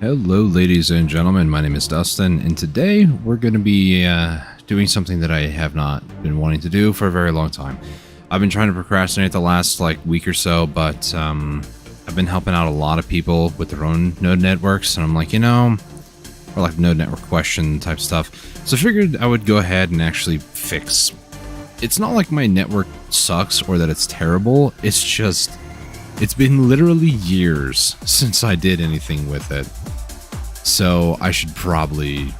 Hello, ladies and gentlemen. My name is Dustin, and today we're going to be doing something that I have not been wanting to do for a very long time. I've been trying to procrastinate the last week or so, but I've been helping out a lot of people with their own node networks, and I'm like, or like node network question type stuff. So I figured I would go ahead and actually fix. It's not like my network sucks or that it's terrible. It's just it's been literally years since I did anything with it. So I should probably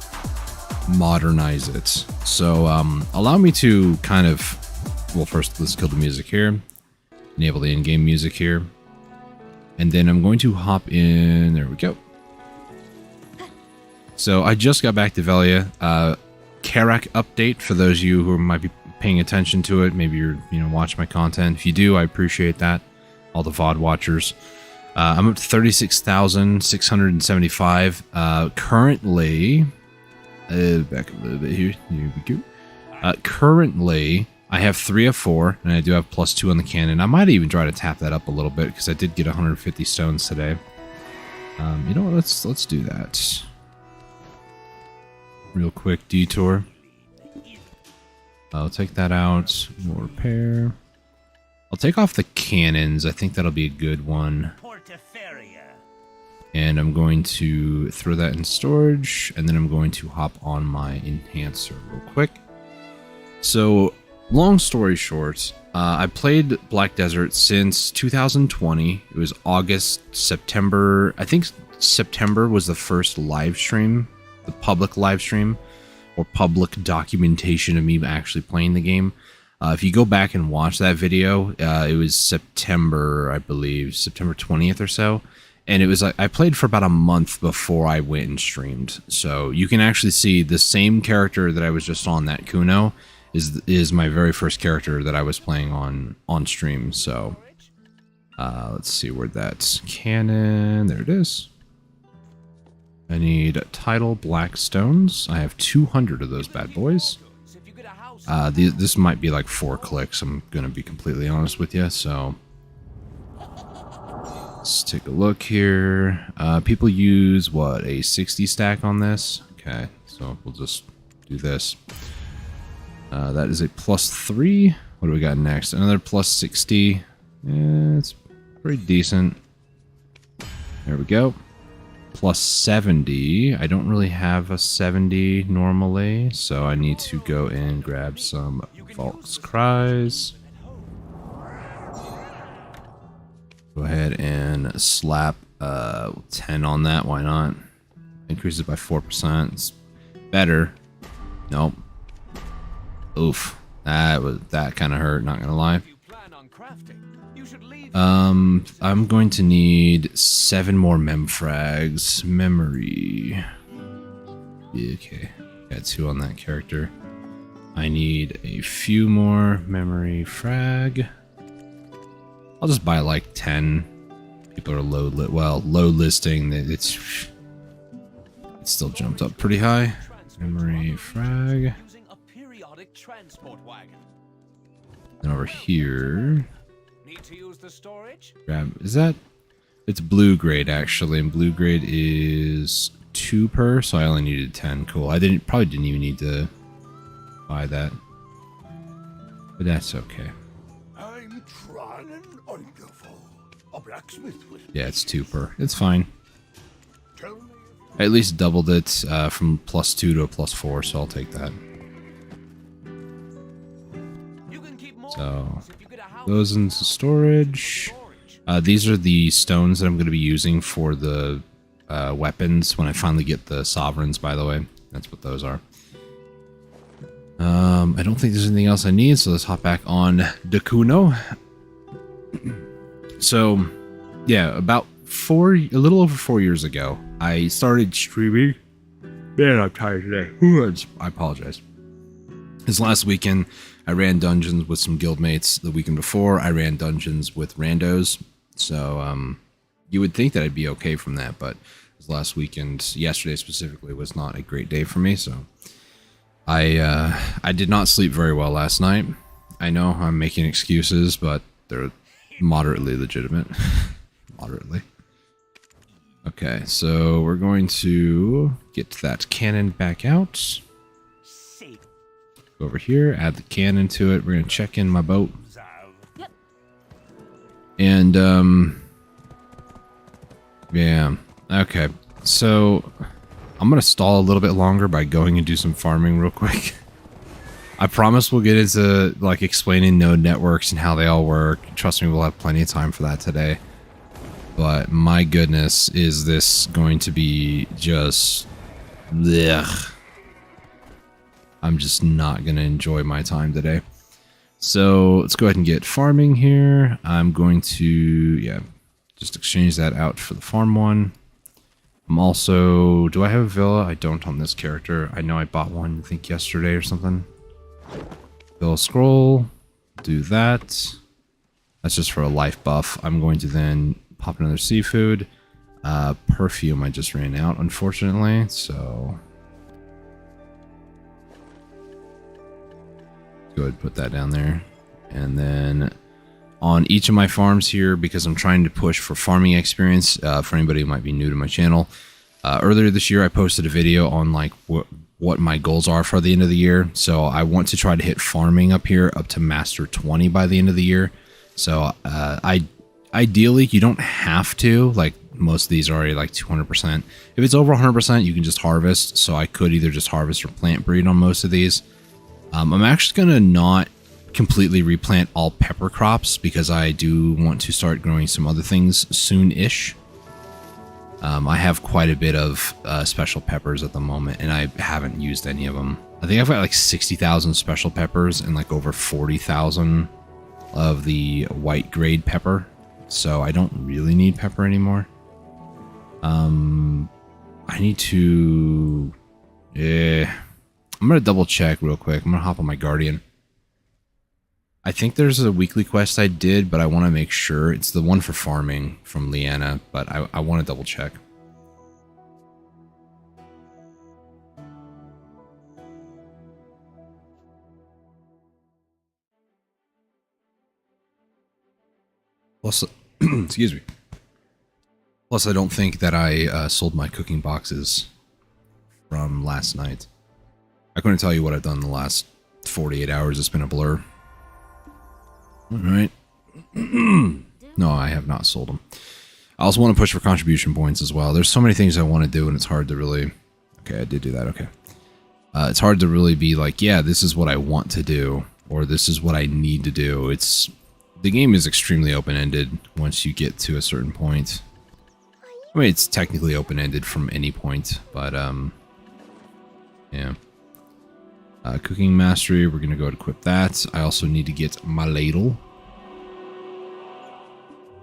modernize it. So allow me to kind of, well, first let's kill the music here, enable the in-game music here, and then I'm going to hop in. There we go. So I just got back to Velia. Karak update for those of you who might be paying attention to it. Maybe you're watching my content. If you do, I appreciate that. All the VOD watchers. I'm up to 36,675. Currently, back a little bit here. Here we go. Currently, I have 3 of 4, and I do have +2 on the cannon. I might even try to tap that up a little bit because I did get 150 stones today. You know what? Let's do that. Real quick detour. I'll take that out. More repair. I'll take off the cannons. I think that'll be a good one. And I'm going to throw that in storage, and then I'm going to hop on my enhancer real quick. So, long story short, I played Black Desert since 2020. It was August, September. I think September was the first live stream, the public live stream, or public documentation of me actually playing the game. If you go back and watch that video, it was September, I believe, September 20th or so. And it was I played for about a month before I went and streamed. So you can actually see the same character that I was just on, that Kuno, is my very first character that I was playing on stream. So let's see where that's cannon. There it is. I need tidal black stones. I have 200 of those bad boys. This might be like 4 clicks, I'm going to be completely honest with you, so let's take a look here. People use, what, a 60 stack on this? Okay, so we'll just do this. That is a +3. What do we got next? Another +60. Yeah, it's pretty decent. There we go. +70. I don't really have a 70 normally, so I need to go and grab some Volk's Cries. Go ahead and slap 10 on that. Why not? Increase it by 4%. It's better. Nope. Oof. That kind of hurt. Not gonna lie. I'm going to need 7 more memfrags. Memory. Yeah, okay. Got 2 on that character. I need a few more memory frag. I'll just buy like 10. People are low listing. It's still jumped up pretty high. Memory frag. And over here. Grab, is that? It's blue grade actually, and blue grade is 2 per, so I only needed 10. Cool. I probably didn't even need to buy that, but that's okay. I'm trying and wonderful. A blacksmith with yeah, it's 2 per. It's fine. I at least doubled it from +2 to a +4, so I'll take that. So those into storage. These are the stones that I'm going to be using for the weapons when I finally get the sovereigns, by the way. That's what those are. I don't think there's anything else I need, so let's hop back on Kuno. So, yeah, about a little over 4 years ago, I started streaming. Man, I'm tired today. I apologize. This last weekend, I ran dungeons with some guildmates. The weekend before, I ran dungeons with randos. So, you would think that I'd be okay from that, but this last weekend, yesterday specifically, was not a great day for me, so I did not sleep very well last night. I know I'm making excuses, but they're moderately legitimate. Moderately. Okay, so we're going to get that cannon back out. Go over here, add the cannon to it. We're going to check in my boat. And, yeah. Okay, so I'm going to stall a little bit longer by going and do some farming real quick. I promise we'll get into, like, explaining node networks and how they all work. Trust me, we'll have plenty of time for that today. But my goodness, is this going to be just... Blech. I'm just not going to enjoy my time today. So let's go ahead and get farming here. I'm going to, yeah, just exchange that out for the farm one. I'm also, do I have a villa? I don't on this character. I know I bought one, I think yesterday or something. Villa scroll, do that. That's just for a life buff. I'm going to then pop another seafood. Perfume I just ran out, unfortunately, so... Go ahead and put that down there. And then on each of my farms here, because I'm trying to push for farming experience, for anybody who might be new to my channel, earlier this year I posted a video on like what my goals are for the end of the year. So I want to try to hit farming up here up to master 20 by the end of the year. So ideally you don't have to, like most of these are already like 200%. If it's over 100%, you can just harvest. So I could either just harvest or plant breed on most of these. I'm actually going to not completely replant all pepper crops because I do want to start growing some other things soon-ish. I have quite a bit of special peppers at the moment, and I haven't used any of them. I think I've got like 60,000 special peppers and like over 40,000 of the white grade pepper, so I don't really need pepper anymore. I need to... I'm going to double check real quick. I'm going to hop on my Guardian. I think there's a weekly quest I did, but I want to make sure. It's the one for farming from Leanna, but I want to double check. Plus, excuse me. Plus, I don't think that I sold my cooking boxes from last night. I couldn't tell you what I've done in the last 48 hours. It's been a blur. All right. No, I have not sold them. I also want to push for contribution points as well. There's so many things I want to do, and it's hard to really... Okay, I did do that. Okay. It's hard to really be like, yeah, this is what I want to do, or this is what I need to do. It's... The game is extremely open-ended once you get to a certain point. I mean, it's technically open-ended from any point, but, yeah. Cooking mastery, we're going to go to equip that. I also need to get my ladle.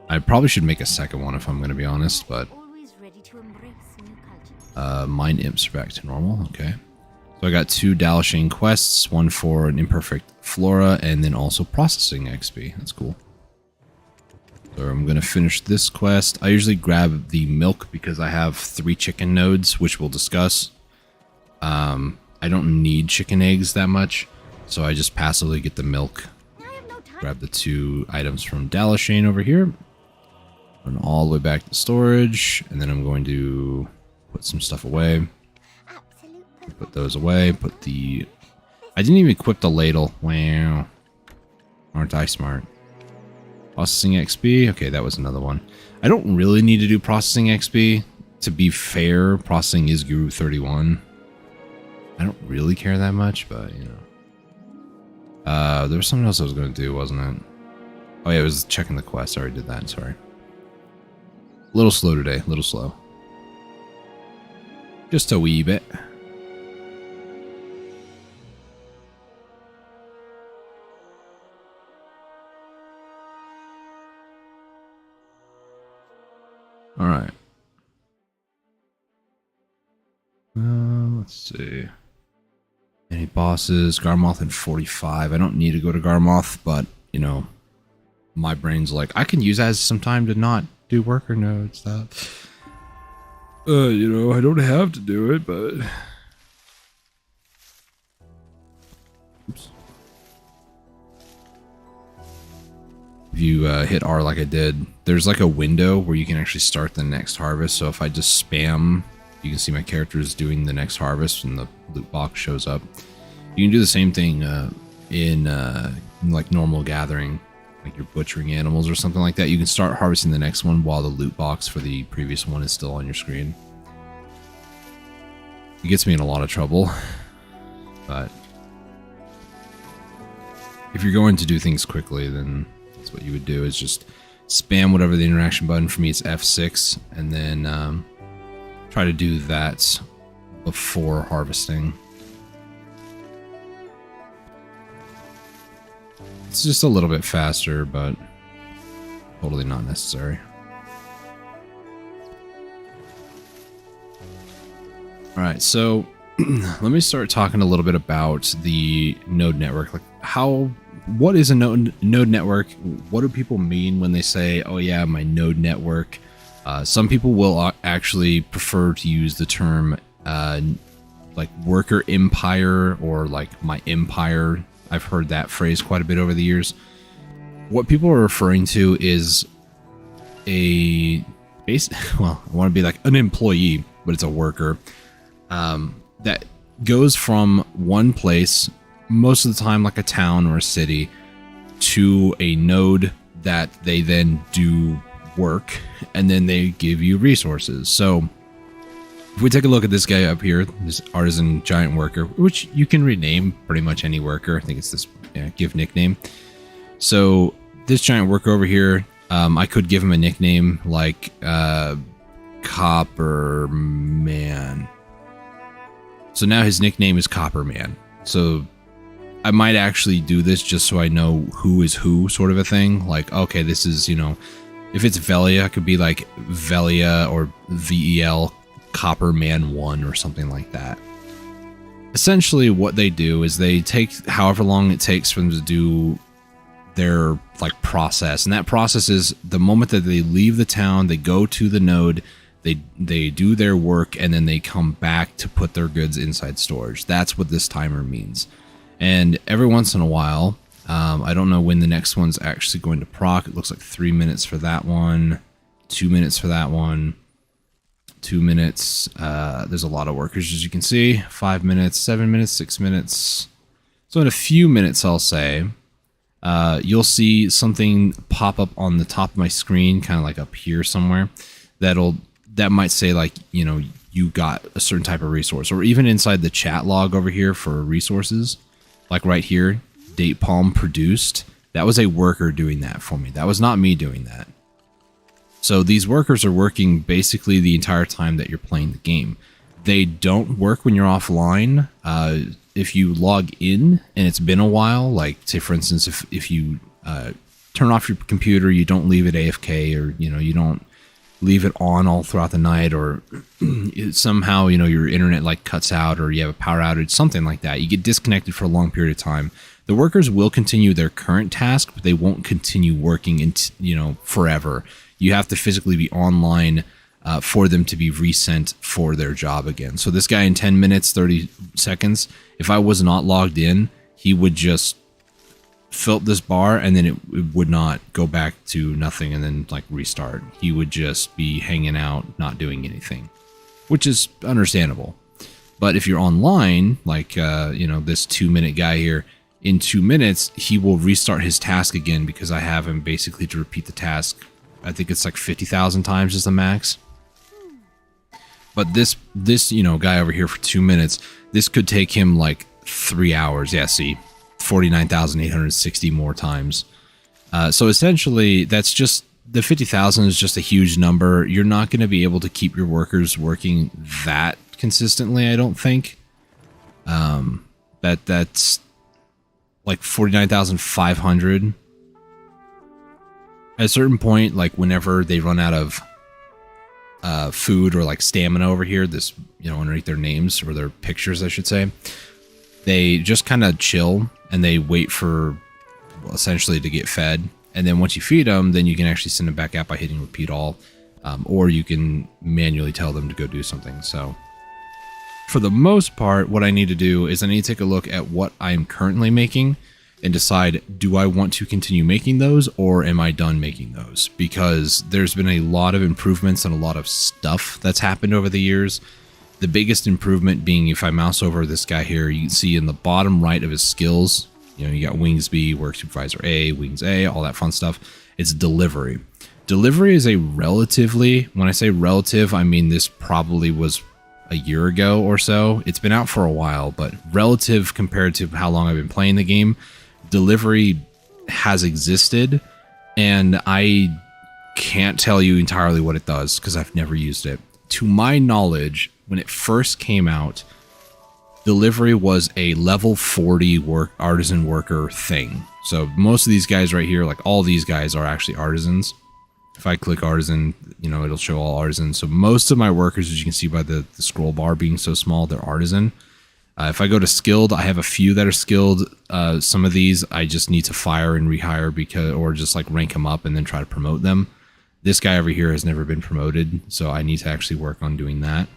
I probably should make a second one if I'm going to be honest, but... Mind imps are back to normal, okay. So I got 2 Dalashane quests, one for an imperfect flora, and then also processing XP. That's cool. So I'm going to finish this quest. I usually grab the milk because I have 3 chicken nodes, which we'll discuss. I don't need chicken eggs that much, so I just passively get the milk. Grab the 2 items from Dalashane over here. Run all the way back to storage, and then I'm going to put some stuff away. Put those away, put the... I didn't even equip the ladle. Wow. Aren't I smart? Processing XP. Okay, that was another one. I don't really need to do processing XP. To be fair, processing is Guru 31. I don't really care that much, but, you know. There was something else I was going to do, wasn't it? Oh, yeah, it was checking the quest. I already did that, sorry. A little slow today, a little slow. Just a wee bit. Alright. Let's see. Any bosses? Garmoth in 45. I don't need to go to Garmoth, but, you know, my brain's like, I can use that as some time to not do worker node stuff. You know, I don't have to do it, but... Oops. If you hit R like I did, there's like a window where you can actually start the next harvest. So if I just spam, you can see my character is doing the next harvest and the loot box shows up. You can do the same thing in like normal gathering, like you're butchering animals or something like that. You can start harvesting the next one while the loot box for the previous one is still on your screen. It gets me in a lot of trouble, but if you're going to do things quickly, then that's what you would do, is just spam whatever the interaction button. For me, it's F6, and then try to do that before harvesting. It's just a little bit faster, but totally not necessary. All right, so let me start talking a little bit about the node network. Like, what is a node network? What do people mean when they say, "Oh yeah, my node network"? Some people will actually prefer to use the term like worker empire or like my empire. I've heard that phrase quite a bit over the years. What people are referring to is a base. Well, I want to be like an employee, but it's a worker that goes from one place, most of the time like a town or a city, to a node that they then do work, and then they give you resources. So if we take a look at this guy up here, this artisan giant worker, which you can rename pretty much any worker. I think it's this give nickname. So this giant worker over here, I could give him a nickname like Copper Man. So now his nickname is Copper Man. So I might actually do this just so I know who is who, sort of a thing. Like, okay, this is, if it's Velia, it could be like Velia or VEL Copper Man 1 or something like that. Essentially what they do is they take however long it takes for them to do their like process, and that process is the moment that they leave the town, they go to the node, they do their work, and then they come back to put their goods inside storage. That's what this timer means. And every once in a while, I don't know when the next one's actually going to proc. It looks like 3 minutes for that one, 2 minutes for that one, 2 minutes. There's a lot of workers, as you can see. 5 minutes, 7 minutes, 6 minutes. So in a few minutes, I'll say, you'll see something pop up on the top of my screen, kind of like up here somewhere, that might say like, you got a certain type of resource, or even inside the chat log over here for resources, like right here, date palm produced. That was a worker doing that for me. That was not me doing that. So these workers are working basically the entire time that you're playing the game. They don't work when you're offline. If you log in and it's been a while, like say for instance, if you turn off your computer, you don't leave it AFK, or you don't leave it on all throughout the night, or somehow your internet like cuts out, or you have a power outage, something like that, you get disconnected for a long period of time, the workers will continue their current task, but they won't continue working forever. You have to physically be online for them to be resent for their job again. So this guy in 10 minutes 30 seconds, if I was not logged in, he would just fill up this bar, and then it would not go back to nothing and then like restart. He would just be hanging out, not doing anything, which is understandable. But if you're online, like this 2 minute guy here, in 2 minutes he will restart his task again, because I have him basically to repeat the task. I think it's like 50,000 times is the max. But this guy over here for 2 minutes, this could take him like 3 hours. Yeah, see, 49,860 more times. So essentially, that's just, the 50,000 is just a huge number. You're not going to be able to keep your workers working that consistently, I don't think. That's like 49,500. At a certain point, like whenever they run out of food or like stamina over here, this, underneath their names, or their pictures, I should say, they just kind of chill and they wait for, essentially, to get fed. And then once you feed them, then you can actually send them back out by hitting repeat all, or you can manually tell them to go do something. So for the most part, what I need to do is I need to take a look at what I'm currently making, and decide, do I want to continue making those or am I done making those? Because there's been a lot of improvements and a lot of stuff that's happened over the years. The biggest improvement being, if I mouse over this guy here, you can see in the bottom right of his skills, you got Wings B, Work Supervisor A, Wings A, all that fun stuff. It's delivery. Delivery is a relatively, when I say relative, I mean this probably was a year ago or so. It's been out for a while, but relative compared to how long I've been playing the game, delivery has existed, and I can't tell you entirely what it does because I've never used it. To my knowledge, when it first came out, delivery was a level 40 artisan worker thing. So most of these guys right here, like all these guys, are actually artisans. If I click artisan, it'll show all artisans. So most of my workers, as you can see by the scroll bar being so small, they're artisan. If I go to skilled, I have a few that are skilled. Some of these I just need to fire and rehire or just like rank them up and then try to promote them. This guy over here has never been promoted, so I need to actually work on doing that.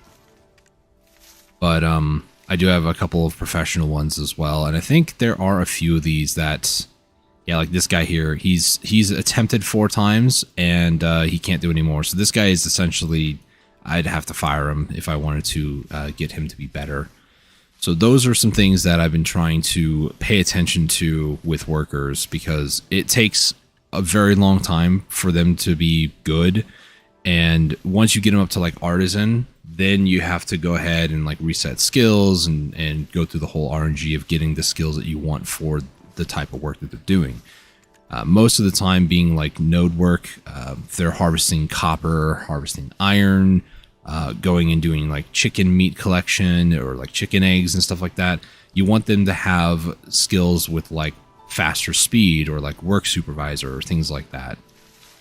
But I do have a couple of professional ones as well, and I think there are a few of these that, yeah, like this guy here, he's attempted 4 times and he can't do anymore. So this guy is essentially, I'd have to fire him if I wanted to get him to be better. So those are some things that I've been trying to pay attention to with workers, because it takes a very long time for them to be good. And once you get them up to like artisan, then you have to go ahead and like reset skills and go through the whole RNG of getting the skills that you want for the type of work that they're doing. Most of the time being like node work, they're harvesting copper, harvesting iron, going and doing like chicken meat collection or like chicken eggs and stuff like that. You want them to have skills with like faster speed or like work supervisor or things like that.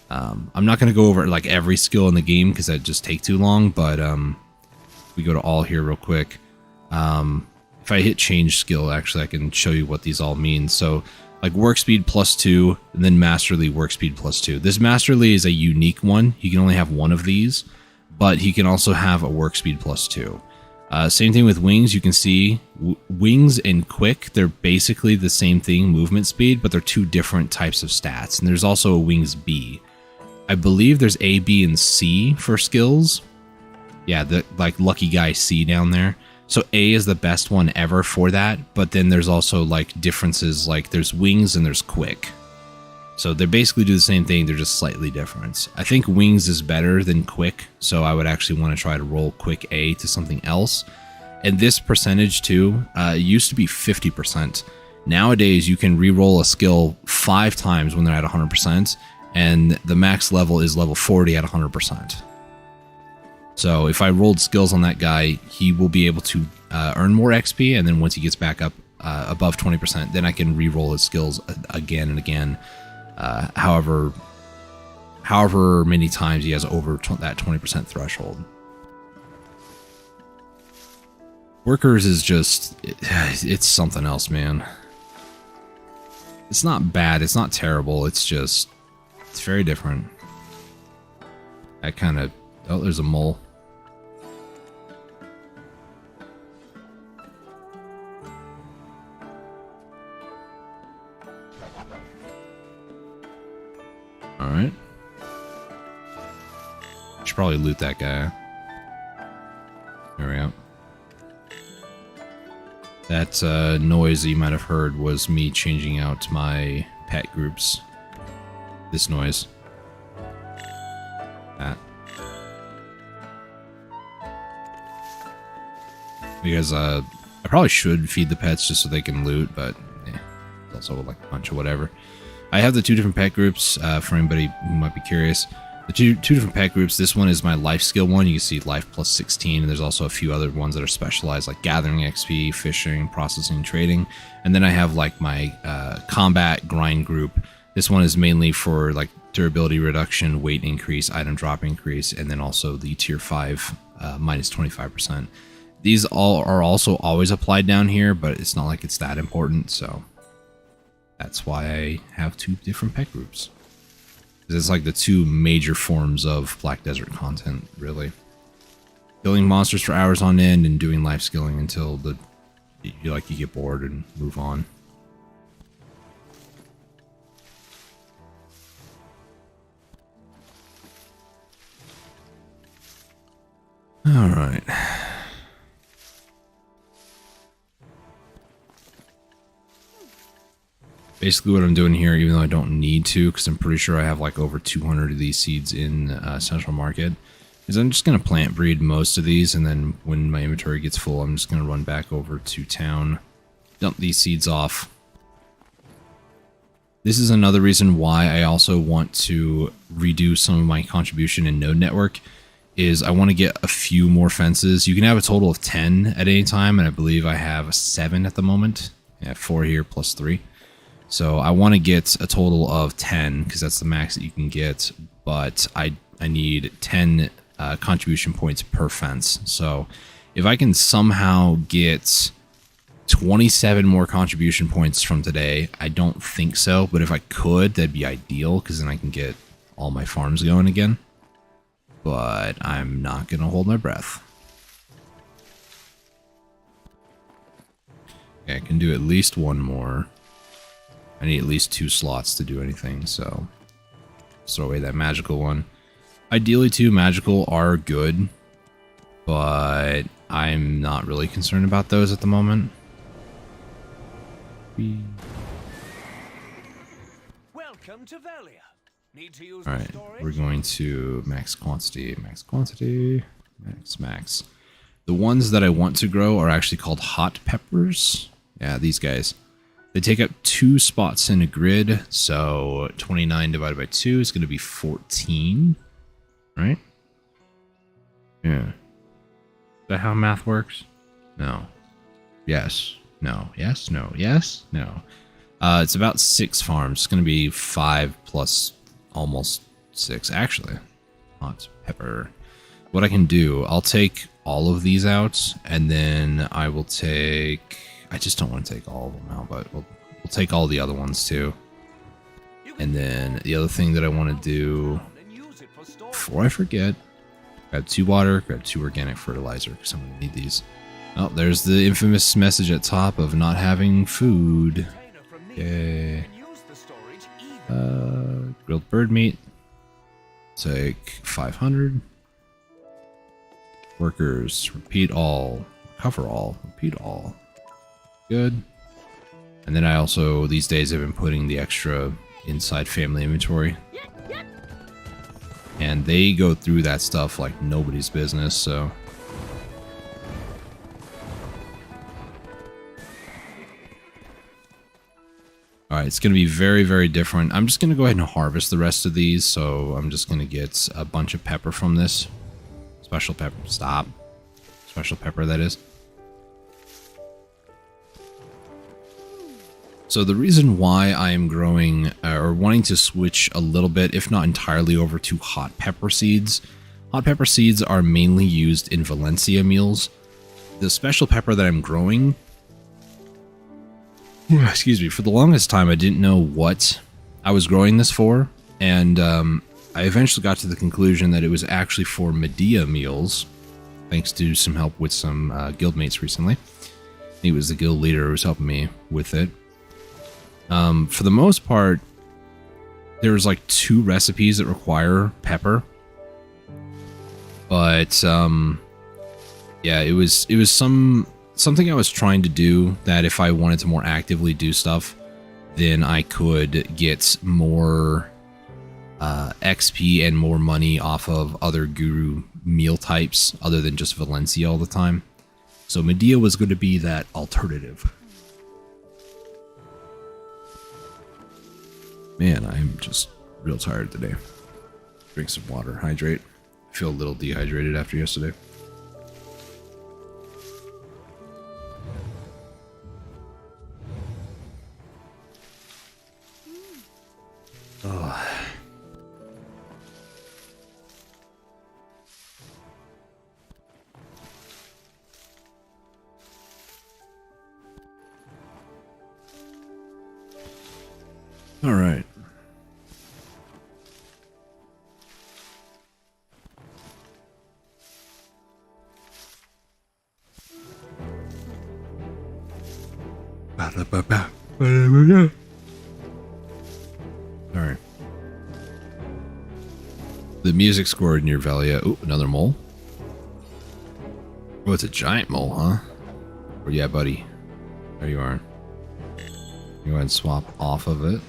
I'm not going to go over like every skill in the game because that'd just take too long, but we go to all here real quick. If I hit change skill, actually I can show you what these all mean. So like work speed +2 and then masterly work speed +2. This masterly is a unique one. You can only have one of these, but he can also have a work speed +2. Same thing with wings. You can see wings and quick, they're basically the same thing, movement speed, but they're 2 different types of stats. And there's also a wings B. I believe there's A, B, and C for skills. Yeah, the like lucky guy C down there. So A is the best one ever for that, but then there's also like differences, like there's wings and there's quick. So they basically do the same thing, they're just slightly different. I think wings is better than quick, so I would actually want to try to roll quick A to something else. And this percentage too, used to be 50%. Nowadays you can re-roll a skill 5 times when they're at 100%, and the max level is level 40 at 100%. So if I rolled skills on that guy, he will be able to earn more XP, and then once he gets back up above 20%, then I can re-roll his skills again and again. However many times he has over that 20% threshold. Workers is just, it's something else, man. It's not bad, it's not terrible, it's just, it's very different. I kind of, oh, there's a mole. Alright. Should probably loot that guy. There we go. That noise that you might have heard was me changing out my pet groups. This noise. That. Because I probably should feed the pets just so they can loot, but it's also like a bunch of whatever. I have the 2 different pet groups for anybody who might be curious. The two different pet groups, this one is my life skill one. You can see life +16, and there's also a few other ones that are specialized, like gathering XP, fishing, processing, trading. And then I have like my combat grind group. This one is mainly for like durability reduction, weight increase, item drop increase, and then also the tier 5 minus 25%. These all are also always applied down here, but it's not like it's that important, so that's why I have 2 different pet groups. It's like the 2 major forms of Black Desert content, really. Killing monsters for hours on end and doing life skilling until you get bored and move on. All right. Basically what I'm doing here, even though I don't need to, because I'm pretty sure I have like over 200 of these seeds in Central Market, is I'm just going to plant breed most of these, and then when my inventory gets full, I'm just going to run back over to town, dump these seeds off. This is another reason why I also want to redo some of my contribution in Node Network, is I want to get a few more fences. You can have a total of 10 at any time, and I believe I have 7 at the moment. I have 4 here plus 3. So I want to get a total of 10 because that's the max that you can get, but I need 10 contribution points per fence. So if I can somehow get 27 more contribution points from today, I don't think so, but if I could, that'd be ideal because then I can get all my farms going again. But I'm not going to hold my breath. Okay, I can do at least one more. I need at least 2 slots to do anything, so let's throw away that magical one. Ideally, 2 magical are good, but I'm not really concerned about those at the moment. Welcome to Valia. Need to use Alright, we're going to max quantity, max quantity, max. The ones that I want to grow are actually called hot peppers. Yeah, these guys. They take up 2 spots in a grid, so 29 divided by 2 is going to be 14, right? Yeah. Is that how math works? No. Yes. No. Yes. No. Yes. No. It's about 6 farms. It's going to be 5 plus almost 6, actually. Hot pepper. What I can do, I'll take all of these out, and then I will take... I just don't want to take all of them out, but we'll take all the other ones too. And then the other thing that I want to do, before I forget, grab 2 water, grab 2 organic fertilizer, because I'm going to need these. Oh, there's the infamous message at top of not having food. Yay. Grilled bird meat. Take 500. Workers, repeat all, cover all, repeat all. Good. And then I also, these days, I've been putting the extra inside family inventory. And they go through that stuff like nobody's business, so... Alright, it's going to be very, very different. I'm just going to go ahead and harvest the rest of these, so I'm just going to get a bunch of pepper from this. Special pepper. Stop. Special pepper, that is. So the reason why I am growing, or wanting to switch a little bit, if not entirely, over to hot pepper seeds. Hot pepper seeds are mainly used in Valencia meals. The special pepper that I'm growing, excuse me, for the longest time I didn't know what I was growing this for, and I eventually got to the conclusion that it was actually for Medea meals, thanks to some help with some guildmates recently. He was the guild leader who was helping me with it. For the most part, there's like 2 recipes that require pepper, but yeah, it was something I was trying to do that if I wanted to more actively do stuff, then I could get more XP and more money off of other guru meal types other than just Valencia all the time. So Medea was going to be that alternative. Man, I'm just real tired today. Drink some water, hydrate. I feel a little dehydrated after yesterday. Oh. All right. All right. The music scored near Valia. Oh, another mole. Oh, it's a giant mole, huh? Oh, yeah, buddy. There you are. Go ahead and swap off of it.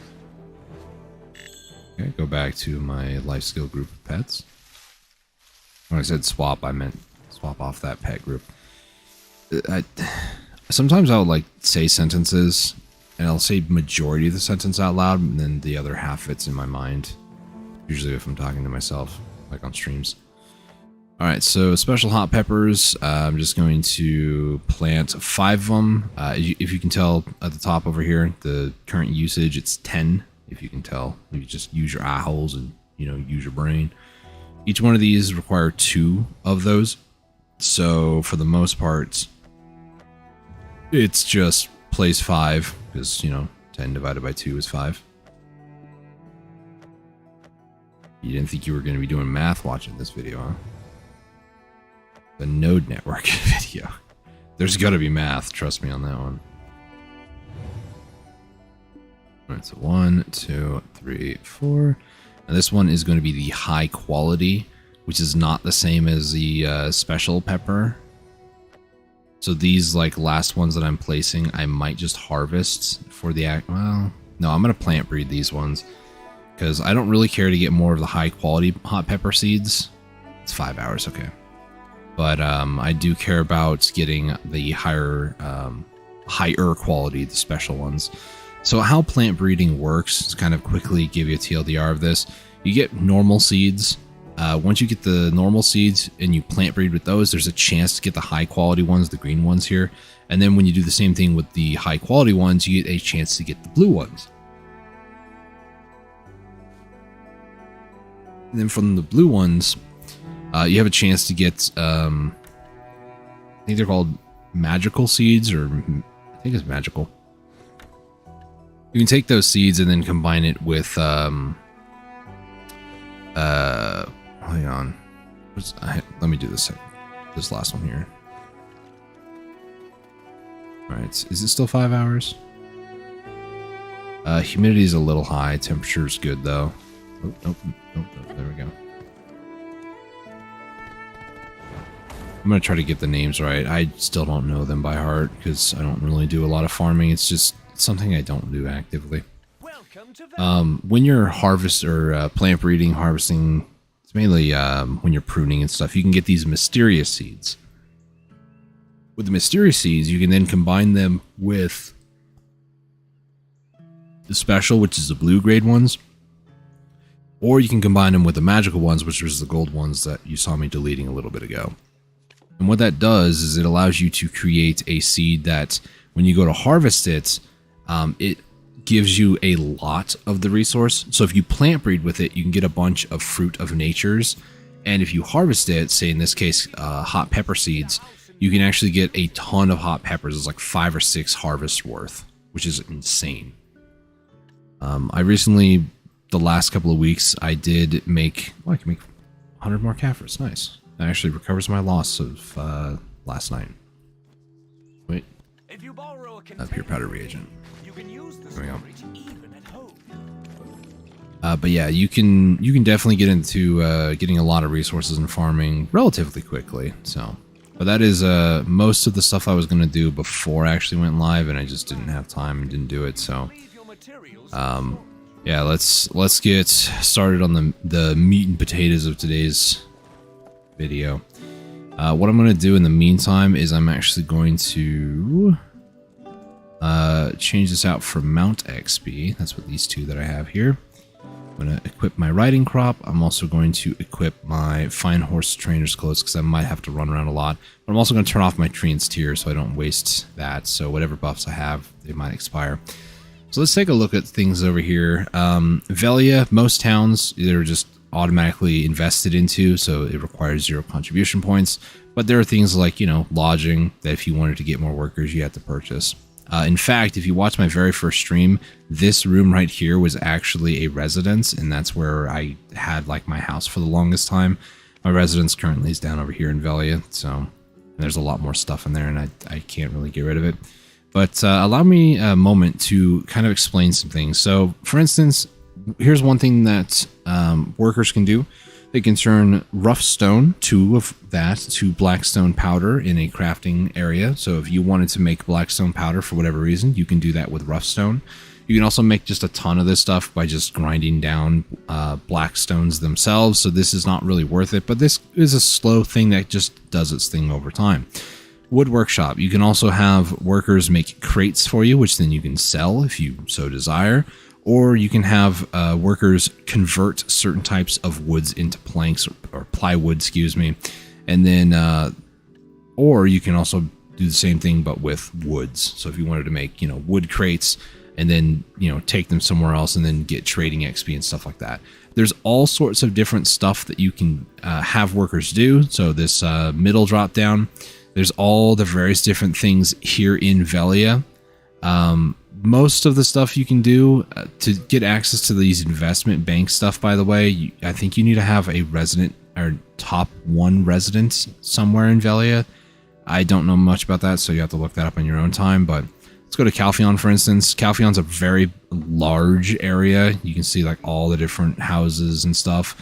Okay, go back to my life skill group of pets. When I said swap, I meant swap off that pet group. Sometimes I'll like say sentences, and I'll say majority of the sentence out loud, and then the other half it's in my mind. Usually if I'm talking to myself, like on streams. Alright, so special hot peppers, I'm just going to plant 5 of them. If you can tell at the top over here, the current usage, it's 10. If you can tell, you just use your eye holes and, you know, use your brain. Each one of these require 2 of those. So for the most part, it's just place 5, because, you know, 10 divided by 2 is 5. You didn't think you were going to be doing math watching this video, huh? The node network video. There's got to be math, trust me on that one. Alright, so 1, 2, 3, 4. And this one is going to be the high quality, which is not the same as the special pepper. So these like last ones that I'm placing, I might just harvest for the well, no, I'm going to plant breed these ones because I don't really care to get more of the high quality hot pepper seeds. It's 5 hours, okay. But I do care about getting the higher quality, the special ones. So how plant breeding works, to kind of quickly give you a TLDR of this, you get normal seeds. Once you get the normal seeds and you plant breed with those, there's a chance to get the high quality ones, the green ones here. And then when you do the same thing with the high quality ones, you get a chance to get the blue ones. And then from the blue ones, you have a chance to get, I think they're called magical seeds, or I think it's magical. You can take those seeds and then combine it with, hang on. Let me do this last one here. Alright, is it still 5 hours? Humidity is a little high, temperature is good though. Oh, nope, there we go. I'm going to try to get the names right. I still don't know them by heart because I don't really do a lot of farming. It's just something I don't do actively. When you're plant breeding, harvesting, it's mainly when you're pruning and stuff, you can get these mysterious seeds. With the mysterious seeds, you can then combine them with the special, which is the blue grade ones. Or you can combine them with the magical ones, which is the gold ones that you saw me deleting a little bit ago. And what that does is it allows you to create a seed that when you go to harvest it, it gives you a lot of the resource. So if you plant breed with it, you can get a bunch of fruit of natures. And if you harvest it, say in this case, hot pepper seeds, you can actually get a ton of hot peppers. It's like 5 or 6 harvests worth, which is insane. I recently, the last couple of weeks, I did make, well, I can make 100 more Kafirs. Nice. That actually recovers my loss of last night. Wait. Pure powder reagent. There we go. But yeah, you can definitely get into getting a lot of resources and farming relatively quickly. So, but that is most of the stuff I was going to do before I actually went live, and I just didn't have time and didn't do it. So, yeah, let's get started on the meat and potatoes of today's video. What I'm going to do in the meantime is I'm actually going to change this out for Mount XP. That's what these two that I have here. I'm going to equip my riding crop. I'm also going to equip my fine horse trainer's clothes because I might have to run around a lot. But I'm also going to turn off my treant's tier so I don't waste that. So whatever buffs I have, they might expire. So let's take a look at things over here. Velia, most towns, they're just automatically invested into, so it requires 0 contribution points. But there are things like, you know, lodging that if you wanted to get more workers, you had to purchase. In fact, if you watch my very first stream, this room right here was actually a residence, and that's where I had like my house for the longest time. My residence currently is down over here in Velia, so there's a lot more stuff in there, and I can't really get rid of it. But allow me a moment to kind of explain some things. So, for instance, here's one thing that workers can do. They can turn rough stone, 2 of that, to black stone powder in a crafting area. So if you wanted to make black stone powder for whatever reason, you can do that with rough stone. You can also make just a ton of this stuff by just grinding down black stones themselves. So this is not really worth it, but this is a slow thing that just does its thing over time. Wood workshop. You can also have workers make crates for you, which then you can sell if you so desire. Or you can have workers convert certain types of woods into planks or plywood, excuse me. And then, or you can also do the same thing, but with woods. So if you wanted to make, wood crates and then, take them somewhere else and then get trading XP and stuff like that. There's all sorts of different stuff that you can have workers do. So this middle drop down, there's all the various different things here in Velia. Most of the stuff you can do to get access to these investment bank stuff, by the way, I think you need to have a resident or top 1 resident somewhere in Velia. I don't know much about that, so you have to look that up on your own time, but let's go to Calpheon, for instance. Calpheon's a very large area. You can see like all the different houses and stuff.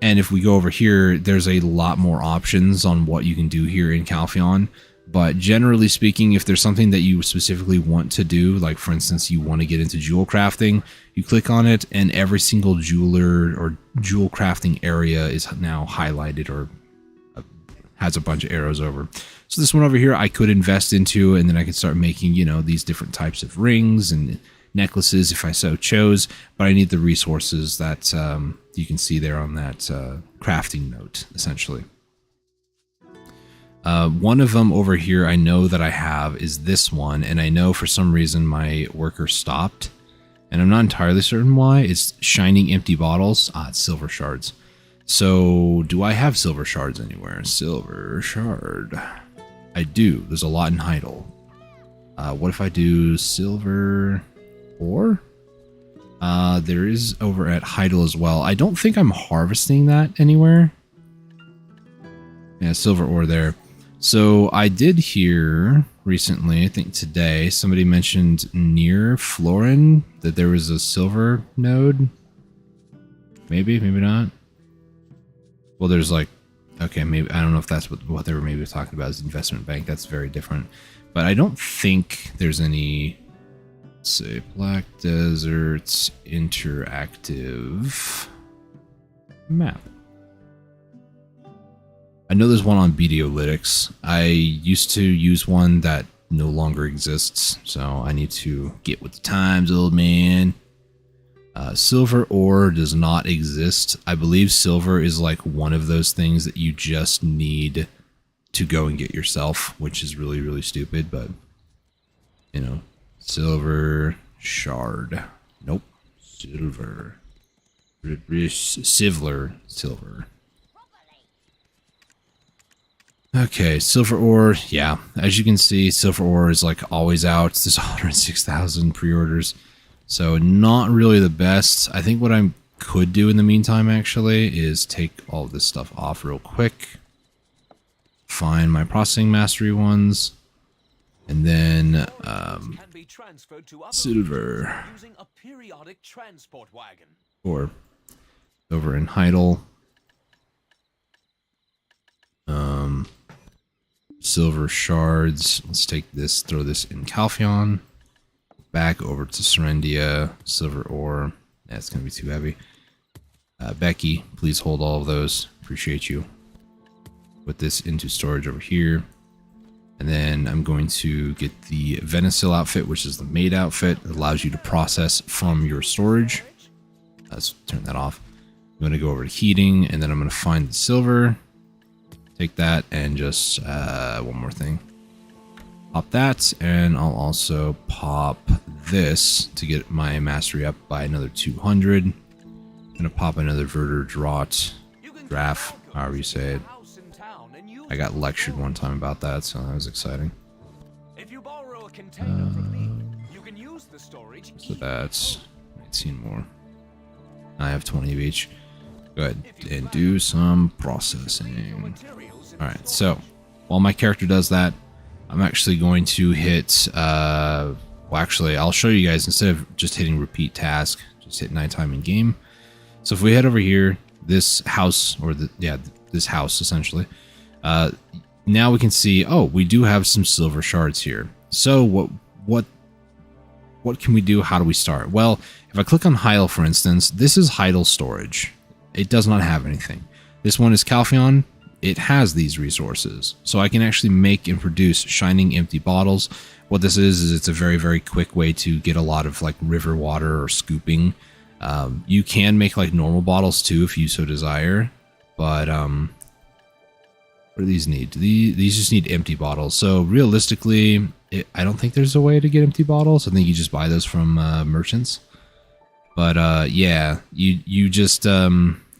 And if we go over here, there's a lot more options on what you can do here in Calpheon. But generally speaking, if there's something that you specifically want to do, like for instance, you want to get into jewel crafting, you click on it and every single jeweler or jewel crafting area is now highlighted or has a bunch of arrows over. So this one over here, I could invest into, and then I could start making, these different types of rings and necklaces if I so chose. But I need the resources that you can see there on that crafting note, essentially. One of them over here I know that I have is this one, and I know for some reason my worker stopped, and I'm not entirely certain why. It's shining empty bottles. It's silver shards. So do I have silver shards anywhere? Silver shard. I do. There's a lot in Heidel. What if I do silver ore? There is over at Heidel as well. I don't think I'm harvesting that anywhere. Yeah, silver ore there. So I did hear recently, I think today, somebody mentioned near Florin that there was a silver node. Maybe, maybe not. Well, there's like, okay, maybe, I don't know if that's what they were maybe talking about is investment bank. That's very different. But I don't think there's any, let's say, Black Desert's interactive map. I know there's one on Videolytics. I used to use one that no longer exists, so I need to get with the times, old man. Silver ore does not exist. I believe silver is like one of those things that you just need to go and get yourself, which is really, really stupid, but, silver shard. Nope. Silver. Silver. Okay, silver ore, yeah. As you can see, silver ore is like always out. There's 106,000 pre-orders. So not really the best. I think what I could do in the meantime, actually, is take all of this stuff off real quick. Find my processing mastery ones. And then, silver. Or over in Heidel. Silver shards. Let's take this, throw this in Calpheon. Back over to Serendia. Silver ore. That's going to be too heavy. Becky, please hold all of those. Appreciate you. Put this into storage over here. And then I'm going to get the Venesil outfit, which is the maid outfit. It allows you to process from your storage. Let's turn that off. I'm going to go over to heating, and then I'm going to find the silver. Take that and just one more thing. Pop that, and I'll also pop this to get my mastery up by another 200. I'm gonna pop another Verter Draft, however you say it. I got lectured one time about that, so that was exciting. So that's 18 more. I have 20 of each. Go ahead and do some processing. Alright, so while my character does that, I'm actually going to hit, well actually, I'll show you guys, instead of just hitting repeat task, just hit nighttime in game. So if we head over here, this house, or this house essentially, now we can see, oh, we do have some silver shards here. So what can we do? How do we start? Well, if I click on Heidel, for instance, this is Heidel storage. It does not have anything. This one is Calpheon. It has these resources. So I can actually make and produce shining empty bottles. What this is it's a very, very quick way to get a lot of like river water or scooping. You can make like normal bottles too if you so desire. But what do these need? These just need empty bottles. So realistically, I don't think there's a way to get empty bottles. I think you just buy those from merchants. But yeah, you just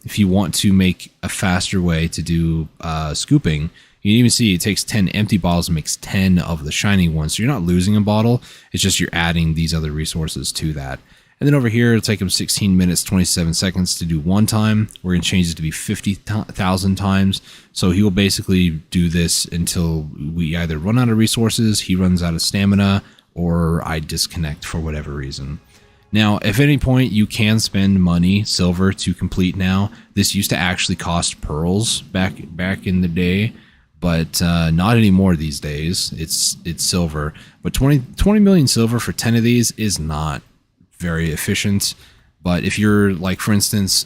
if you want to make a faster way to do scooping, you can even see it takes 10 empty bottles and makes 10 of the shiny ones. So you're not losing a bottle. It's just you're adding these other resources to that. And then over here, it'll take him 16 minutes, 27 seconds to do one time. We're going to change it to be 50,000 times. So he will basically do this until we either run out of resources, he runs out of stamina, or I disconnect for whatever reason. Now, if at any point you can spend money, silver, to complete now, this used to actually cost pearls back in the day, but not anymore these days. It's silver. But 20 million silver for 10 of these is not very efficient. But if you're like, for instance,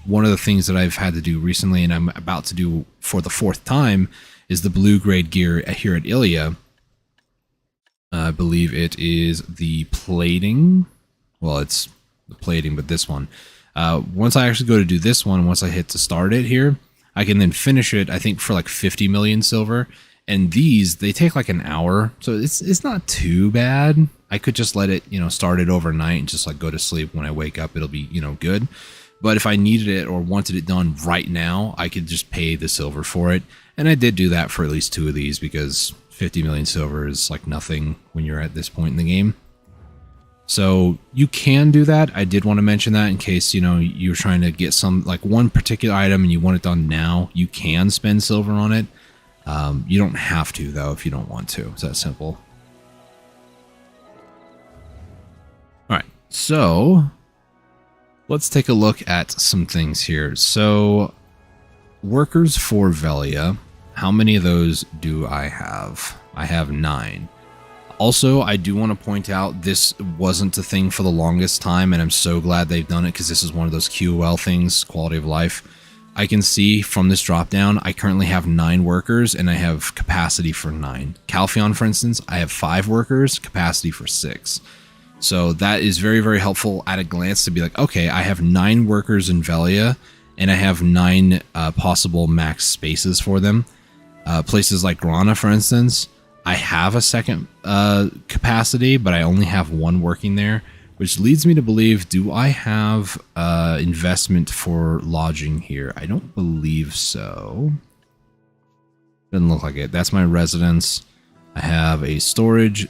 one of the things that I've had to do recently and I'm about to do for the 4th time is the blue grade gear here at Ilia. I believe it is the plating. Well, it's the plating, but this one. Once I actually go to do this one, once I hit to start it here, I can then finish it, I think, for like 50 million silver. And these, they take like an hour. So it's not too bad. I could just let it, start it overnight and just like go to sleep. When I wake up, it'll be, good. But if I needed it or wanted it done right now, I could just pay the silver for it. And I did do that for at least 2 of these because 50 million silver is like nothing when you're at this point in the game. So you can do that. I did want to mention that in case, you're trying to get some like one particular item and you want it done now, you can spend silver on it. You don't have to though, if you don't want to. It's that simple. All right. So let's take a look at some things here. So workers for Velia. How many of those do I have? I have 9. Also, I do want to point out this wasn't a thing for the longest time, and I'm so glad they've done it because this is one of those QOL things, quality of life. I can see from this drop down, I currently have 9 workers and I have capacity for 9. Calpheon, for instance, I have 5 workers, capacity for 6. So that is very, very helpful at a glance to be like, okay, I have 9 workers in Velia and I have 9 possible max spaces for them. Places like Grana, for instance, I have a second capacity, but I only have 1 working there, which leads me to believe, do I have investment for lodging here? I don't believe so. Doesn't look like it. That's my residence. I have a storage,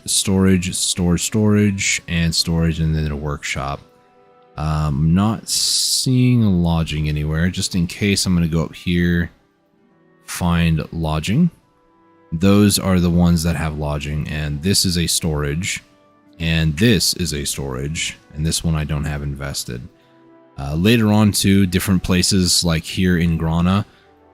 and then a workshop. I'm not seeing a lodging anywhere. Just in case, I'm going to go up here, find lodging. Those are the ones that have lodging, and this is a storage, and this is a storage, and this one I don't have invested. Later on to different places like here in Grana,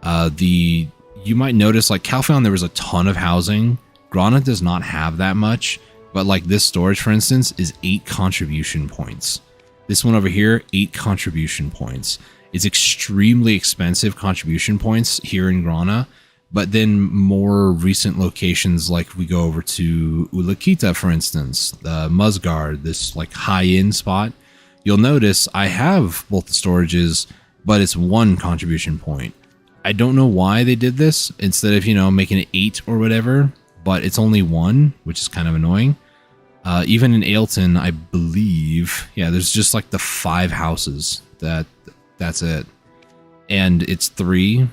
you might notice like Calpheon, there was a ton of housing. Grana does not have that much, but like this storage, for instance, is 8 contribution points. This one over here, 8 contribution points. It's extremely expensive contribution points here in Grana. But then more recent locations, like we go over to Ulakita, for instance, the Musgard, this like high-end spot, you'll notice I have both the storages, but it's 1 contribution point. I don't know why they did this instead of, making it 8 or whatever, but it's only 1, which is kind of annoying. Even in Ailton, I believe, yeah, there's just like the 5 houses that's it. And it's 3.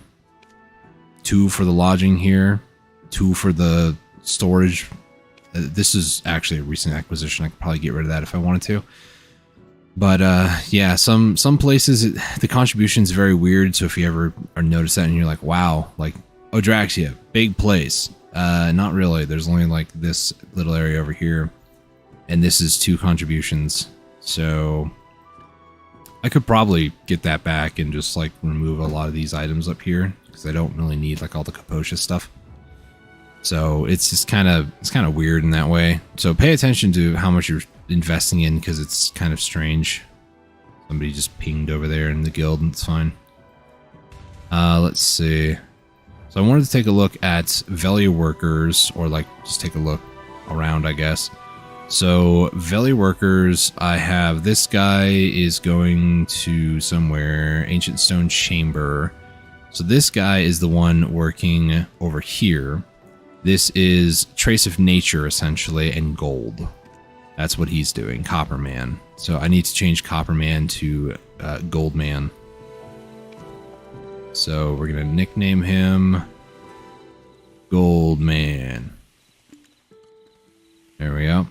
2 for the lodging here, 2 for the storage. This is actually a recent acquisition. I could probably get rid of that if I wanted to. But yeah, some places the contribution is very weird. So if you ever notice that and you're like, wow, like Odraxia, big place. Not really. There's only like this little area over here, and this is 2 contributions. So I could probably get that back and just like remove a lot of these items up here because I don't really need like all the capacious stuff. So it's just kind of weird in that way. So pay attention to how much you're investing in because it's kind of strange. Somebody just pinged over there in the guild and it's fine. Let's see. So I wanted to take a look at Velia workers, or like just take a look around, I guess. So Velia workers, I have this guy is going to somewhere, Ancient Stone Chamber. So this guy is the one working over here. This is Trace of Nature, essentially, and Gold. That's what he's doing, Copper Man. So I need to change Copper Man to Gold Man. So we're going to nickname him Gold Man. There we go.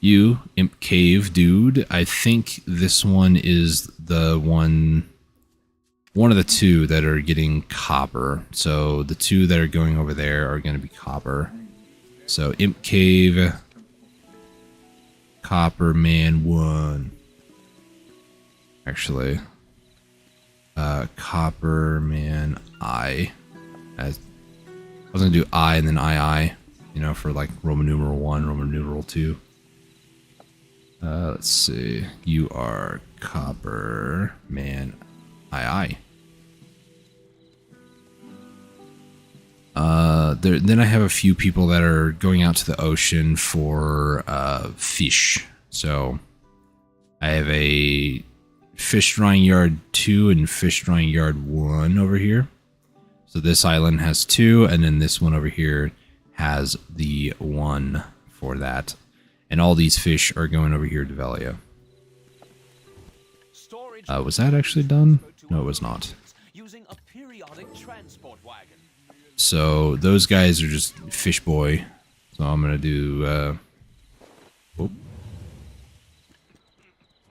You, Imp Cave dude. I think this one is the one of the two that are getting copper. So the two that are going over there are going to be copper. So Imp Cave, Copper Man 1. Actually, Copper Man I. I was going to do I and then II, you know, for like Roman numeral 1, Roman numeral 2. Let's see. You are Copper Man II. Then I have a few people that are going out to the ocean for fish. So I have a fish drying yard 2 and fish drying yard 1 over here. So this island has 2, and then this one over here has the 1 for that. And all these fish are going over here to Velia. Was that actually done? No, it was not. So those guys are just fish boy. So I'm gonna do.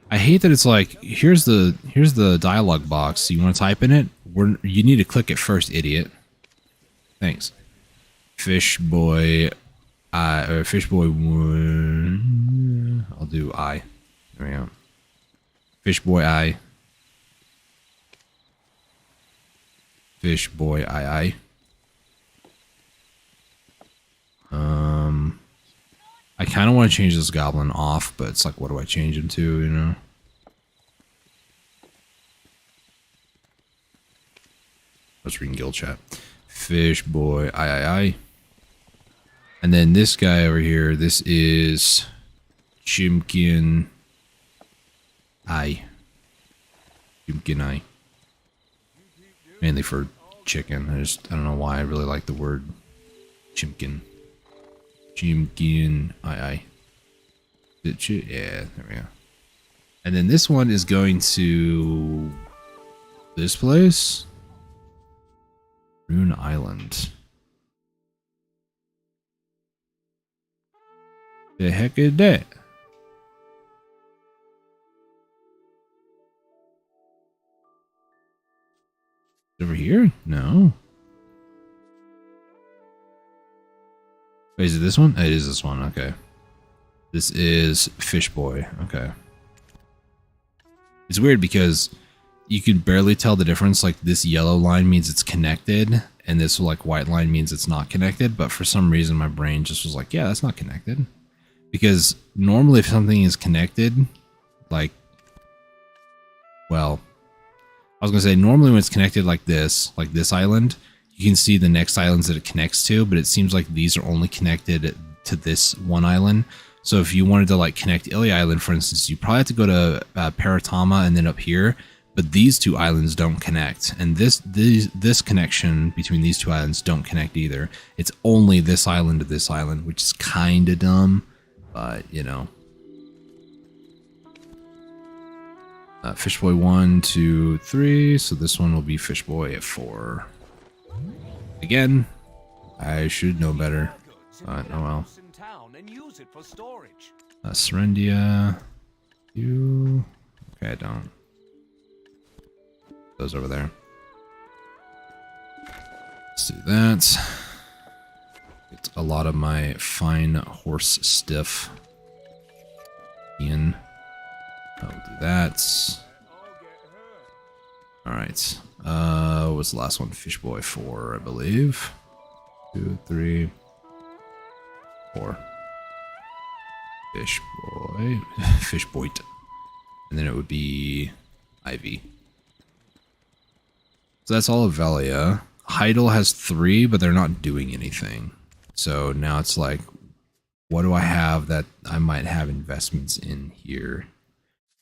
I hate that it's like here's the dialogue box. You want to type in it? You need to click it first, idiot. Thanks. Fish boy. Fish boy 1. I'll do I. There we go. Fish boy I. Fish boy I. I kind of want to change this goblin off, but it's like, what do I change him to, you know? Let's read in guild chat. Fish boy I. And then this guy over here, this is Chimkin I. Chimkin I. Mainly for chicken. I don't know why I really like the word Chimkin. Chimkin I. Yeah, there we go. And then this one is going to this place. Rune Island. The heck is that? Over here? No. Wait, is it this one? It is this one, okay. This is Fish Boy, okay. It's weird because you can barely tell the difference. Like this yellow line means it's connected, and this like white line means it's not connected, but for some reason my brain just was like, yeah, that's not connected. Because normally if something is connected, like, well, I was going to say normally when it's connected like this island, you can see the next islands that it connects to, but it seems like these are only connected to this one island. So if you wanted to like connect Ilya Island, for instance, you probably have to go to Paratama and then up here, but these two islands don't connect. And this connection between these two islands don't connect either. It's only this island to this island, which is kind of dumb. But, you know. Fishboy 1, 2, 3. So this one will be Fishboy at 4. Again, I should know better. But, oh well. Serendia. You. Okay, I don't. Those over there. Let's do that. Get a lot of my fine horse stiff in. I'll do that. All right. What was the last one? Fish Boy 4, I believe. 2, 3, 4. Fish Boy. Fish Boy. And then it would be Ivy. So that's all of Velia. Heidel has 3, but they're not doing anything. So now it's like, what do I have that I might have investments in here?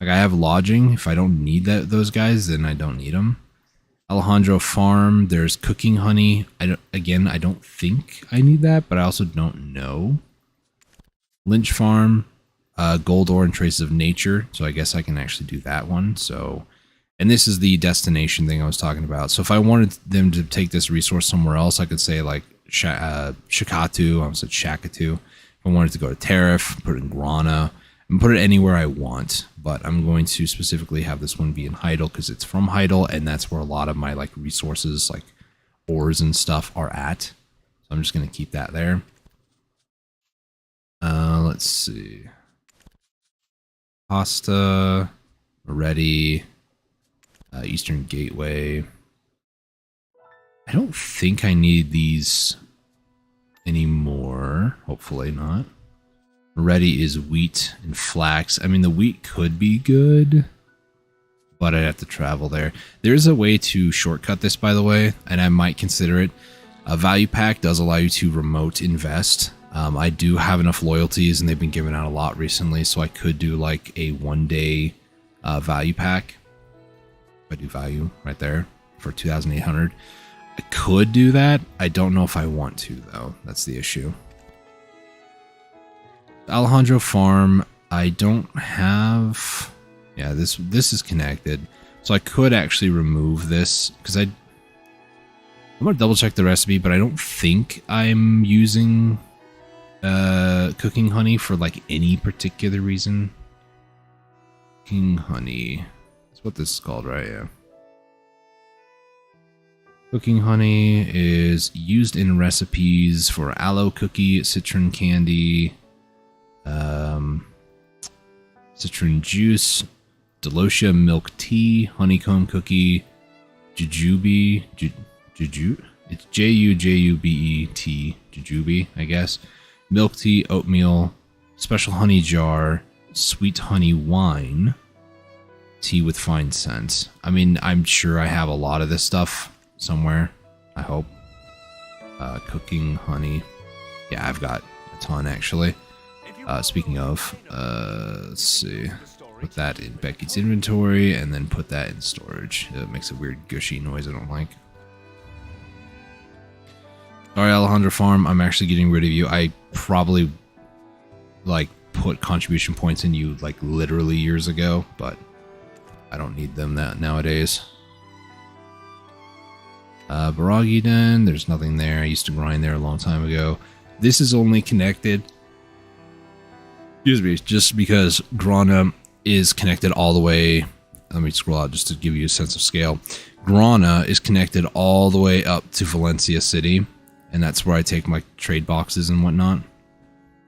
Like I have lodging. If I don't need those guys, then I don't need them. Alejandro Farm. There's cooking honey. I don't think I need that, but I also don't know. Lynch Farm. Gold ore and traces of nature. So I guess I can actually do that one. So. And this is the destination thing I was talking about. So if I wanted them to take this resource somewhere else, I could say like Shakatu. I almost said Shakatu. If I wanted to go to Tariff, put it in Grana, and put it anywhere I want. But I'm going to specifically have this one be in Heidel because it's from Heidel, and that's where a lot of my like resources, like ores and stuff, are at. So I'm just going to keep that there. Let's see. Pasta, ready. Eastern Gateway. I don't think I need these anymore. Hopefully not. Ready is wheat and flax. I mean, the wheat could be good, but I'd have to travel there. There's a way to shortcut this, by the way, and I might consider it. A value pack does allow you to remote invest. I do have enough loyalties, and they've been giving out a lot recently, so I could do like a 1-day value pack. I do value right there for 2,800. I could do that. I don't know if I want to though. That's the issue. Alejandro Farm. I don't have. Yeah, this is connected, so I could actually remove this because I'm gonna double check the recipe, but I don't think I'm using cooking honey for like any particular reason. Cooking honey. What this is called, right? Yeah. Cooking honey is used in recipes for aloe cookie, citron candy, citron juice, Delosia milk tea, honeycomb cookie, jujube, it's Jujubet, jujube, I guess. Milk tea, oatmeal, special honey jar, sweet honey wine. Tea with fine scent. I mean, I'm sure I have a lot of this stuff somewhere. I hope. Cooking honey. Yeah, I've got a ton actually. Speaking of, let's see. Put that in Becky's inventory and then put that in storage. It makes a weird gushy noise I don't like. Sorry, Alejandro Farm. I'm actually getting rid of you. I probably like put contribution points in you like literally years ago, but I don't need them nowadays. Baragi Den, there's nothing there. I used to grind there a long time ago. This is only connected, excuse me, just because Grana is connected all the way. Let me scroll out just to give you a sense of scale. Grana is connected all the way up to Valencia City, and that's where I take my trade boxes and whatnot.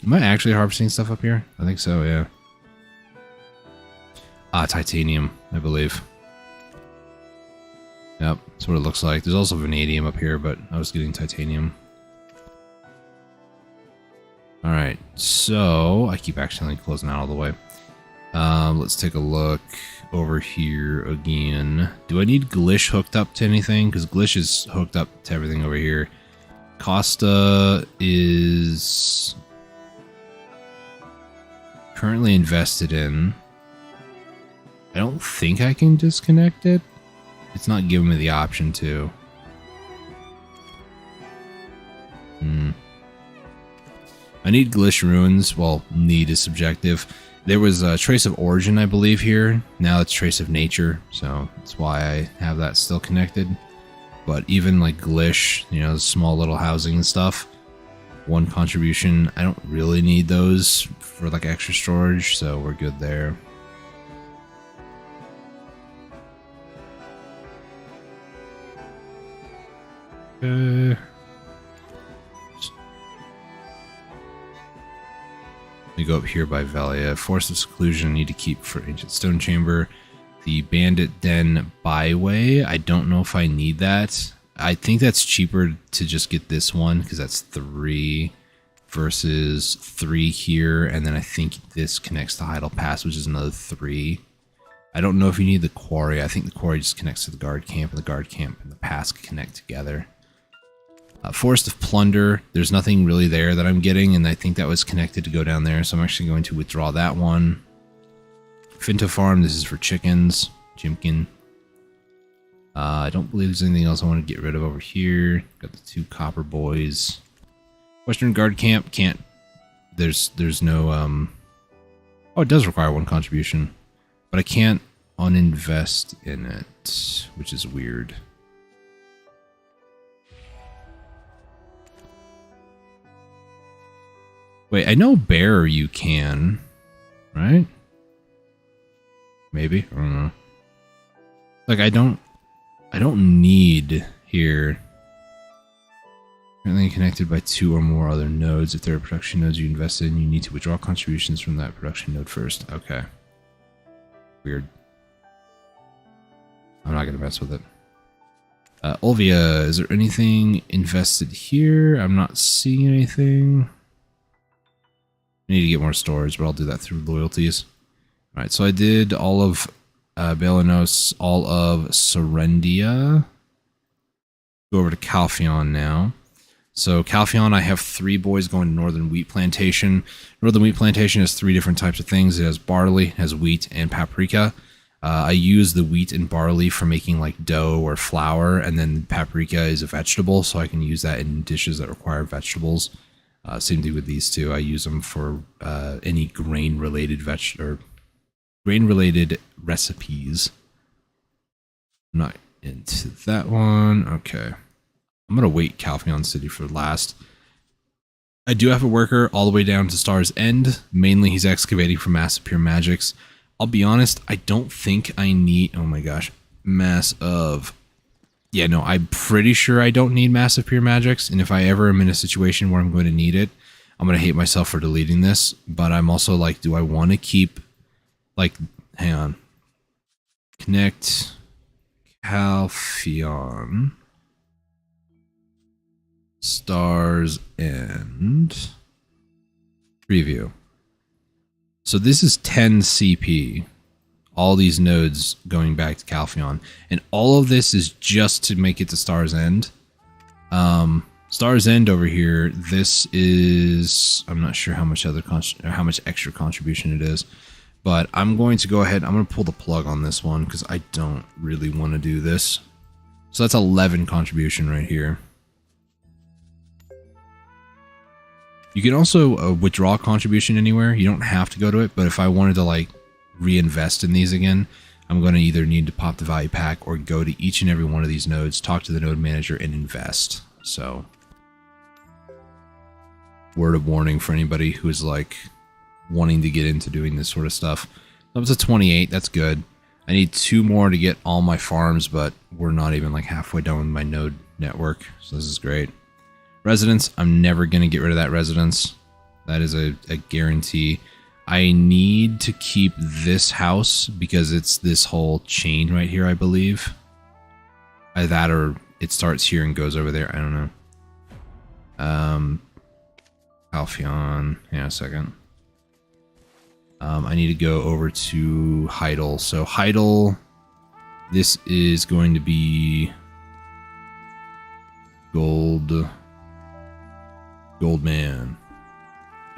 Am I actually harvesting stuff up here? I think so, yeah. Titanium, I believe. Yep, that's what it looks like. There's also vanadium up here, but I was getting titanium. Alright, so I keep accidentally closing out all the way. Let's take a look over here again. Do I need Glish hooked up to anything? Because Glish is hooked up to everything over here. Costa is currently invested in. I don't think I can disconnect it. It's not giving me the option to. I need Glish ruins. Well, need is subjective. There was a trace of origin, I believe, here. Now it's trace of nature, so that's why I have that still connected. But even like Glish, you know, small little housing and stuff, 1 contribution. I don't really need those for like extra storage, so we're good there. Let me go up here by Velia. Force of seclusion I need to keep for ancient stone chamber. the Bandit Den Byway. I don't know if I need that. I think that's cheaper to just get this one because that's 3 versus 3 here. And then I think this connects to Heidel Pass, which is another 3. I don't know if you need the quarry. I think the quarry just connects to the guard camp, and the guard camp and the pass connect together. Forest of Plunder, there's nothing really there that I'm getting, and I think that was connected to go down there, so I'm actually going to withdraw that one. Finto Farm, this is for chickens. Jimkin. I don't believe there's anything else I want to get rid of over here. Got the 2 copper boys. Western Guard Camp, can't... There's no... Oh, it does require 1 contribution. But I can't uninvest in it, which is weird. Wait, I know bearer you can, right? Maybe, I don't know. Like I don't need here. Currently connected by 2 or more other nodes. If there are production nodes you invested in, you need to withdraw contributions from that production node first. Okay. Weird. I'm not gonna mess with it. Olvia, is there anything invested here? I'm not seeing anything. I need to get more storage, but I'll do that through loyalties. Alright, so I did all of Belanos, all of Serendia. Go over to Calpheon now. So Calpheon, I have 3 boys going to Northern Wheat Plantation. Northern Wheat Plantation has 3 different types of things. It has barley, it has wheat, and paprika. I use the wheat and barley for making like dough or flour, and then paprika is a vegetable, so I can use that in dishes that require vegetables. Same thing with these 2. I use them for any grain-related grain-related recipes. I'm not into that one. Okay. I'm going to wait Calpheon City for last. I do have a worker all the way down to Star's End. Mainly he's excavating for massive pure magics. I'll be honest, I don't think I need... Oh my gosh. Mass of... Yeah, no, I'm pretty sure I don't need massive pure magics. And if I ever am in a situation where I'm going to need it, I'm going to hate myself for deleting this. But I'm also like, do I want to keep... Like, hang on. Connect Calpheon. Stars End. Preview. So this is 10 CP. All these nodes going back to Calpheon. And all of this is just to make it to Star's End. Star's End over here, this is... I'm not sure how much extra contribution it is. But I'm going to go ahead, I'm going to pull the plug on this one because I don't really want to do this. So that's 11 contribution right here. You can also withdraw contribution anywhere. You don't have to go to it, but if I wanted to like reinvest in these again, I'm going to either need to pop the value pack or go to each and every one of these nodes, talk to the node manager, and invest. So, word of warning for anybody who's like wanting to get into doing this sort of stuff. That was a 28. That's good. I need 2 more to get all my farms, but we're not even like halfway done with my node network, so this is great. Residence, I'm never going to get rid of that residence. That is a guarantee. I need to keep this house because it's this whole chain right here, I believe. Either that or it starts here and goes over there. I don't know. Calpheon. Hang on a second. I need to go over to Heidel. So Heidel, this is going to be Goldman.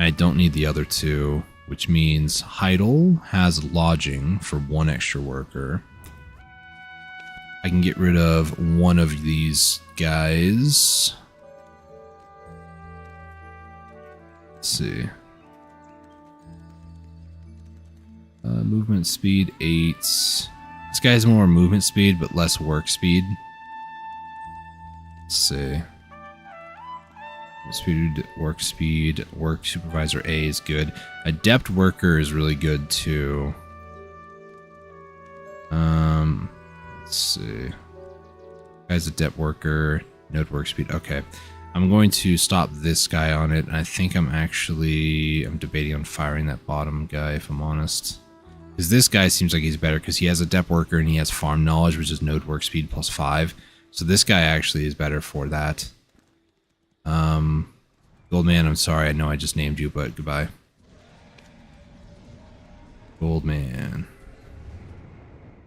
I don't need the other 2, which means Heidel has lodging for 1 extra worker. I can get rid of one of these guys. Let's see. Movement speed 8. This guy has more movement speed, but less work speed. Let's see. Work speed, work supervisor A is good. Adept worker is really good too. Let's see. Guy's adept worker, node work speed. Okay. I'm going to stop this guy on it, and I think I'm debating on firing that bottom guy, if I'm honest. Because this guy seems like he's better because he has a depth worker and he has farm knowledge, which is node work speed plus 5. So this guy actually is better for that. Goldman, I'm sorry. I know I just named you, but goodbye. Goldman.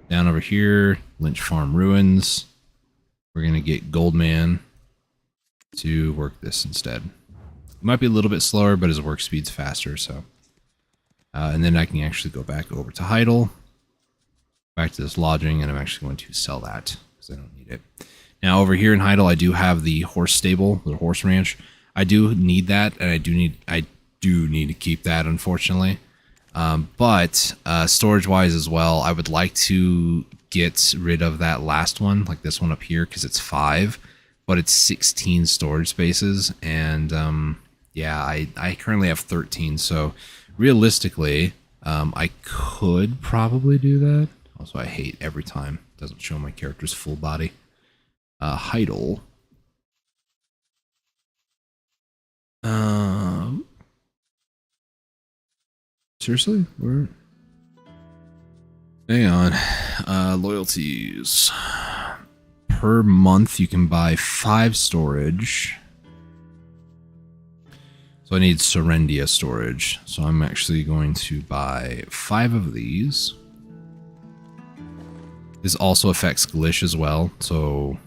Down over here, Lynch Farm Ruins. We're going to get Goldman to work this instead. It might be a little bit slower, but his work speed's faster, so. And then I can actually go back over to Heidel, back to this lodging, and I'm actually going to sell that because I don't need it. Now over here in Heidel, I do have the horse stable, the horse ranch. I do need that, and I do need to keep that, unfortunately. But storage-wise as well, I would like to get rid of that last one, like this one up here, because it's 5, but it's 16 storage spaces, and yeah, I currently have 13, so realistically, I could probably do that. Also, I hate every time it doesn't show my character's full body. Heidel. Seriously? Where? Hang on. Loyalties. Per month, you can buy 5 storage. So I need Serendia storage. So I'm actually going to buy 5 of these. This also affects Glish as well. So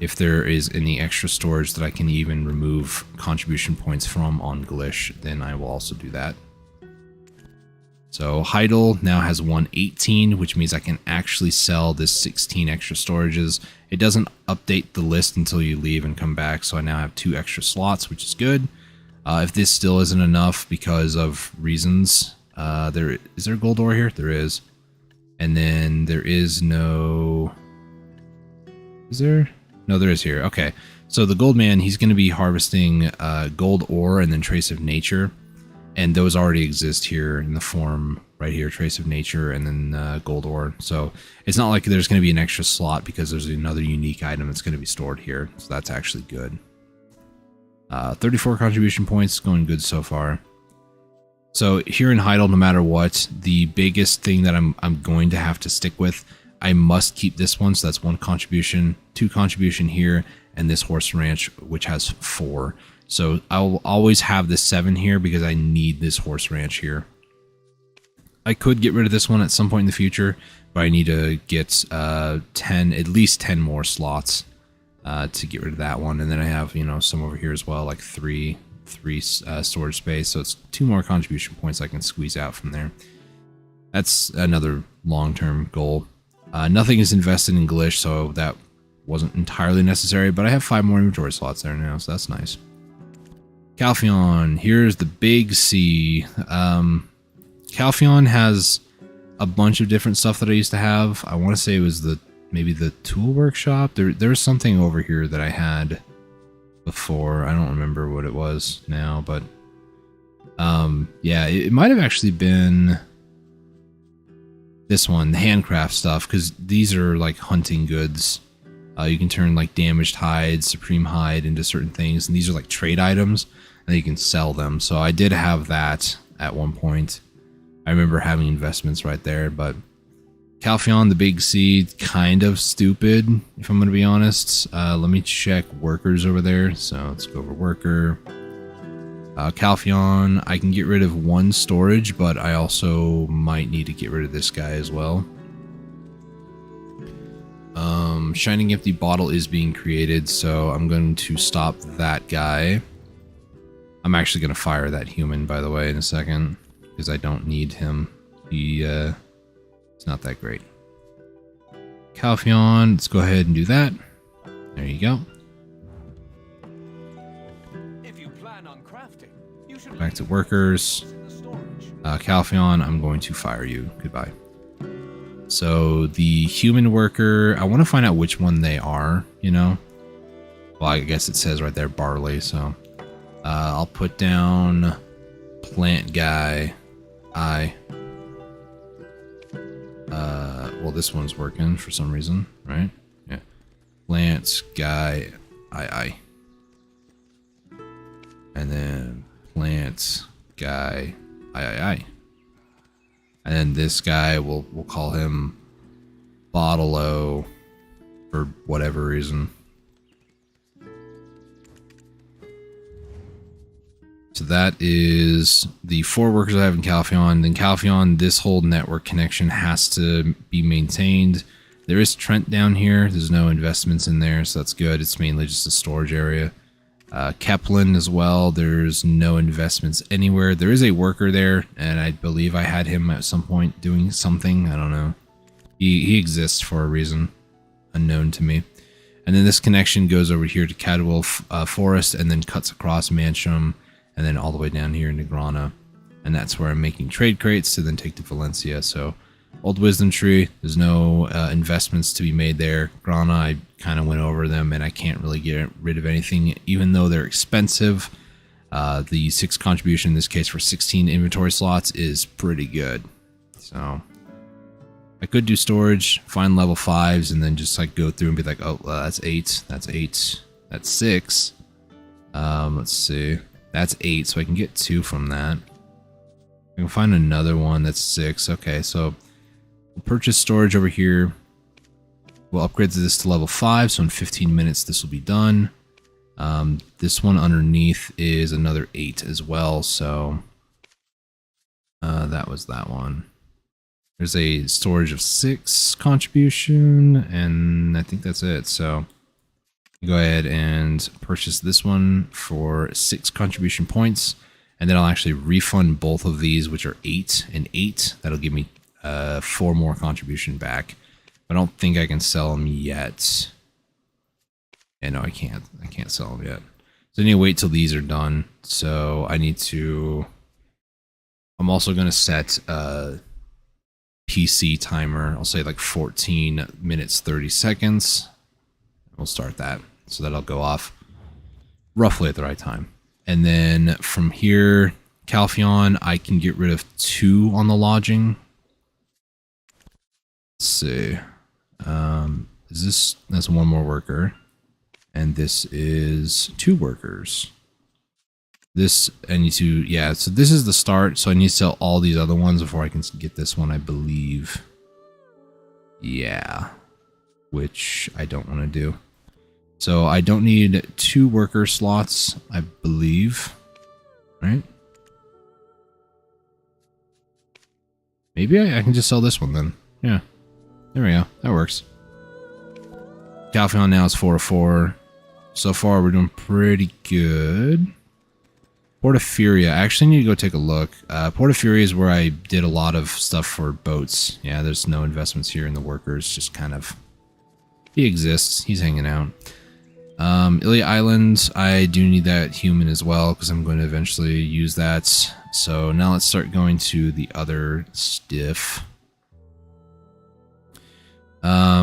if there is any extra storage that I can even remove contribution points from on Glish, then I will also do that. So Heidel now has 118, which means I can actually sell this 16 extra storages. It doesn't update the list until you leave and come back, so I now have 2 extra slots, which is good. If this still isn't enough because of reasons, is there a gold ore here? There is. And then there is no... Is there? No, there is here. Okay. So the gold man, he's going to be harvesting gold ore and then trace of nature. And those already exist here in the form right here, trace of nature and then gold ore. So it's not like there's going to be an extra slot because there's another unique item that's going to be stored here. So that's actually good. 34 contribution points, going good so far. So here in Heidel, no matter what, the biggest thing that I'm going to have to stick with, I must keep this one. So that's 1 contribution, 2 contribution here, and this horse ranch, which has 4. So I'll always have this 7 here because I need this horse ranch here. I could get rid of this one at some point in the future, but I need to get 10, at least 10 more slots to get rid of that one. And then I have, you know, some over here as well, like 3 storage space. So it's 2 more contribution points I can squeeze out from there. That's another long-term goal. Nothing is invested in Glish, so that wasn't entirely necessary, but I have 5 more inventory slots there now, so that's nice. Calpheon, here's the big C. Calpheon has a bunch of different stuff that I used to have. I want to say it was maybe the tool workshop. There's something over here that I had before. I don't remember what it was now, but yeah, it might have actually been this one, the handcraft stuff, because these are like hunting goods. You can turn like damaged hide, supreme hide into certain things, and these are like trade items, and you can sell them. So I did have that at one point. I remember having investments right there, but Calpheon, the big C, kind of stupid, if I'm going to be honest. Let me check workers over there. So let's go over worker. Calpheon, I can get rid of 1 storage, but I also might need to get rid of this guy as well. Shining Empty Bottle is being created, so I'm going to stop that guy. I'm actually going to fire that human, by the way, in a second, because I don't need him. It's not that great. Calpheon, let's go ahead and do that. There you go. Back to workers. Calpheon, I'm going to fire you. Goodbye. So the human worker, I want to find out which one they are, you know? Well, I guess it says right there, barley, so I'll put down plant guy, well, this one's working for some reason, right? Yeah. Plants guy, I. And then plants guy, I. And then this guy, we'll call him Bottle-O for whatever reason. So that is the 4 workers I have in Calpheon. In Calpheon, this whole network connection has to be maintained. There is Trent down here. There's no investments in there, so that's good. It's mainly just a storage area. Kepler as well. There's no investments anywhere. There is a worker there, and I believe I had him at some point doing something. I don't know. He exists for a reason unknown to me. And then this connection goes over here to Cadwell Forest and then cuts across Mancham and then all the way down here into Grana. And that's where I'm making trade crates to then take to Valencia. So Old Wisdom Tree, there's no investments to be made there. Grana, I kind of went over them and I can't really get rid of anything, even though they're expensive. The 6 contribution in this case for 16 inventory slots is pretty good. So I could do storage, find level 5s, and then just like go through and be like, oh, that's 8, that's 8, that's 6. Let's see, that's 8, so I can get 2 from that. I can find another one that's 6. Okay, so we'll purchase storage over here. We'll upgrade this to level 5, so in 15 minutes this will be done. This one underneath is another 8 as well, so that was that one. There's a storage of 6 contribution, and I think that's it. So go ahead and purchase this one for 6 contribution points, and then I'll actually refund both of these, which are 8 and 8. That'll give me 4 more contribution back. I don't think I can sell them yet. Yeah, no, I can't. I can't sell them yet. So I need to wait till these are done. So I need to... I'm also going to set PC timer. I'll say like 14 minutes 30 seconds. We'll start that, so that'll go off roughly at the right time. And then from here, Calpheon, I can get rid of 2 on the lodging. Let's see. Is this... that's 1 more worker, and this is 2 workers. This I need to... yeah, so this is the start, so I need to sell all these other ones before I can get this one, I believe. Yeah, which I don't want to do. So I don't need 2 worker slots, I believe, right? Maybe I can just sell this one then. Yeah, there we go. That works. Calpheon now is 4 of 4. So far, we're doing pretty good. Portaferia. I actually need to go take a look. Portaferia is where I did a lot of stuff for boats. Yeah, there's no investments here in the workers. Just kind of... he exists. He's hanging out. Ilia Island. I do need that human as well, because I'm going to eventually use that. So now let's start going to the other stiff.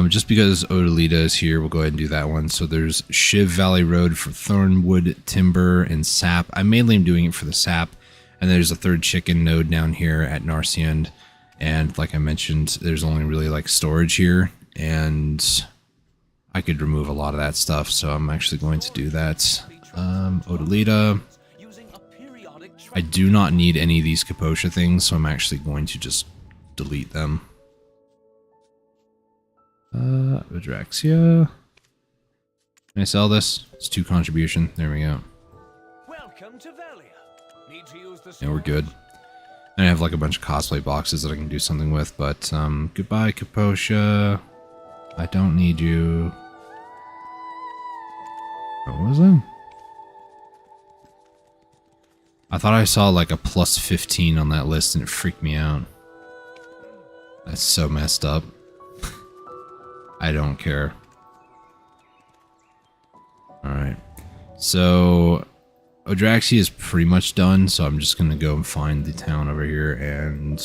Just because Odalita is here, we'll go ahead and do that one. So there's Shiv Valley Road for Thornwood, Timber, and Sap. I mainly am doing it for the Sap. And there's a 3rd chicken node down here at Narciand. And like I mentioned, there's only really like storage here. And I could remove a lot of that stuff. So I'm actually going to do that. Odalita. I do not need any of these Kaposha things, so I'm actually going to just delete them. Adraxia. Can I sell this? It's 2 contribution. There we go. Welcome to Valia. Need to use the Yeah, we're good. And I have like a bunch of cosplay boxes that I can do something with, but goodbye, Kaposha. I don't need you. What was that? I thought I saw like a plus 15 on that list and it freaked me out. That's so messed up. I don't care. Alright. So, Odraxia is pretty much done, so I'm just going to go and find the town over here, and...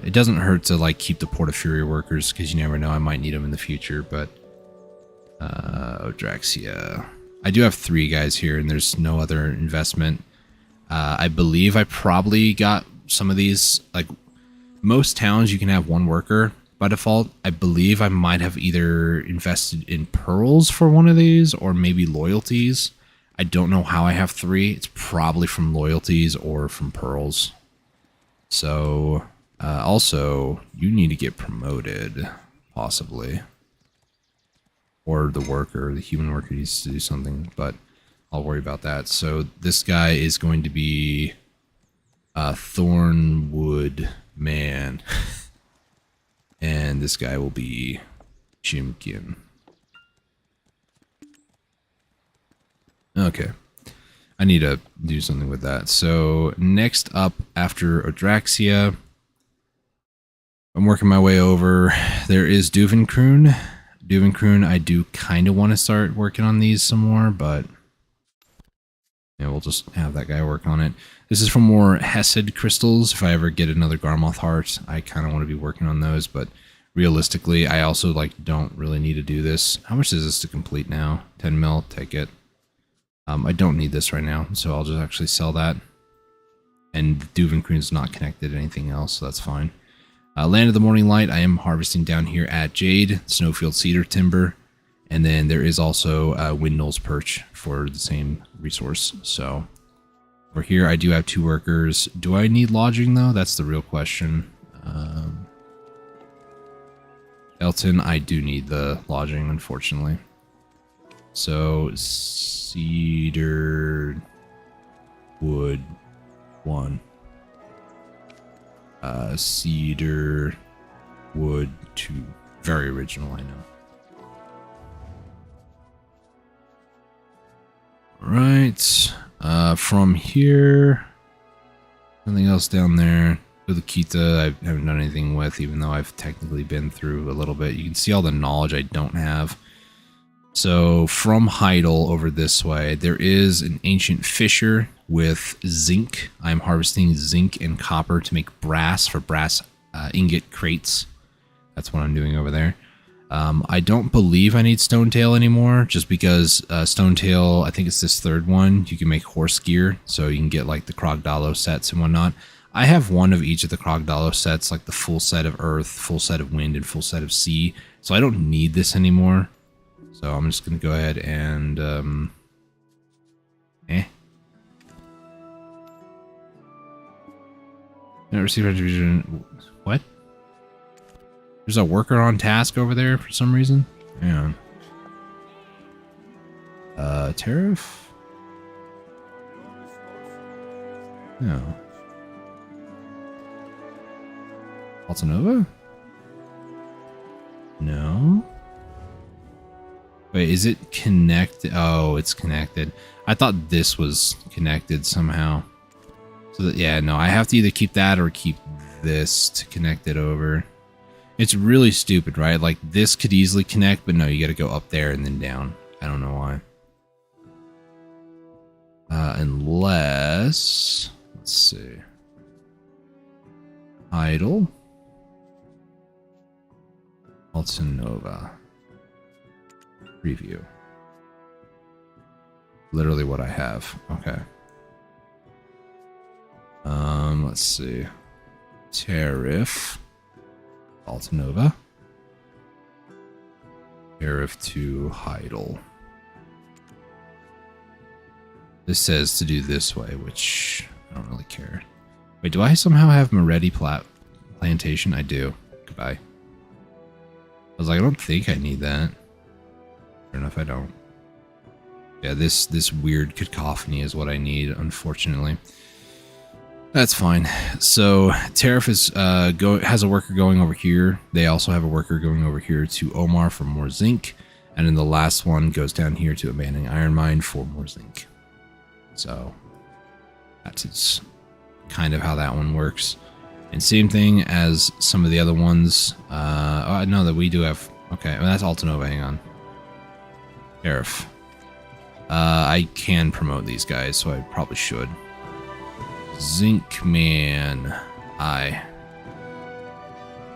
it doesn't hurt to like keep the Portaferia workers, because you never know, I might need them in the future, but... Odraxia... I do have 3 guys here, and there's no other investment. I believe I probably got some of these, like... Most towns you can have 1 worker by default. I believe I might have either invested in pearls for one of these or maybe loyalties. I don't know how I have 3. It's probably from loyalties or from pearls. So, also, you need to get promoted, possibly. Or the worker, the human worker needs to do something, but I'll worry about that. So this guy is going to be Thornwood Man. And this guy will be Chimkin. Okay. I need to do something with that. So next up after Odraxia, I'm working my way over. There is Duvenkroon. Duvenkroon, I do kind of want to start working on these some more, but yeah, we'll just have that guy work on it. This is for more Hesed crystals. If I ever get another Garmoth heart, I kind of want to be working on those, but realistically, I also don't really need to do this. How much is this to complete now? 10 mil, take it. I don't need this right now, so I'll just actually sell that. And Duvenkroon's not connected to anything else, so that's fine. Land of the Morning Light, I am harvesting down here at Jade, Snowfield Cedar Timber, and then there is also Windknolls Perch for the same resource. So over here, I do have 2 workers. Do I need lodging though? That's the real question. Elton, I do need the lodging, unfortunately. So Cedar Wood 1. Cedar Wood 2. Very original, I know. Right. From here, nothing else down there. Ulukita, I haven't done anything with, even though I've technically been through a little bit. You can see all the knowledge I don't have. So from Heidel over this way, there is an ancient fissure with zinc. I'm harvesting zinc and copper to make brass for brass ingot crates. That's what I'm doing over there. I don't believe I need Stonetail anymore, just because Stonetail, I think it's this 3rd one, you can make horse gear, so you can get like the Krogdalo sets and whatnot. I have one of each of the Krogdalo sets, like the full set of Earth, full set of Wind, and full set of Sea, so I don't need this anymore. So I'm just going to go ahead and, Not receive contribution. What? There's a worker on task over there for some reason? Hang on. Tariff? No. Altanova? No. Wait, is it connected? Oh, it's connected. I thought this was connected somehow. So that, yeah, no, I have to either keep that or keep this to connect it over. It's really stupid, right? Like, this could easily connect, but no, you gotta go up there and then down. I don't know why. Unless... Let's see. Idle. Altanova. Preview. Literally what I have. Okay. Let's see. Tariff. Altanova. Tariff to Heidel. This says to do this way, which I don't really care. Wait, do I somehow have Moretti plantation? I do. Goodbye. I was like, I don't think I need that. Fair enough, I don't. Yeah, this weird cacophony is what I need, unfortunately. That's fine. So Tariff is has a worker going over here. They also have a worker going over here to Omar for more zinc, and then the last one goes down here to Abandoning Iron Mine for more zinc. So that's kind of how that one works. And same thing as some of the other ones. Oh, I know that we do have. Okay, well, that's Altanova. Hang on. Tariff. I can promote these guys, so I probably should. Zinc Man.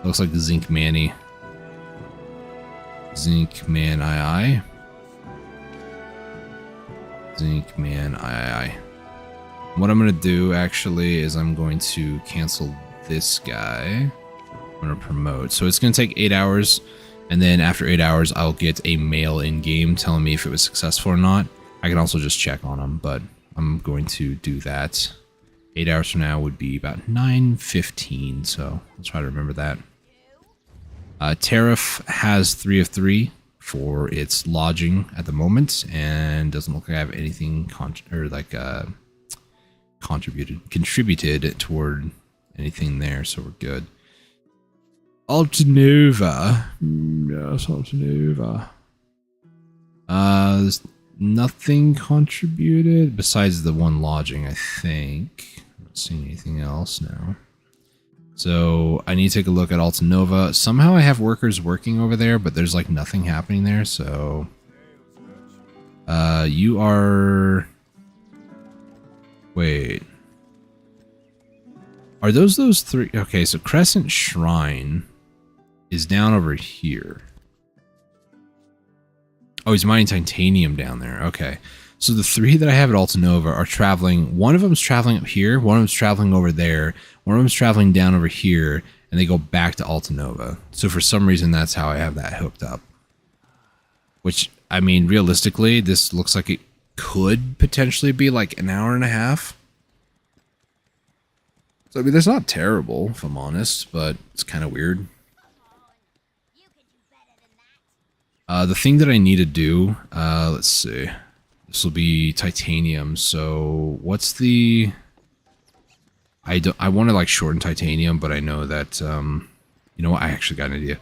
Looks like the Zinc Manny. Zinc Man I. Zinc Man I. What I'm going to do, actually, is I'm going to cancel this guy. I'm going to promote. So it's going to take 8 hours, and then after 8 hours, I'll get a mail in-game telling me if it was successful or not. I can also just check on them, but I'm going to do that. 8 hours from now would be about 9:15, so I'll try to remember that. Tariff has 3 of 3 for its lodging at the moment, and doesn't look like I have anything contributed toward anything there, so we're good. Altanova. Yes, Altanova. There's nothing contributed besides the one lodging, I think. I'm not seeing anything else now. So I need to take a look at Altanova. Somehow I have workers working over there, but there's like nothing happening there, so you are... Wait. Are those 3? Okay, so Crescent Shrine is down over here. Oh, he's mining titanium down there. Okay. So the 3 that I have at Altanova are traveling. One of them's traveling up here. One of them's traveling over there. One of them's traveling down over here. And they go back to Altanova. So for some reason, that's how I have that hooked up. Which, I mean, realistically, this looks like it could potentially be like an hour and a half. So, I mean, that's not terrible, if I'm honest, but it's kind of weird. The thing that I need to do, let's see. This will be titanium. So what's the... I want to like shorten titanium, but I know that, you know what? I actually got an idea.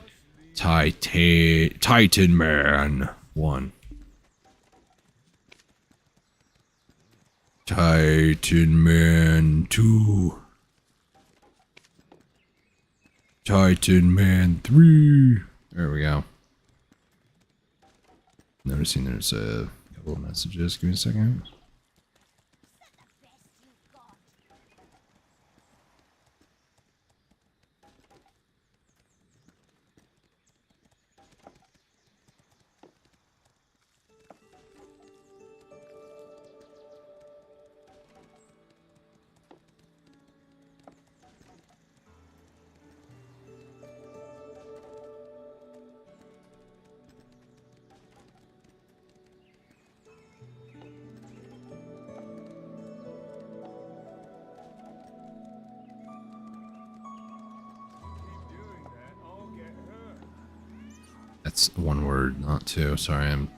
Titan Man 1. Titan Man 2. Titan Man 3. There we go. Noticing there's a couple of messages. Give me a second. That's one word, not two. Sorry, I'm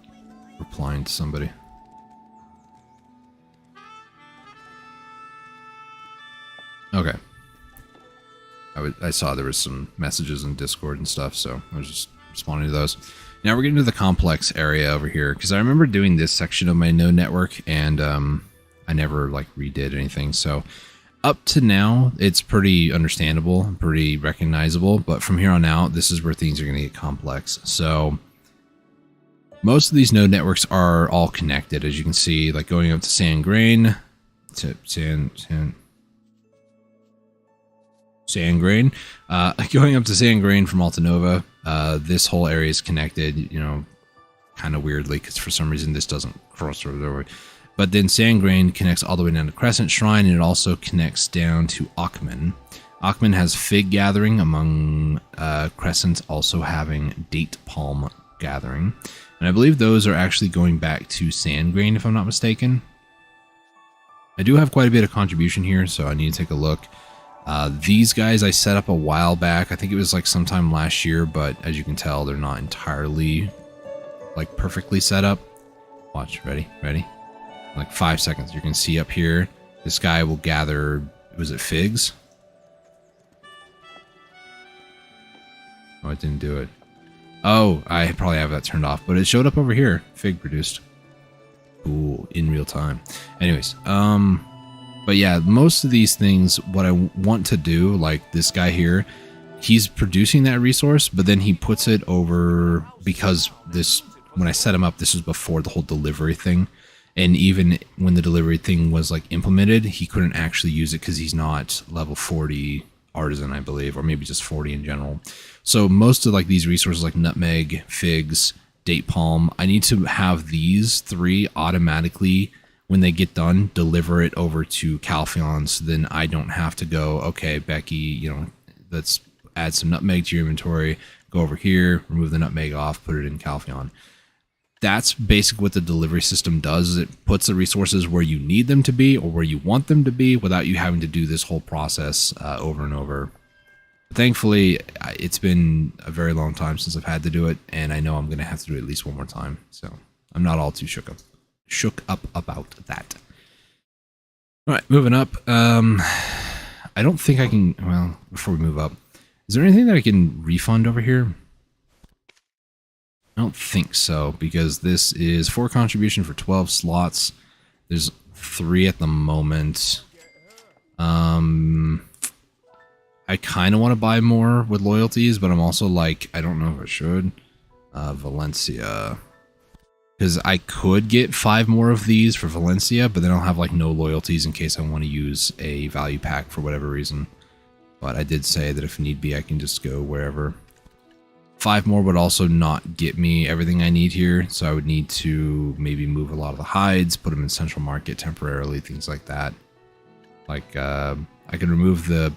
replying to somebody. Okay. I saw there was some messages in Discord and stuff, so I was just responding to those. Now we're getting to the complex area over here, because I remember doing this section of my node network, and I never like redid anything, so up to now, it's pretty understandable, pretty recognizable, but from here on out, this is where things are going to get complex. So most of these node networks are all connected, as you can see, like going up to Sand Grain, going up to Sand Grain from Altanova. This whole area is connected, you know, kind of weirdly, because for some reason this doesn't cross over. But then Sand Grain connects all the way down to Crescent Shrine, and it also connects down to Akhman. Akhman has Fig Gathering, among Crescents also having Date Palm Gathering. And I believe those are actually going back to Sand Grain, if I'm not mistaken. I do have quite a bit of contribution here, so I need to take a look. These guys I set up a while back. I think it was like sometime last year, but as you can tell, they're not entirely like perfectly set up. Watch, ready? Like 5 seconds. You can see up here, this guy will gather, was it figs? Oh, it didn't do it. Oh, I probably have that turned off, but it showed up over here. Fig produced. Cool, in real time. Anyways, but yeah, most of these things, what I want to do, like this guy here, he's producing that resource, but then he puts it over, because this, when I set him up, this was before the whole delivery thing. And even when the delivery thing was like implemented, he couldn't actually use it because he's not level 40 artisan, I believe, or maybe just 40 in general. So most of like these resources like nutmeg, figs, date palm, I need to have these 3 automatically, when they get done, deliver it over to Calpheon, so then I don't have to go, okay, Becky, you know, let's add some nutmeg to your inventory, go over here, remove the nutmeg off, put it in Calpheon. that's basically what the delivery system does, is it puts the resources where you need them to be or where you want them to be without you having to do this whole process over and over. Thankfully, it's been a very long time since I've had to do it, and I know I'm going to have to do it at least one more time. So I'm not all too shook up about that. All right, moving up. I don't think I can, well, before we move up, is there anything that I can refund over here? I don't think so, because this is 4 contribution for 12 slots. There's 3 at the moment. I kind of want to buy more with loyalties, but I'm also like, I don't know if I should. Valencia. Because I could get 5 more of these for Valencia, but then I'll have like no loyalties in case I want to use a value pack for whatever reason. But I did say that if need be, I can just go wherever. 5 more would also not get me everything I need here, so I would need to maybe move a lot of the hides, put them in Central Market temporarily, things like that. Like, I can remove the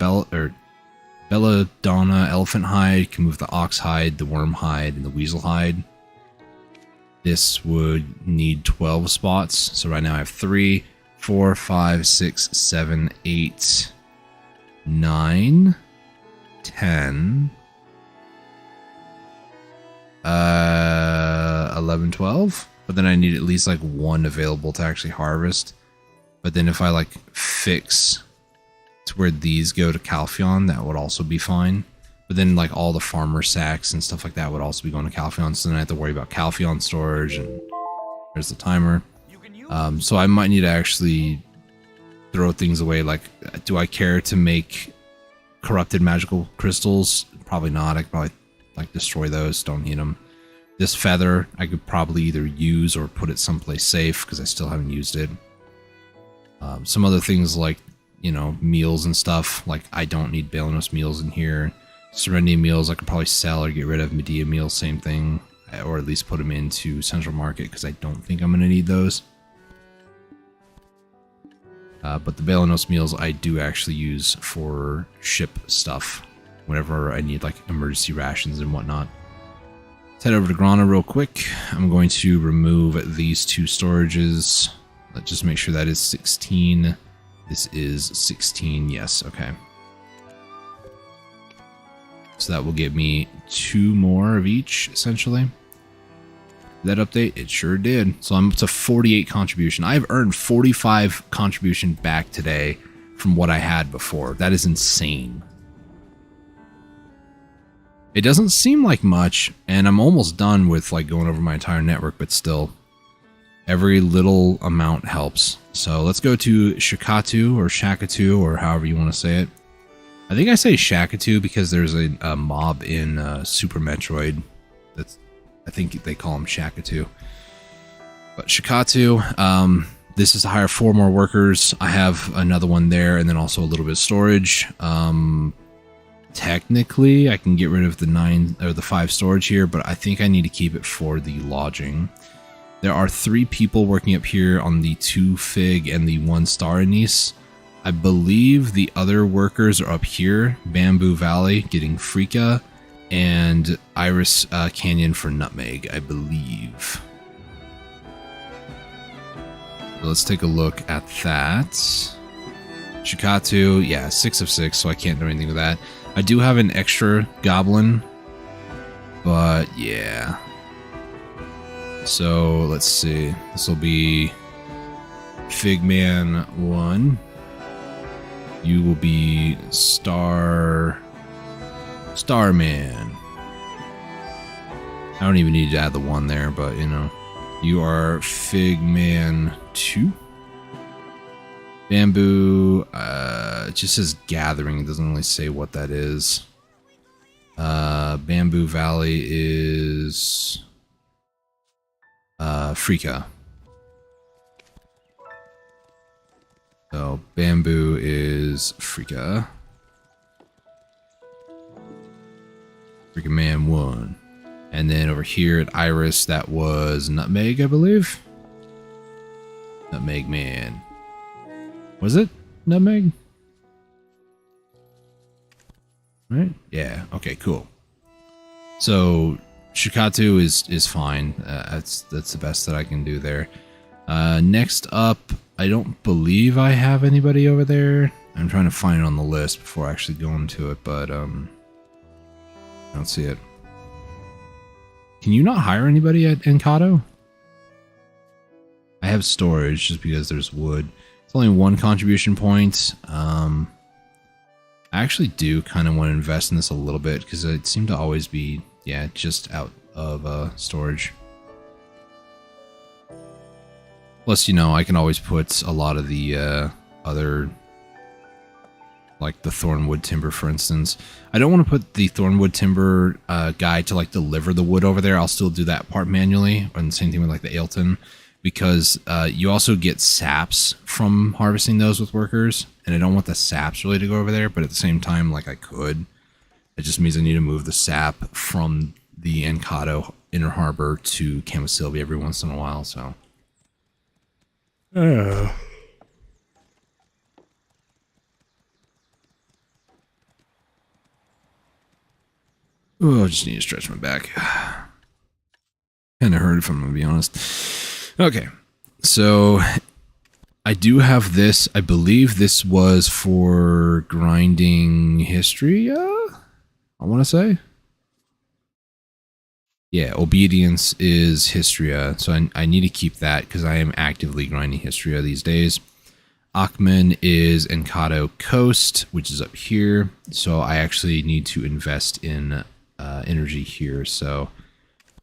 Belladonna elephant hide, can move the ox hide, the worm hide, and the weasel hide. This would need 12 spots, so right now I have 3, 4, 5, 6, 7, 8, 9, 10... 11, 12, but then I need at least like 1 available to actually harvest. But then if I like fix to where these go to Calpheon, that would also be fine. But then like all the farmer sacks and stuff like that would also be going to Calpheon, so then I have to worry about Calpheon storage, and there's the timer. So I might need to actually throw things away. Like, do I care to make corrupted magical crystals? Probably not. I could probably like destroy those, don't need them. This feather I could probably either use or put it someplace safe because I still haven't used it. Some other things like, you know, meals and stuff, like I don't need Balanos meals in here. Serenity meals I could probably sell or get rid of. Medea meals, same thing, or at least put them into Central Market because I don't think I'm going to need those. But the Balanos meals I do actually use for ship stuff whenever I need like emergency rations and whatnot. Let's head over to Grana real quick. I'm going to remove these 2 storages. Let's just make sure that is 16. This is 16. Yes, okay. So that will give me 2 more of each, essentially. That update? It sure did. So I'm up to 48 contribution. I've earned 45 contribution back today from what I had before. That is insane. It doesn't seem like much, and I'm almost done with like going over my entire network, but still, every little amount helps. So let's go to Shakatu or Shakatu or however you want to say it. I think I say Shakatu because there's a mob in Super Metroid. I think they call him Shakatu. But Shakatu, this is to hire 4 more workers. I have another one there, and then also a little bit of storage. Technically, I can get rid of the 9 or the 5 storage here, but I think I need to keep it for the lodging. There are 3 people working up here on the 2 Fig and the 1 Star Anise. I believe the other workers are up here, Bamboo Valley getting Freaka, and Iris Canyon for Nutmeg, I believe. So let's take a look at that. Shikatu, yeah, 6 of 6, so I can't do anything with that. I do have an extra goblin, but yeah. So let's see. This will be Figman 1. You will be Starman. I don't even need to add the 1 there, but you know. You are Figman 2. Bamboo, it just says gathering. It doesn't really say what that is. Bamboo Valley is Freaka. So Bamboo is Freaka. Freaka Man 1. And then over here at Iris, that was Nutmeg, I believe. Nutmeg Man. Was it Nutmeg? Right? Yeah. Okay, cool. So Shikatu is fine. That's the best that I can do there. Next up, I don't believe I have anybody over there. I'm trying to find it on the list before actually going to it, but I don't see it. Can you not hire anybody at Encado? I have storage just because there's wood. It's only 1 contribution point. I actually do kind of want to invest in this a little bit because it seemed to always be, yeah, just out of storage. Plus, you know, I can always put a lot of the other, like the thornwood timber, for instance. I don't want to put the thornwood timber guy to like deliver the wood over there. I'll still do that part manually, and the same thing with like the Ailton, because you also get saps from harvesting those with workers, and I don't want the saps really to go over there, but at the same time, like I could. It just means I need to move the sap from the Encado Inner Harbor to Camasilvia every once in a while, so. Oh, I just need to stretch my back. Kind of hurt if I'm going to be honest. Okay, so I do have this. I believe this was for grinding history, I want to say. Yeah, obedience is Histria, so I need to keep that because I am actively grinding Histria these days. Achman is Encado Coast, which is up here, so I actually need to invest in energy here, so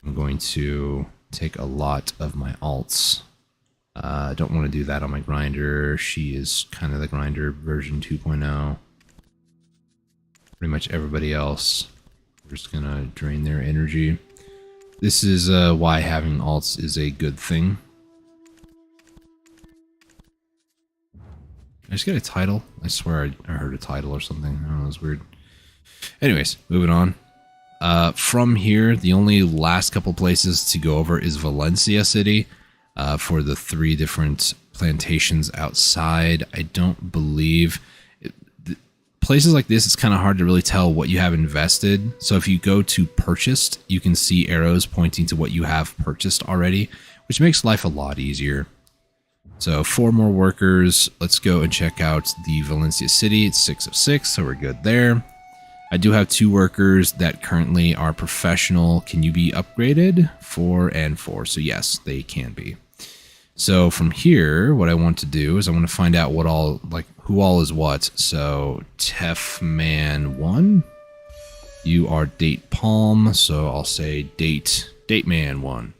I'm going to take a lot of my alts. I don't want to do that on my grinder. She is kind of the grinder version 2.0. Pretty much everybody else, we're just going to drain their energy. This is why having alts is a good thing. I just get a title. I swear I heard a title or something. I don't know, it was weird. Anyways, moving on. From here, the only last couple places to go over is Valencia City for the 3 different plantations outside. I don't believe... Places like this, it's kind of hard to really tell what you have invested. So if you go to purchased, you can see arrows pointing to what you have purchased already, which makes life a lot easier. So 4 more workers. Let's go and check out the Valencia City. It's 6 of 6, so we're good there. I do have 2 workers that currently are professional. Can you be upgraded? 4 and 4. So yes, they can be. So from here, what I want to do is I want to find out what all, like, who all is what. So Tefman 1, you are Date Palm, so I'll say Date Man 1.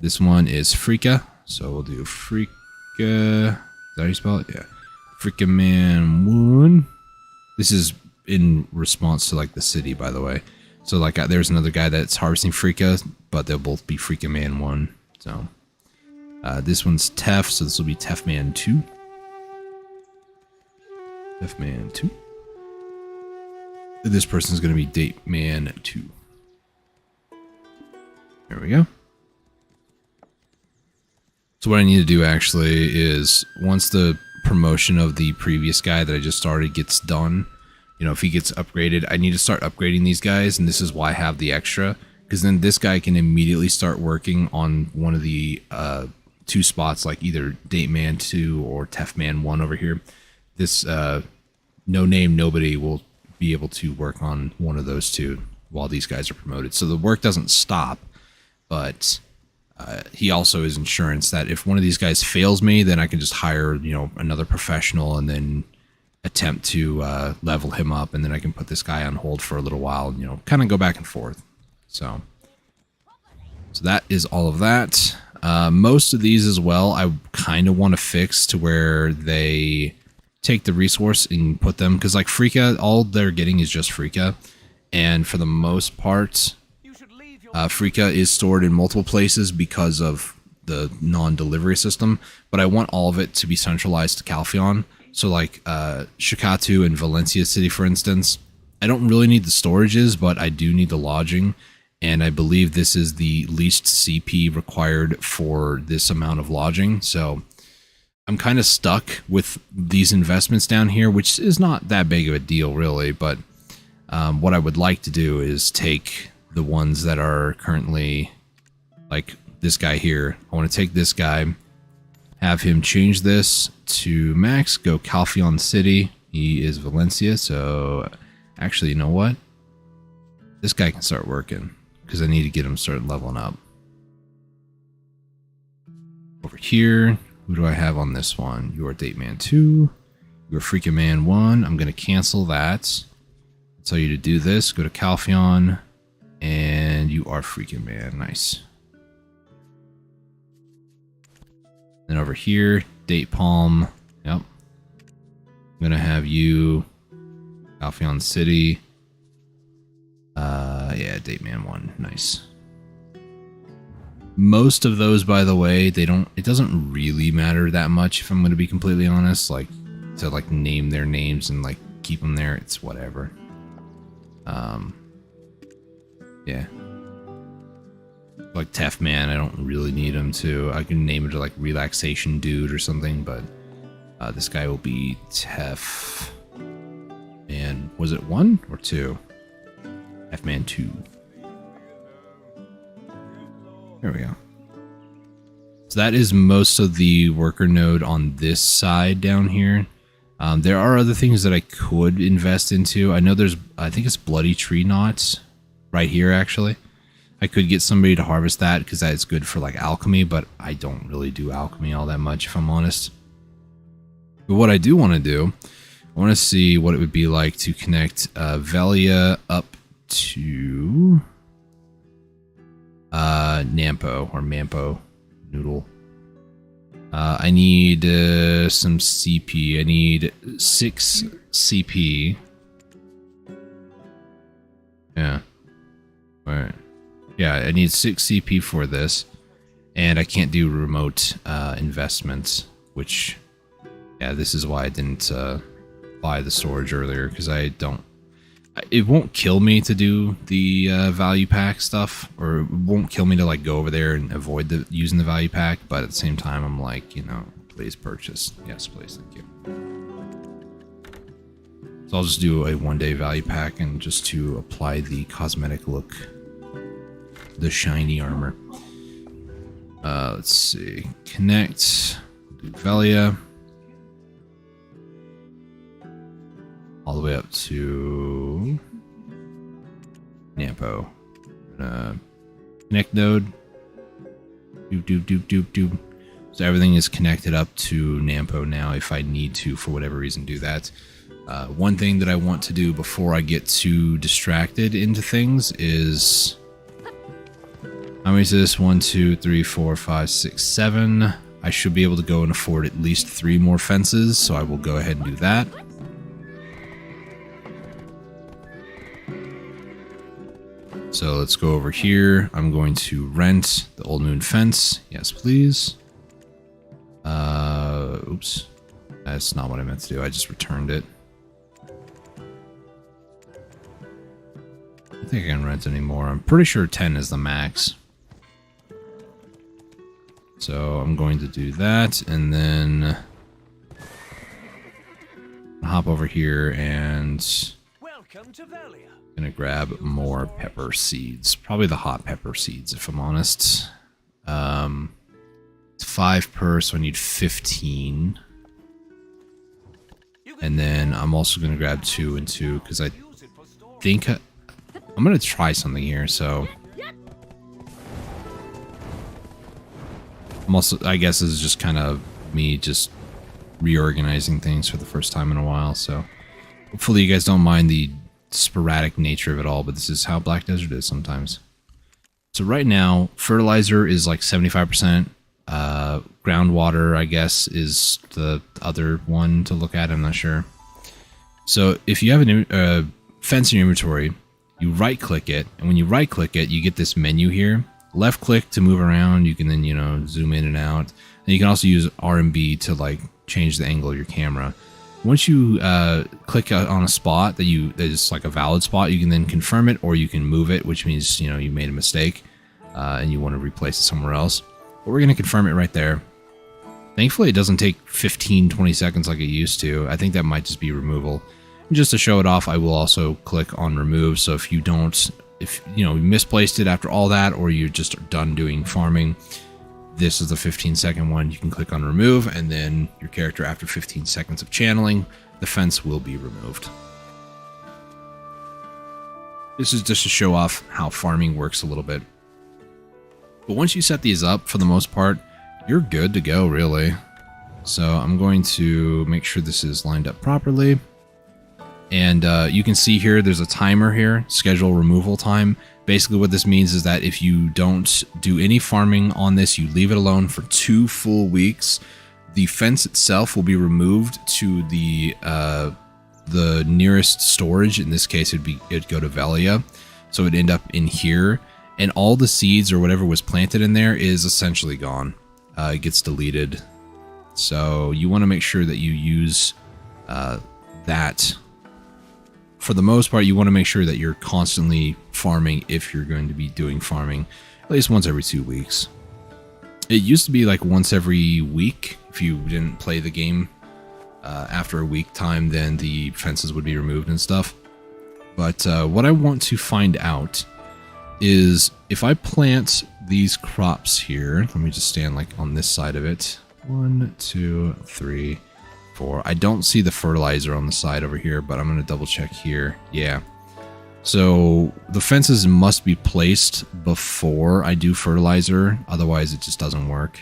This one is Frika, so we'll do Frika. Is that how you spell it? Yeah, Frika Man 1. This is in response to like the city, by the way. So like there's another guy that's harvesting Frika, but they'll both be Frika Man 1. So this one's Tef, so this will be Tef Man 2. Tef Man 2. This person's going to be Date Man 2. There we go. So what I need to do actually is once the promotion of the previous guy that I just started gets done, you know, if he gets upgraded, I need to start upgrading these guys, and this is why I have the extra, because then this guy can immediately start working on one of the 2 spots, like either Date Man 2 or Tef Man 1 over here. This no name nobody will be able to work on one of those 2 while these guys are promoted. So the work doesn't stop, but he also is insurance that if one of these guys fails me, then I can just hire, you know, another professional and then attempt to level him up, and then I can put this guy on hold for a little while and, you know, kind of go back and forth. So that is all of that. Most of these as well, I kind of want to fix to where they take the resource and put them, because like Frika, all they're getting is just Frika, and for the most part, Frika is stored in multiple places because of the non-delivery system, but I want all of it to be centralized to Calpheon. So like Shikatu and Valencia City, for instance, I don't really need the storages, but I do need the lodging, and I believe this is the least CP required for this amount of lodging. So I'm kind of stuck with these investments down here, which is not that big of a deal really, but What I would like to do is take the ones that are currently, like this guy here. I want to take this guy, have him change this to max, go Calphion City. He is Valencia, so actually, you know what? This guy can start working, because I need to get him started leveling up. Over here, who do I have on this one? You are Date Man 2. You are Freaking Man 1. I'm going to cancel that. Tell you to do this. Go to Calphion, and you are Freaking Man. Nice. Then over here, Date Palm. Yep. I'm going to have you Calphion City. Yeah, Date Man 1. Nice. Most of those, by the way, it doesn't really matter that much, if I'm going to be completely honest. Like, to like name their names and like keep them there, it's whatever. Yeah. Like Tef Man, I don't really need him to. I can name it like Relaxation Dude or something, but this guy will be Tef. And was it 1 or 2? Tef Man 2. There we go. So that is most of the worker node on this side down here. There are other things that I could invest into. I know I think it's Bloody Tree Knots right here, actually. I could get somebody to harvest that because that is good for like alchemy, but I don't really do alchemy all that much, if I'm honest. But what I do want to do, I want to see what it would be like to connect Velia up to Nampo or Mampo Noodle. I need some CP. I need 6 CP. Yeah. Alright. Yeah, I need 6 CP for this. And I can't do remote investments, which, yeah, this is why I didn't buy the storage earlier, because I don't. It won't kill me to do the value pack stuff, or it won't kill me to like go over there and avoid using the value pack, but at the same time I'm like, you know, please purchase. Yes, please, thank you. So I'll just do a 1-day value pack and just to apply the cosmetic look, the shiny armor. Let's see, connect, do Velia. All the way up to Nampo. Connect node. Doop, doop, doop, doop, doop. So everything is connected up to Nampo now if I need to, for whatever reason, do that. One thing that I want to do before I get too distracted into things is... How many is this? 1, 2, 3, 4, 5, 6, 7. I should be able to go and afford at least 3 more fences, so I will go ahead and do that. So let's go over here. I'm going to rent the Old Moon Fence. Yes, please. Oops. That's not what I meant to do. I just returned it. I don't think I can rent anymore. I'm pretty sure 10 is the max. So I'm going to do that and then hop over here and Welcome to Velia. gonna grab more pepper seeds. Probably the hot pepper seeds, if I'm honest. It's 5 per, so I need 15. And then I'm also gonna grab 2 and 2 because I think I'm gonna try something here. So I'm also, I guess this is just kind of me just reorganizing things for the first time in a while. So hopefully you guys don't mind the sporadic nature of it all, but this is how Black Desert is sometimes. So right now, fertilizer is like 75%. Groundwater, I guess, is the other one to look at. I'm not sure. So if you have a fence in your inventory, you right-click it, and when you right-click it, you get this menu here. Left-click to move around. You can then, you know, zoom in and out. And you can also use RMB to like change the angle of your camera. Once you click on a spot that is like a valid spot, you can then confirm it, or you can move it, which means, you know, you made a mistake and you want to replace it somewhere else. But we're going to confirm it right there. Thankfully, it doesn't take 15-20 seconds like it used to. I think that might just be removal. Just to show it off, I will also click on remove. So if you don't, if you know, you misplaced it after all that, or you're just done doing farming, this is the 15-second one. You can click on remove, and then your character, after 15 seconds of channeling, the fence will be removed. This is just to show off how farming works a little bit. But once you set these up, for the most part, you're good to go, really. So I'm going to make sure this is lined up properly. And you can see here, there's a timer here, schedule removal time. Basically what this means is that if you don't do any farming on this, you leave it alone for 2 full weeks, the fence itself will be removed to the nearest storage. In this case, it'd go to Velia. So it'd end up in here. And all the seeds or whatever was planted in there is essentially gone. It gets deleted. So you want to make sure that you use that. For the most part, you want to make sure that you're constantly farming if you're going to be doing farming at least once every 2 weeks. It used to be like once every week. If you didn't play the game after a week time, then the fences would be removed and stuff. But what I want to find out is if I plant these crops here, let me just stand like on this side of it. 1, 2, 3, 4. I don't see the fertilizer on the side over here, but I'm going to double check here. Yeah. So the fences must be placed before I do fertilizer. Otherwise, it just doesn't work.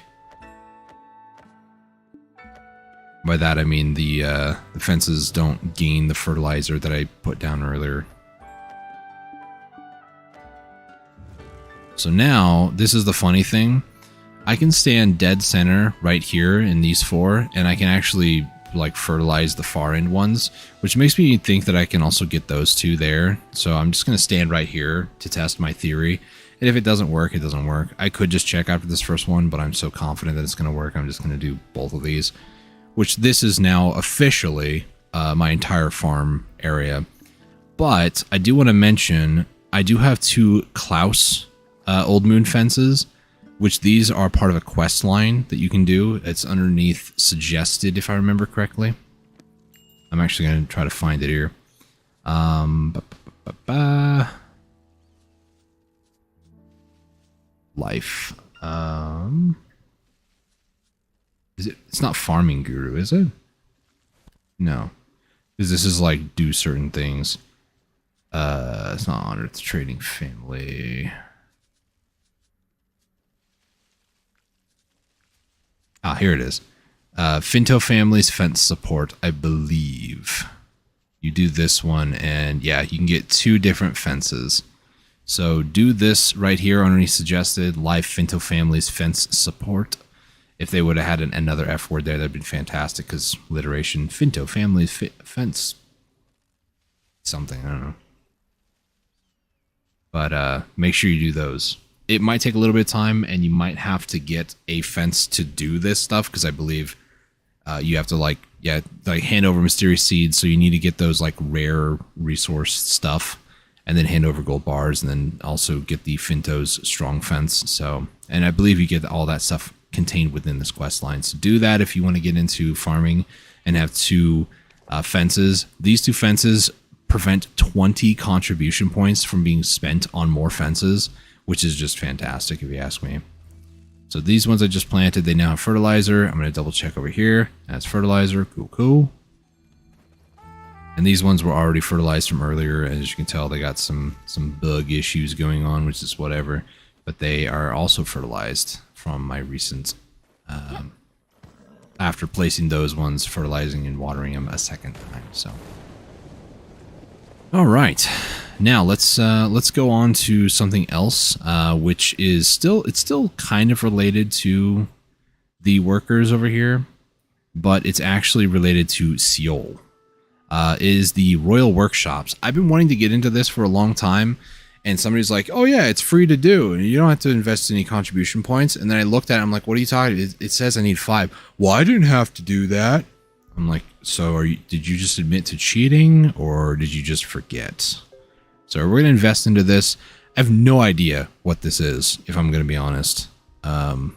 By that, I mean the fences don't gain the fertilizer that I put down earlier. So now, this is the funny thing. I can stand dead center right here in these 4, and I can actually like fertilize the far end ones, which makes me think that I can also get those 2 there. So I'm just going to stand right here to test my theory. And if it doesn't work, it doesn't work. I could just check after this first one, but I'm so confident that it's going to work. I'm just going to do both of these, which this is now officially my entire farm area. But I do want to mention, I do have 2 Klaus Old Moon fences, which these are part of a quest line that you can do. It's underneath suggested, if I remember correctly. I'm actually going to try to find it here. Life. Is it? It's not Farming Guru, is it? No, because this is like do certain things. It's not Honor the Trading Family. Ah, here it is. Finto Family's Fence Support, I believe. You do this one, and yeah, you can get 2 different fences. So do this right here underneath suggested, Life Finto Family's Fence Support. If they would have had another F word there, that'd been fantastic, because alliteration, Finto Family's Fence something, I don't know. But make sure you do those. It might take a little bit of time, and you might have to get a fence to do this stuff, because I believe you have to hand over mysterious seeds, so you need to get those like rare resource stuff, and then hand over gold bars, and then also get the Finto's strong fence. So, and I believe you get all that stuff contained within this quest line. So do that if you want to get into farming and have 2 fences. These 2 fences prevent 20 contribution points from being spent on more fences, which is just fantastic if you ask me. So these ones I just planted, they now have fertilizer. I'm going to double check over here. That's fertilizer. Cool, cool. And these ones were already fertilized from earlier. As you can tell, they got some bug issues going on, which is whatever. But they are also fertilized from my recent, after placing those ones, fertilizing and watering them a second time. So, all right. Now let's go on to something else, which is still kind of related to the workers over here, but it's actually related to Seoul. Is the Royal Workshops. I've been wanting to get into this for a long time, and somebody's like, "Oh yeah, it's free to do, and you don't have to invest any contribution points." And then I looked at it, I'm like, "What are you talking about? It says I need 5. Well, I didn't have to do that." I'm like, "So did you just admit to cheating, or did you just forget?" So we're going to invest into this. I have no idea what this is, if I'm going to be honest. But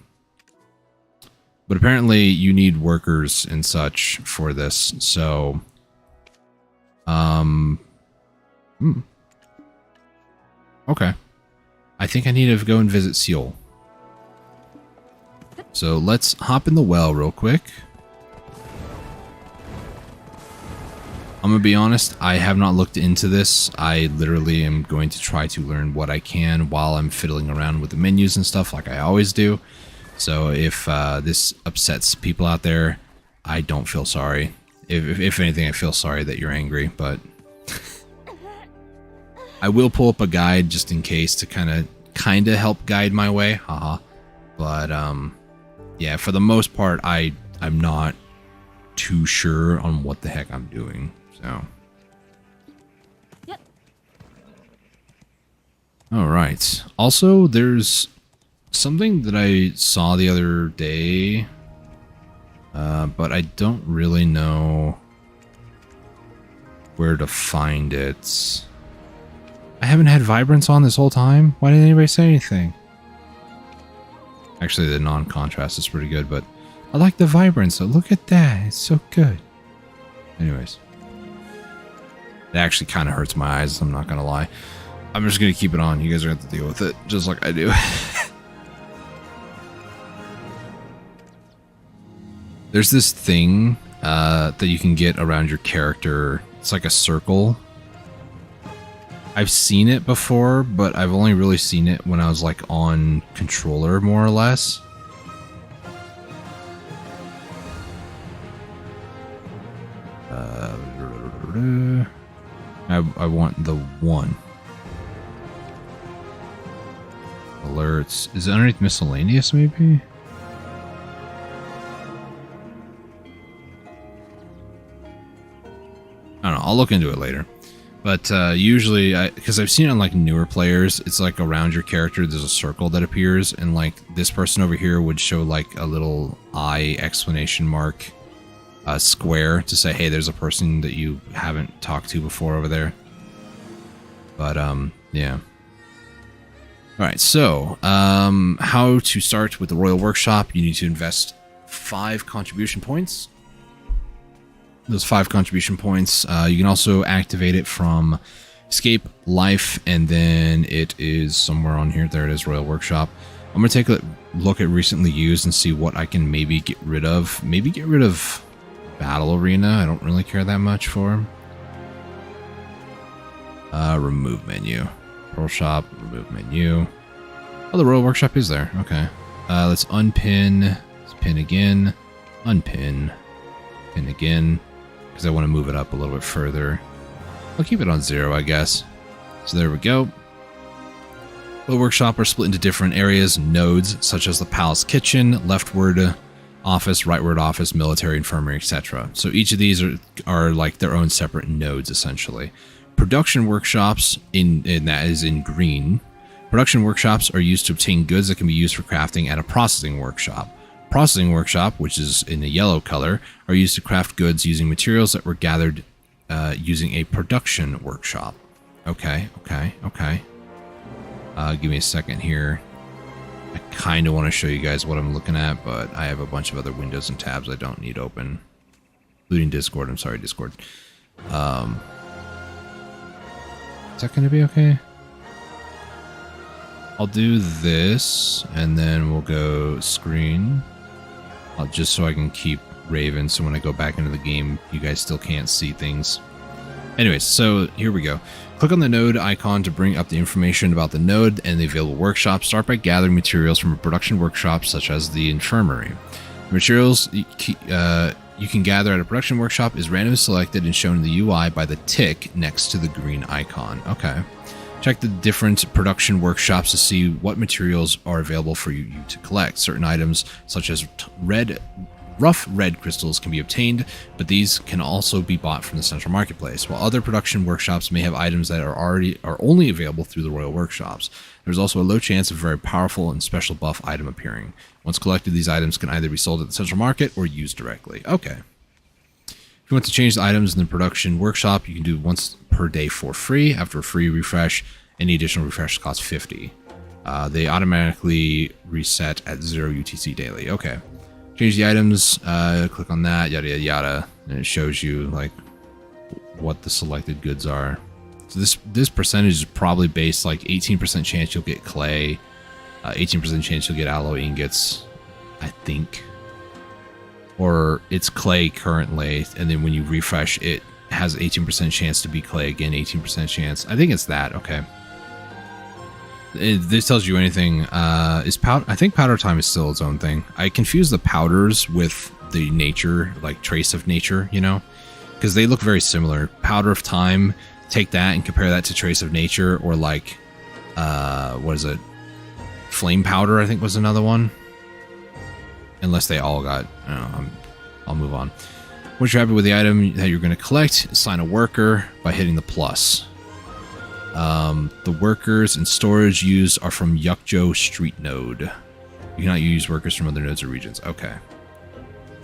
apparently you need workers and such for this. So Hmm. Okay. I think I need to go and visit Seoul. So let's hop in the well real quick. I'm gonna be honest, I have not looked into this. I literally am going to try to learn what I can while I'm fiddling around with the menus and stuff like I always do. So if this upsets people out there, I don't feel sorry. If anything, I feel sorry that you're angry, but I will pull up a guide just in case to kind of help guide my way. Haha. But yeah, for the most part, I'm not too sure on what the heck I'm doing. So. Yep. All right. Also, there's something that I saw the other day, but I don't really know where to find it. I haven't had vibrance on this whole time. Why didn't anybody say anything? Actually, the non-contrast is pretty good, but I like the vibrance. So look at that. It's so good. Anyways. It actually kind of hurts my eyes. I'm not going to lie. I'm just going to keep it on. You guys are going to have to deal with it, just like I do. There's this thing that you can get around your character. It's like a circle. I've seen it before, but I've only really seen it when I was like on controller, more or less. I want the one. Alerts. Is it underneath miscellaneous, maybe? I don't know. I'll look into it later. But usually, because I've seen it on like newer players, it's like around your character, there's a circle that appears, and like this person over here would show like a little eye exclamation mark square to say, hey, there's a person that you haven't talked to before over there. But yeah. All right, so how to start with the Royal Workshop? You need to invest 5 contribution points. Those 5 contribution points. You can also activate it from Escape, Life, and then it is somewhere on here. There it is, Royal Workshop. I'm going to take a look at recently used and see what I can maybe get rid of. Maybe get rid of Battle Arena. I don't really care that much for. Remove menu. Royal Shop, remove menu. Oh, the Royal Workshop is there. Okay. Let's unpin. Let's pin again. Unpin. Pin again. Because I want to move it up a little bit further. I'll keep it on 0, I guess. So there we go. The workshop are split into different areas, nodes, such as the palace kitchen, leftward office, rightward office, military, infirmary, etc. So each of these are like their own separate nodes, essentially. Production workshops, and that is in green. Production workshops are used to obtain goods that can be used for crafting at a processing workshop. Processing workshop, which is in the yellow color, are used to craft goods using materials that were gathered using a production workshop. Okay. Give me a second here. I kind of want to show you guys what I'm looking at, but I have a bunch of other windows and tabs I don't need open. Including Discord. I'm sorry, Discord. Is that going to be okay? I'll do this, and then we'll go screen. Just so I can keep Raven, so when I go back into the game, you guys still can't see things. Anyways, so here we go. Click on the node icon to bring up the information about the node and the available workshop. Start by gathering materials from a production workshop, such as the infirmary. The materials you can gather at a production workshop is randomly selected and shown in the UI by the tick next to the green icon. Okay. Check the different production workshops to see what materials are available for you to collect. Certain items, such as rough red crystals, can be obtained, but these can also be bought from the central marketplace, while other production workshops may have items that are only available through the Royal Workshops. There's also a low chance of a very powerful and special buff item appearing. Once collected, these items can either be sold at the central market or used directly. Okay. If you want to change the items in the production workshop, you can do it once per day for free. After a free refresh, any additional refresh costs 50. They automatically reset at 0 UTC daily. Okay. Change the items, click on that, yada, yada, yada. And it shows you like what the selected goods are. So this percentage is probably based like 18% chance you'll get clay, 18% chance you'll get alloy ingots, I think. Or it's clay currently, and then when you refresh, it has 18% chance to be clay again, 18% chance. I think it's that. Okay. If this tells you anything, is powder? I think powder time is still its own thing. I confuse the powders with the nature, like trace of nature, you know, because they look very similar. Powder of time, take that and compare that to trace of nature, or like, what is it? Flame powder, I think was another one. Unless they all got, I don't know, I'll move on. Once you're happy with the item that you're going to collect, assign a worker by hitting the plus. The workers and storage used are from Yukjo Street Node. You cannot use workers from other nodes or regions. Okay.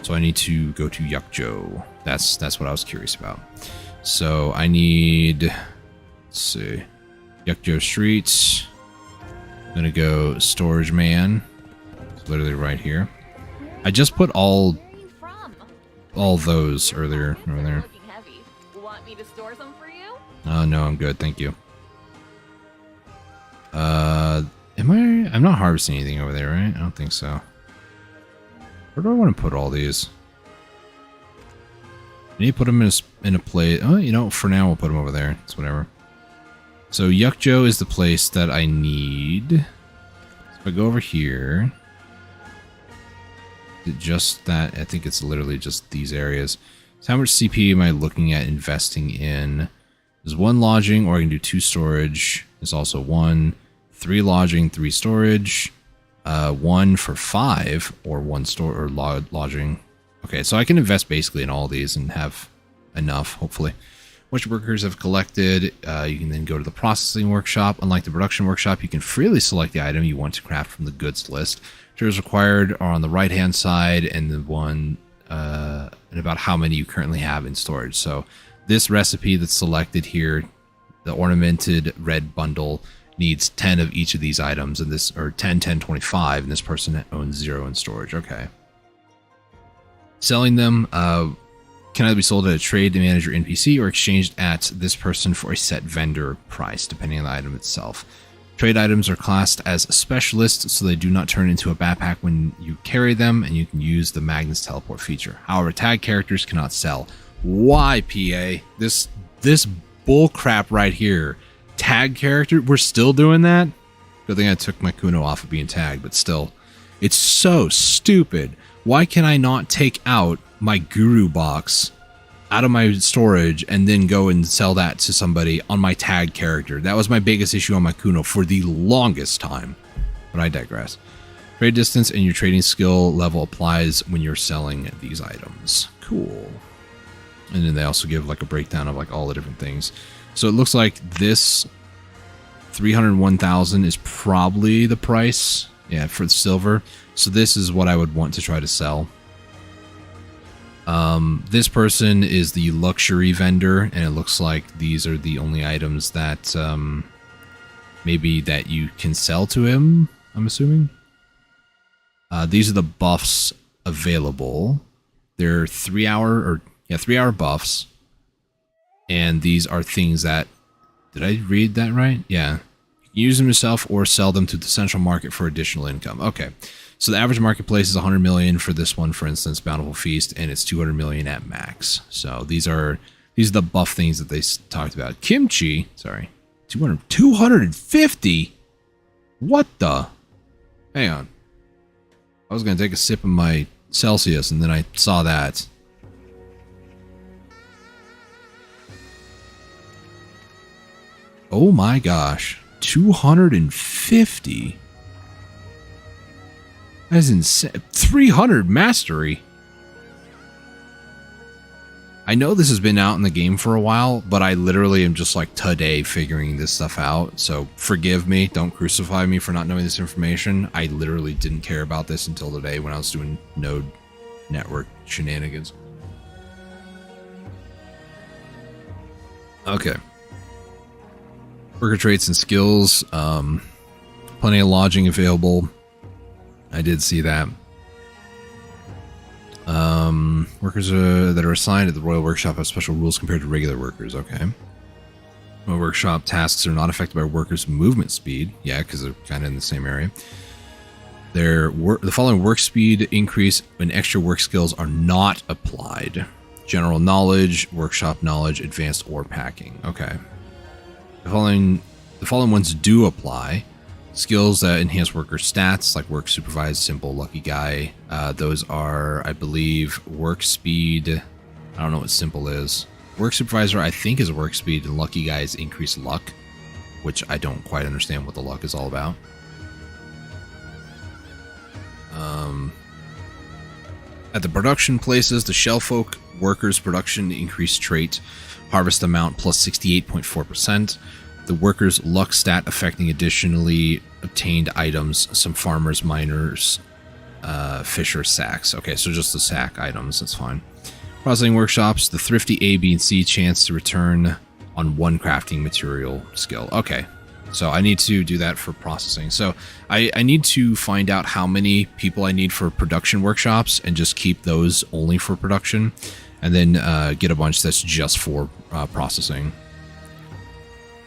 So I need to go to Yukjo. That's what I was curious about. So I need, let's see, Yukjo Streets. I'm going to go Storage Man. It's literally right here. I just put all those earlier over there. Want me to store some for you? No, I'm good, thank you. I'm not harvesting anything over there, right? I don't think so. Where do I want to put all these? I need to put them in a place. Oh, you know, for now we'll put them over there. It's whatever. So Yukjo is the place that I need. So if I go over here. Just that, I think it's literally just these areas. So how much CP am I looking at investing in? There's 1 lodging, or I can do 2 storage. There's also 1, 3 lodging, 3 storage, 1 for 5, or 1 store or lodging. Okay, so I can invest basically in all these and have enough, hopefully. Once your workers have collected, you can then go to the processing workshop. Unlike the production workshop, you can freely select the item you want to craft from the goods list. Materials required are on the right-hand side, and the one and about how many you currently have in storage. So this recipe that's selected here, the ornamented red bundle, needs 10 of each of these items, and this, or 10, 10, 25, and this person owns 0 in storage. Okay. Selling them can either be sold at a trade manager NPC or exchanged at this person for a set vendor price, depending on the item itself. Trade items are classed as specialists, so they do not turn into a backpack when you carry them, and you can use the Magnus teleport feature. However, tag characters cannot sell. Why, PA? This bull crap right here. Tag character? We're still doing that? Good thing I took my Kuno off of being tagged, but still. It's so stupid. Why can I not take out my Guru box out of my storage and then go and sell that to somebody on my tag character? That was my biggest issue on my Kuno for the longest time. But I digress. Trade distance and your trading skill level applies when you're selling these items. Cool. And then they also give like a breakdown of like all the different things. So it looks like this 301,000 is probably the price. Yeah, for the silver. So this is what I would want to try to sell. This person is the luxury vendor, and it looks like these are the only items that maybe that you can sell to him, I'm assuming. These are the buffs available. They're 3-hour buffs. And these are things that, did I read that right? Yeah. You can use them yourself or sell them to the central market for additional income. Okay. So the average marketplace is 100 million for this one, for instance, Bountiful Feast, and it's 200 million at max. So these are the buff things that they talked about. Kimchi, sorry, 250? What the? Hang on. I was going to take a sip of my Celsius, and then I saw that. Oh my gosh. 250? That's insane. 300 mastery. I know this has been out in the game for a while, but I literally am just like today figuring this stuff out. So forgive me. Don't crucify me for not knowing this information. I literally didn't care about this until today when I was doing node network shenanigans. Okay. Worker traits and skills. Plenty of lodging available. I did see that. Workers that are assigned at the Royal Workshop have special rules compared to regular workers. Okay. Royal Workshop tasks are not affected by workers' movement speed. Yeah, because they're kind of in the same area. The following work speed increase and extra work skills are not applied. General knowledge, workshop knowledge, advanced ore packing. Okay. The following ones do apply. Skills that enhance worker stats, like work supervised, simple, lucky guy. Those are, I believe, work speed. I don't know what simple is. Work supervisor, I think, is work speed, and lucky guy is increased luck, which I don't quite understand what the luck is all about. At the production places, the Shellfolk workers' production increased trait harvest amount plus 68.4%. The workers' luck stat affecting additionally obtained items, some farmers, miners, fisher sacks. Okay, so just the sack items, that's fine. Processing workshops, the thrifty A, B, and C chance to return on one crafting material skill. Okay, so I need to do that for processing. So I need to find out how many people I need for production workshops and just keep those only for production, and then get a bunch that's just for processing.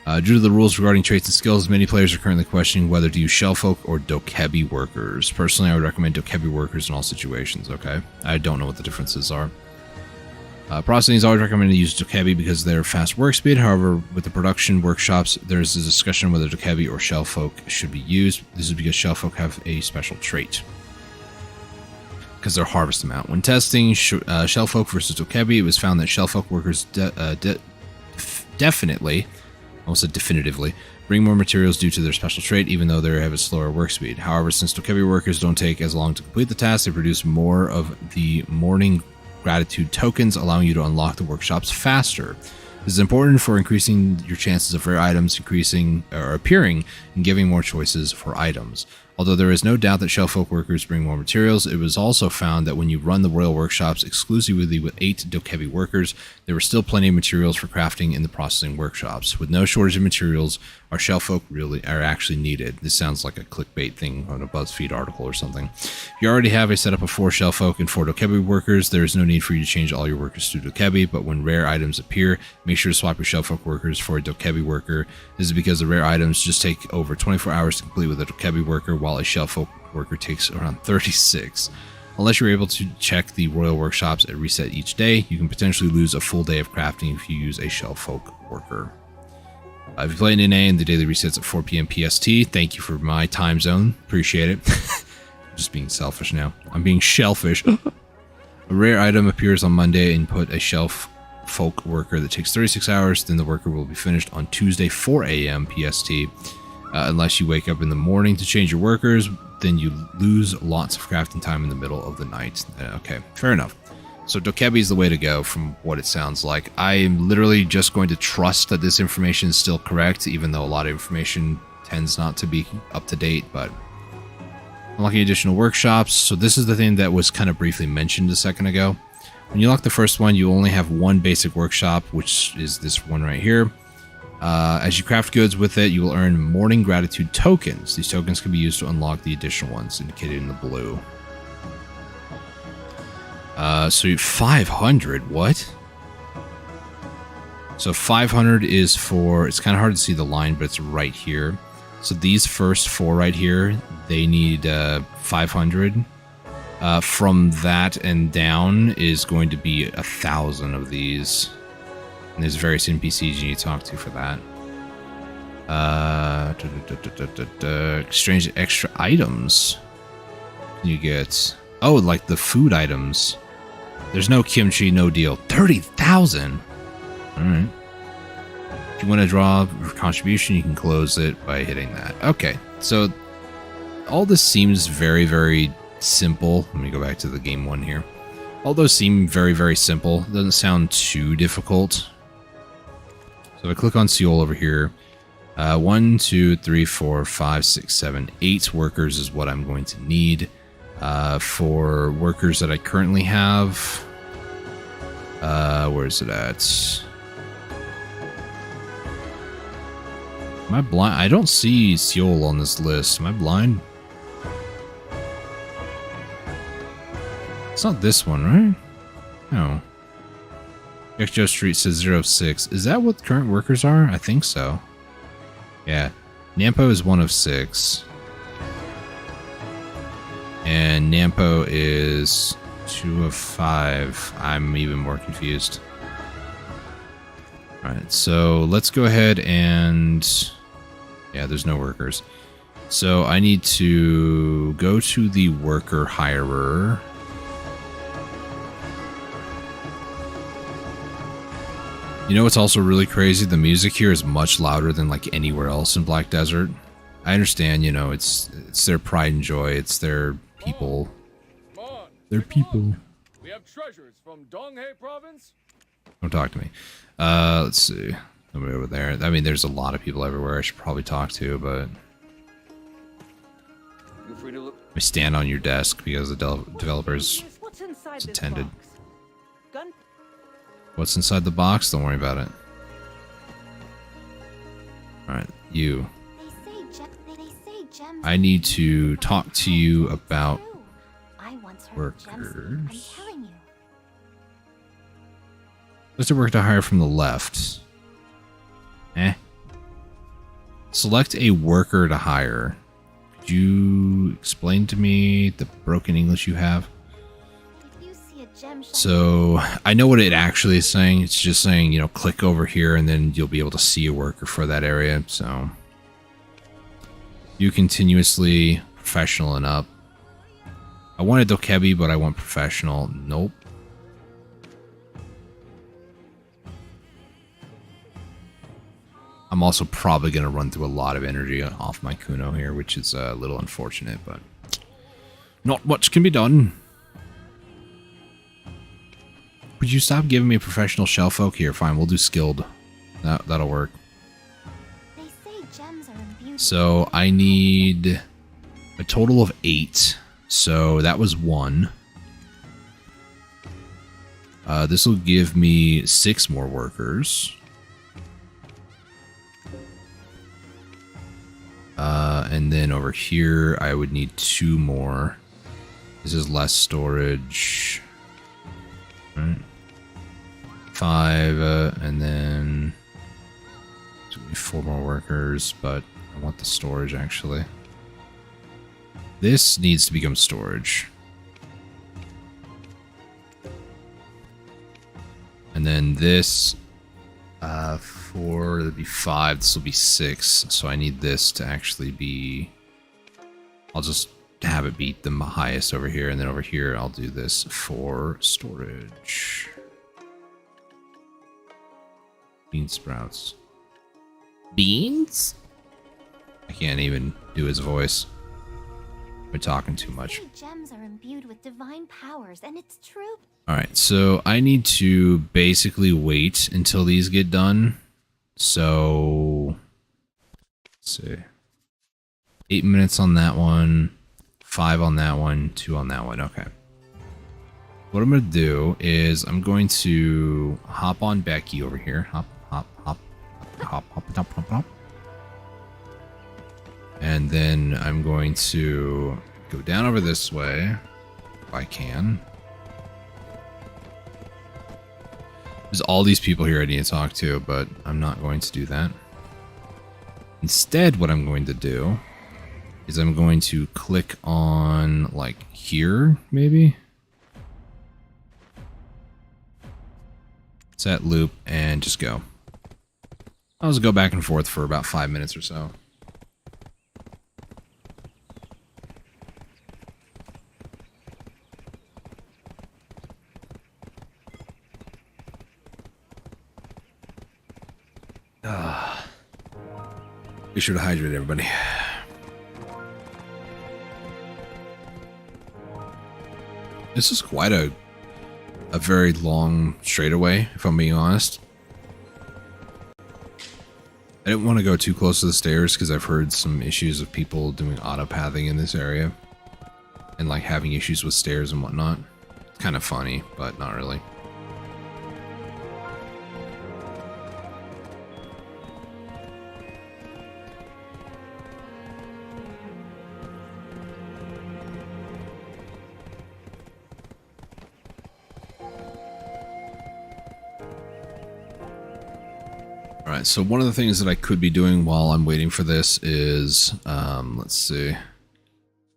Due to the rules regarding traits and skills, many players are currently questioning whether to use Shellfolk or Dokebi workers. Personally, I would recommend Dokebi workers in all situations, okay? I don't know what the differences are. Processing is always recommended to use Dokebi because they're fast work speed. However, with the production workshops, there's a discussion whether Dokebi or Shellfolk should be used. This is because Shellfolk have a special trait, because their harvest amount. When testing Shellfolk versus Dokebi, it was found that Shellfolk workers definitely, almost said definitively, bring more materials due to their special trait, even though they have a slower work speed. However, since Dokebi workers don't take as long to complete the task, they produce more of the morning gratitude tokens, allowing you to unlock the workshops faster. This is important for increasing your chances of rare items increasing or appearing and giving more choices for items. Although there is no doubt that Shellfolk workers bring more materials, it was also found that when you run the Royal Workshops exclusively with 8 Dokebi workers, there were still plenty of materials for crafting in the processing workshops. With no shortage of materials, our Shellfolk really are actually needed. This sounds like a clickbait thing on a BuzzFeed article or something. If you already have a setup of 4 Shellfolk and 4 Dokebi workers, there is no need for you to change all your workers to Dokebi, but when rare items appear, make sure to swap your Shellfolk workers for a Dokebi worker. This is because the rare items just take over 24 hours to complete with a Dokebi worker, while a Shellfolk worker takes around 36. Unless you're able to check the Royal Workshops at reset each day, you can potentially lose a full day of crafting if you use a Shellfolk worker. If you play in NA and the daily resets at 4 p.m. PST, thank you for my time zone. Appreciate it. I'm just being selfish now. I'm being shellfish. A rare item appears on Monday and put a Shellfolk worker that takes 36 hours, then the worker will be finished on Tuesday 4 a.m. PST. Unless you wake up in the morning to change your workers, then you lose lots of crafting time in the middle of the night. Okay, fair enough. So Dokebi is the way to go from what it sounds like. I'm literally just going to trust that this information is still correct, even though a lot of information tends not to be up to date, but unlocking additional workshops. So this is the thing that was kind of briefly mentioned a second ago. When you unlock the first one, you only have one basic workshop, which is this one right here. As you craft goods with it, you will earn morning gratitude tokens. These tokens can be used to unlock the additional ones indicated in the blue. So 500, what? So 500 is for, it's kind of hard to see the line, but it's right here. So these first 4 right here, they need 500. From that and down is going to be 1,000 of these. And there's various NPCs you need to talk to for that. Exchange extra items. You get, oh, like the food items. There's no kimchi, no deal. 30,000. All right. If you want to draw a contribution, you can close it by hitting that. Okay, so all this seems very, very simple. Let me go back to the game one here. All those seem very, very simple. It doesn't sound too difficult. So if I click on Seoul over here, 1, 2, 3, 4, 5, 6, 7, 8 workers is what I'm going to need. For workers that I currently have, where is it at? Am I blind? I don't see Seoul on this list. Am I blind? It's not this one, right? Oh. Exjo Street says 06. Is that what current workers are? I think so. Yeah. Nampo is 1 of 6. And Nampo is 2 of 5. I'm even more confused. Alright, so let's go ahead and... Yeah, there's no workers. So I need to go to the worker hirer. You know what's also really crazy? The music here is much louder than like anywhere else in Black Desert. I understand, you know, it's their pride and joy. It's their people. They're people. We have treasures from Donghae province. Don't talk to me. Let's see. Nobody over there. I mean, there's a lot of people everywhere I should probably talk to, but... Feel free to look. I stand on your desk because the developers What's inside this attended. box? Gun. What's inside the box? Don't worry about it. Alright, you. They say gems. I need to talk to you about I once heard of gems. I'm workers. telling you. List of work to hire from the left. Select a worker to hire. Could you explain to me the broken English you have? If you see a gem shining, So, I know what it actually is saying. It's just saying, you know, click over here and then you'll be able to see a worker for that area. So, you continuously professional and up. I wanted Dokebi, but I want professional. Nope. I'm also probably going to run through a lot of energy off my Kuno here, which is a little unfortunate, but not much can be done. Would you stop giving me professional shell folk here? Fine, we'll do skilled. That'll work. they say gems are imbued. So I need a total of 8. So that was 1. This will give me 6 more workers. And then over here, I would need 2 more. This is less storage. Right. 5, and then 4 more workers, but I want the storage actually. This needs to become storage. And then this, that'd be 5, this will be 6, so I need this to actually be, I'll just have it beat the highest over here, and then over here I'll do this for storage. Bean sprouts. Beans? I can't even do his voice. We're talking too much. They say gems are imbued with divine powers, and it's true. Alright, so I need to basically wait until these get done. So, let's see. 8 minutes on that one, 5 on that one, 2 on that one. Okay. What I'm going to do is I'm going to hop on Becky over here. Hop, hop, hop, hop, hop, hop, hop, hop. And then I'm going to go down over this way, if I can. There's all these people here I need to talk to, but I'm not going to do that. Instead, what I'm going to do is I'm going to click on, like, here, maybe? Set loop, and just go. I'll just go back and forth for about 5 minutes or so. Be sure to hydrate, everybody. This is quite a very long straightaway, if I'm being honest. I didn't want to go too close to the stairs because I've heard some issues of people doing autopathing in this area. And like having issues with stairs and whatnot. It's kind of funny, but not really. All right, so one of the things that I could be doing while I'm waiting for this is, let's see.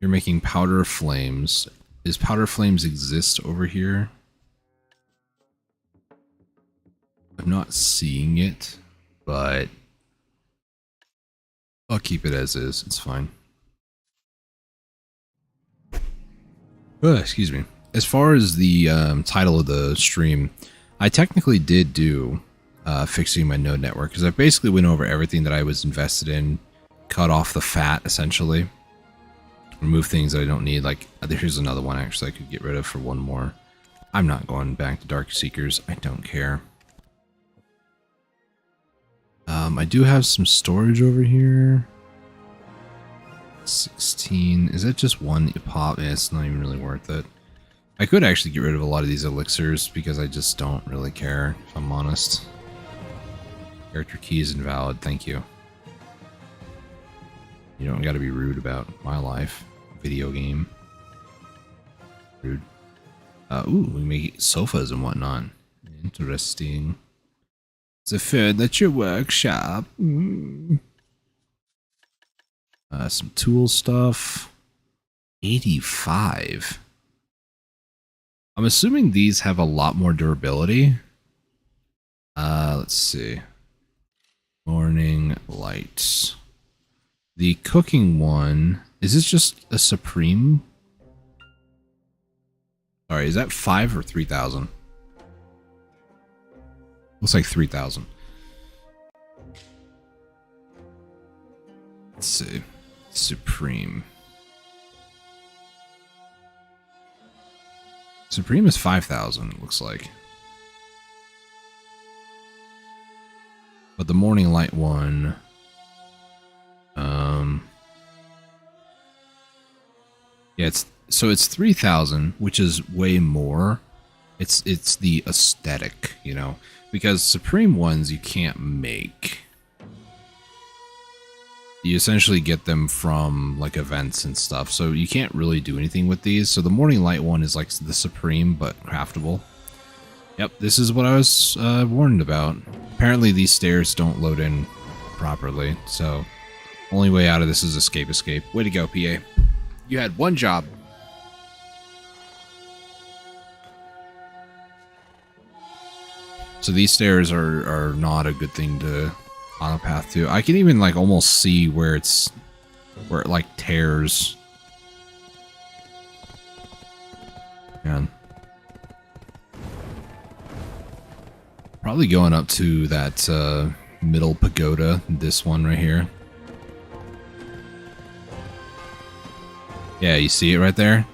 You're making powder flames. Is powder flames exist over here? I'm not seeing it, but I'll keep it as is. It's fine. Excuse me. As far as the title of the stream, I technically did do fixing my node network, because I basically went over everything that I was invested in, cut off the fat, essentially. Remove things that I don't need. Like, here's another one, actually, I could get rid of for one more. I'm not going back to Dark Seekers. I don't care. I do have some storage over here. 16. Is that just one pop? Yeah, it's not even really worth it. I could actually get rid of a lot of these elixirs because I just don't really care, if I'm honest. Character key is invalid. Thank you. You don't gotta be rude about my life. Video game. Rude. Ooh, we make sofas and whatnot. Interesting. It's a furniture workshop. Some tool stuff. 85. I'm assuming these have a lot more durability. Let's see. Morning lights. The cooking one, is this just a supreme? Sorry, is that 5 or 3,000? Looks like 3,000. Let's see. Supreme. Supreme is 5,000, it looks like. But the morning light one... yeah, it's 3,000, which is way more. It's the aesthetic, you know, because Supreme ones you can't make. You essentially get them from like events and stuff, so you can't really do anything with these. So the morning light one is like the Supreme but craftable. Yep, this is what I was warned about. Apparently these stairs don't load in properly, so only way out of this is escape. Way to go, PA. You had one job. So these stairs are not a good thing to autopath to. I can even like almost see where it like tears. Man. Probably going up to that middle pagoda, this one right here. Yeah, you see it right there?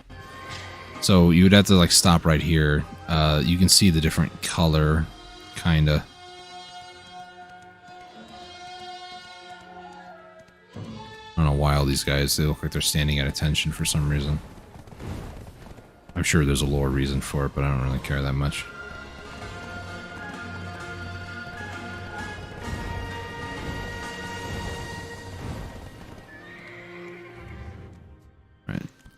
So you would have to like stop right here. You can see the different color, kinda. I don't know why all these guys, they look like they're standing at attention for some reason. I'm sure there's a lore reason for it, but I don't really care that much.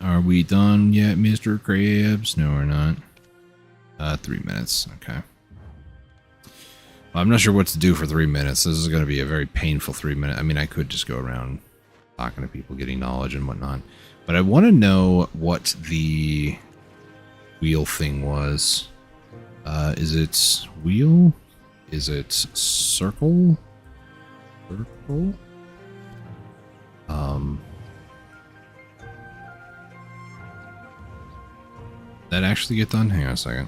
Are we done yet, Mr. Krabs? No, we're not. 3 minutes. Okay. Well, I'm not sure what to do for 3 minutes. This is going to be a very painful 3 minutes. I mean, I could just go around talking to people, getting knowledge and whatnot. But I want to know what the wheel thing was. Is it wheel? Is it circle? Circle? That actually get done? Hang on a second.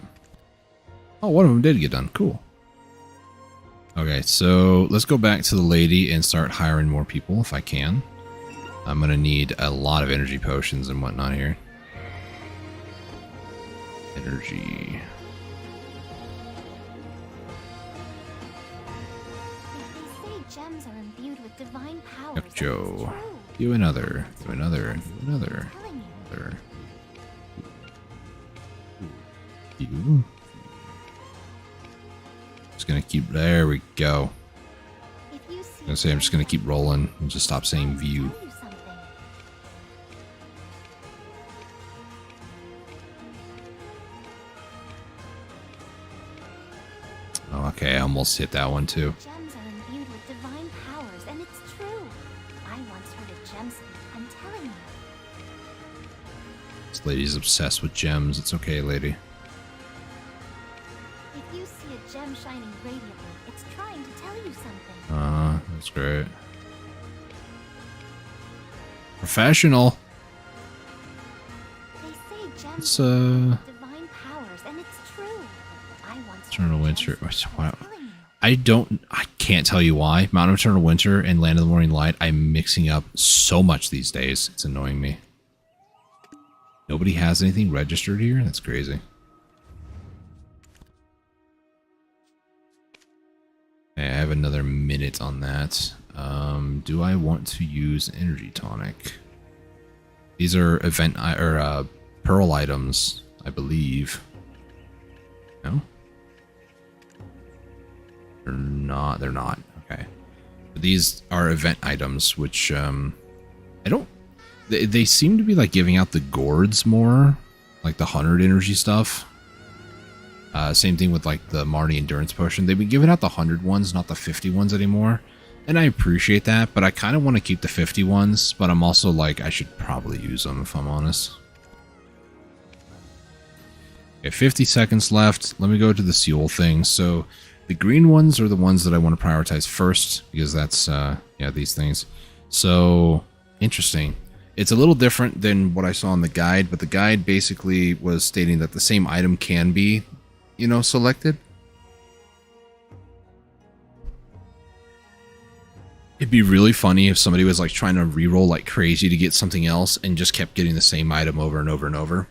Oh, one of them did get done. Cool. Okay, so let's go back to the lady and start hiring more people if I can. I'm going to need a lot of energy potions and whatnot here. Energy. They say gems are imbued with divine powers. Yep, and Joe. it's true. Do another. Do another. Do another. I'm telling you. Another. You. Just gonna keep. There we go. If you see I'm gonna say I'm just gonna keep rolling and just stop saying view. tell you something. Oh, okay, I almost hit that one too. Gems are imbued lady's obsessed with gems. It's okay, lady. If you see a gem shining radiantly, it's trying to tell you something. That's great. Professional. They say gems It's, are divine powers, and it's true. I once Eternal heard Winter. gems Wow. were telling you. I can't tell you why. Mountain of Eternal Winter and Land of the Morning Light, I'm mixing up so much these days. It's annoying me. Nobody has anything registered here? That's crazy. Okay, I have another minute on that. Do I want to use Energy Tonic? These are event or pearl items, I believe. No? They're not. They're not. Okay. But these are event items, which I don't. They seem to be like giving out the gourds more, like the 100 energy stuff. Same thing with like the Marnie endurance potion. They've been giving out the 100 ones, not the 50 ones anymore. And I appreciate that, but I kind of want to keep the 50 ones, but I'm also like, I should probably use them if I'm honest. Okay, 50 seconds left. Let me go to the Seoul thing. So the green ones are the ones that I want to prioritize first, because that's, yeah, these things. So, interesting. It's a little different than what I saw in the guide, but the guide basically was stating that the same item can be, you know, selected. It'd be really funny if somebody was like trying to reroll like crazy to get something else and just kept getting the same item over and over and over.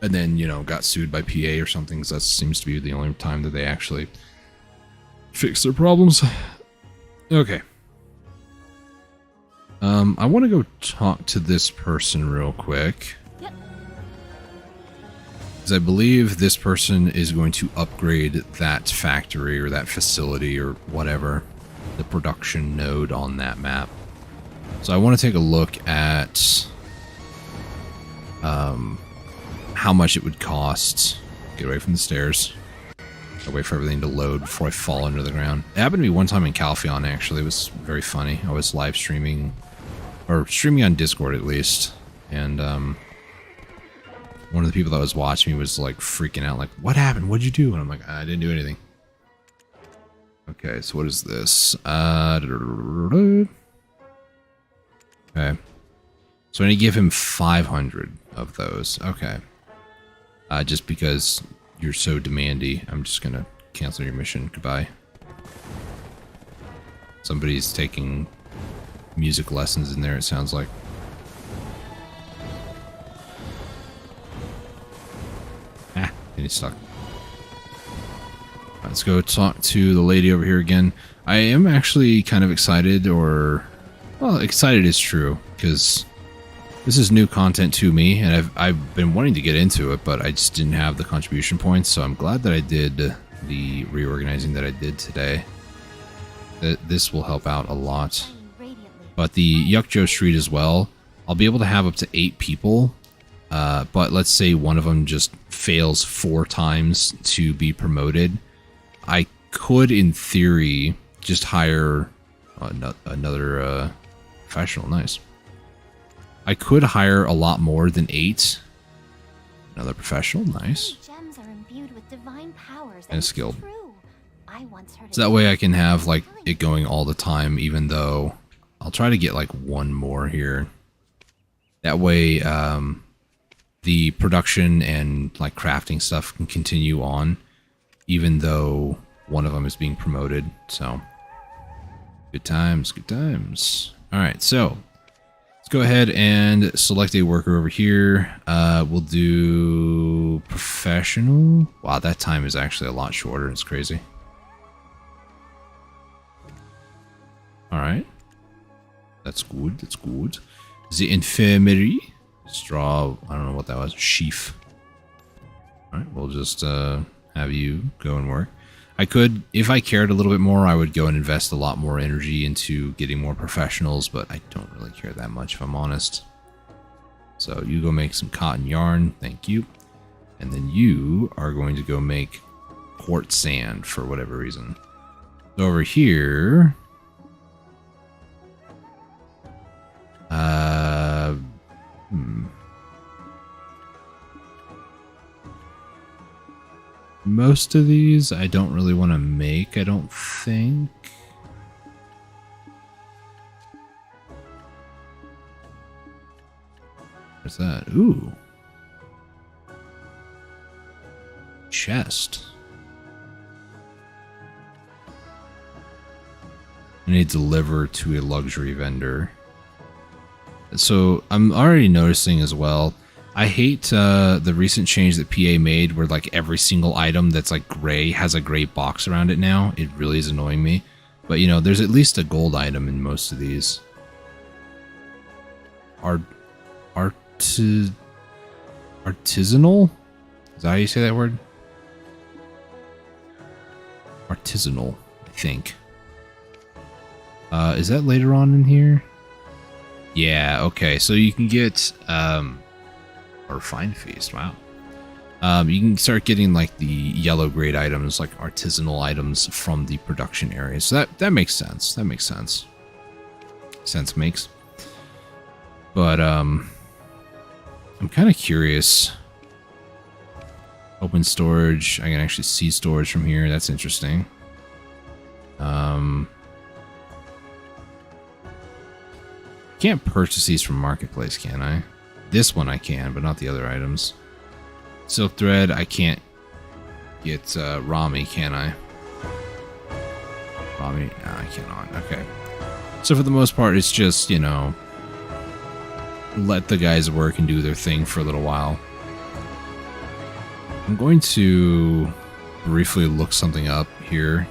And then, you know, got sued by PA or something, because that seems to be the only time that they actually fix their problems. Okay. I want to go talk to this person real quick. Yep. Because I believe this person is going to upgrade that factory or that facility or whatever, the production node on that map. So I want to take a look at how much it would cost. Get away from the stairs. I wait for everything to load before I fall under the ground. It happened to me one time in Calpheon, actually. It was very funny. I was live streaming, or streaming on Discord at least, and one of the people that was watching me was like freaking out, like, what happened? What'd you do? And I'm like, I didn't do anything. Okay, so what is this? Okay. So I need to give him 500 of those. Okay. Just because you're so demandy, I'm just gonna cancel your mission. Goodbye. Somebody's taking music lessons in there, it sounds like. Ah, and he's stuck. Let's go talk to the lady over here again. I am actually kind of excited, or... Well, excited is true, because this is new content to me, and I've been wanting to get into it, but I just didn't have the contribution points, so I'm glad that I did the reorganizing that I did today. This will help out a lot. But the Yukjo Street as well, I'll be able to have up to 8 people, but let's say one of them just fails 4 times to be promoted. I could, in theory, just hire another professional. Nice. I could hire a lot more than 8. Another professional. Nice. Gems are imbued with divine powers, And skilled. true. I once heard So that way I can have like it going all the time, even though I'll try to get like 1 more here. That way the production and like crafting stuff can continue on, even though one of them is being promoted. So good times, good times. All right, so let's go ahead and select a worker over here. We'll do professional. Wow, that time is actually a lot shorter. It's crazy. All right, that's good. That's good. The infirmary. Straw. I don't know what that was. Sheaf. All right, we'll just have you go and work. I could, if I cared a little bit more, I would go and invest a lot more energy into getting more professionals, but I don't really care that much, if I'm honest. So you go make some cotton yarn. Thank you. And then you are going to go make quartz sand for whatever reason. So over here... Most of these I don't really want to make, I don't think. What's that? Ooh. Chest. I need to deliver to a luxury vendor. So I'm already noticing as well. I hate the recent change that PA made where like every single item that's like gray has a gray box around it now. It really is annoying me. But you know, there's at least a gold item in most of these. Artisanal? Is that how you say that word? Artisanal, I think. Is that later on in here? Yeah, okay. So you can get a refined feast. Wow. You can start getting like the yellow grade items, like artisanal items from the production area. So that makes sense. That makes sense. Sense makes. But I'm kind of curious. Open storage. I can actually see storage from here. That's interesting. Can't purchase these from Marketplace, can I? This one I can, but not the other items. Silk thread, I can't get Rami, can I? Rami, no, I cannot. Okay. So for the most part, it's just, you know, let the guys work and do their thing for a little while. I'm going to briefly look something up here.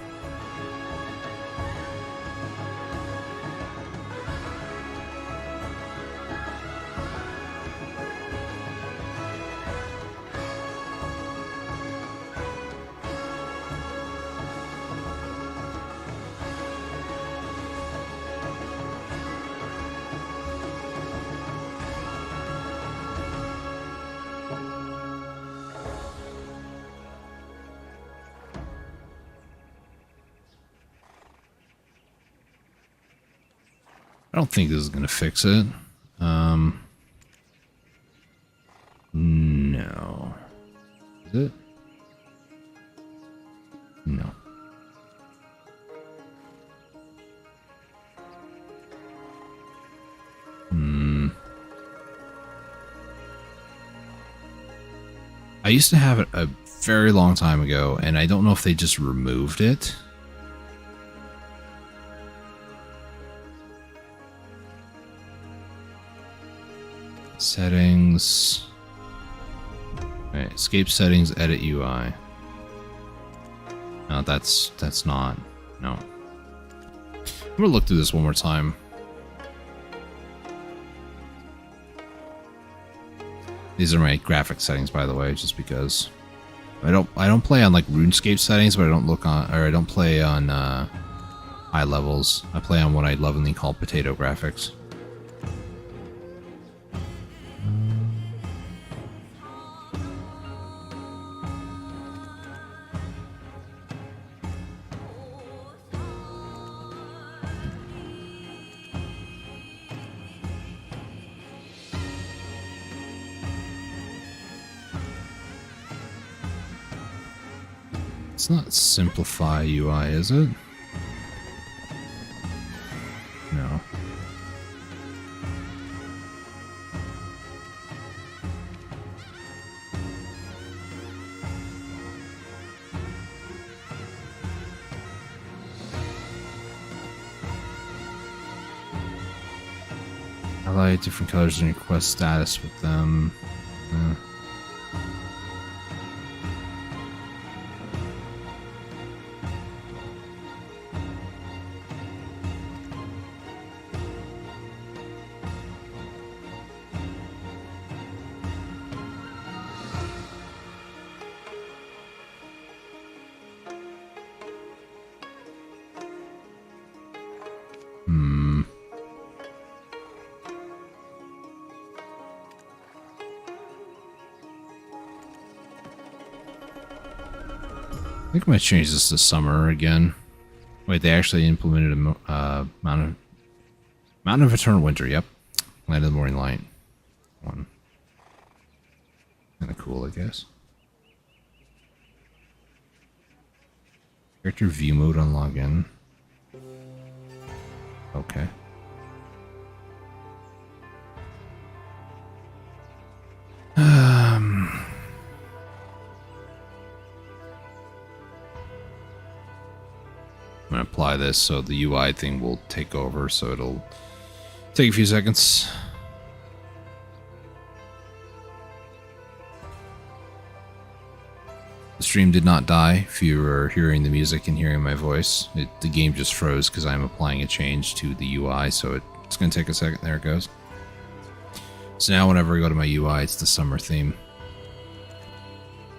I don't think this is going to fix it. No. Is it? No. I used to have it a very long time ago, and I don't know if they just removed it. Settings. Right, escape settings, edit UI. No, that's not. No. I'm gonna look through this one more time. These are my graphic settings, by the way, just because I don't play on like RuneScape settings, but I don't play on high levels. I play on what I lovingly call potato graphics. It's not simplify UI, is it? No. Highlight different colors in your quest status with them. I think I might change this to summer again. Wait, they actually implemented a Mountain of Eternal Winter. Yep, Land of the Morning Light. One. Kind of cool, I guess. Character view mode on login. Okay. I'm gonna apply this so the UI thing will take over, so it'll take a few seconds. The stream did not die. If you were hearing the music and hearing my voice, the game just froze because I'm applying a change to the UI, so it's gonna take a second. There it goes. So now whenever I go to my UI, it's the summer theme.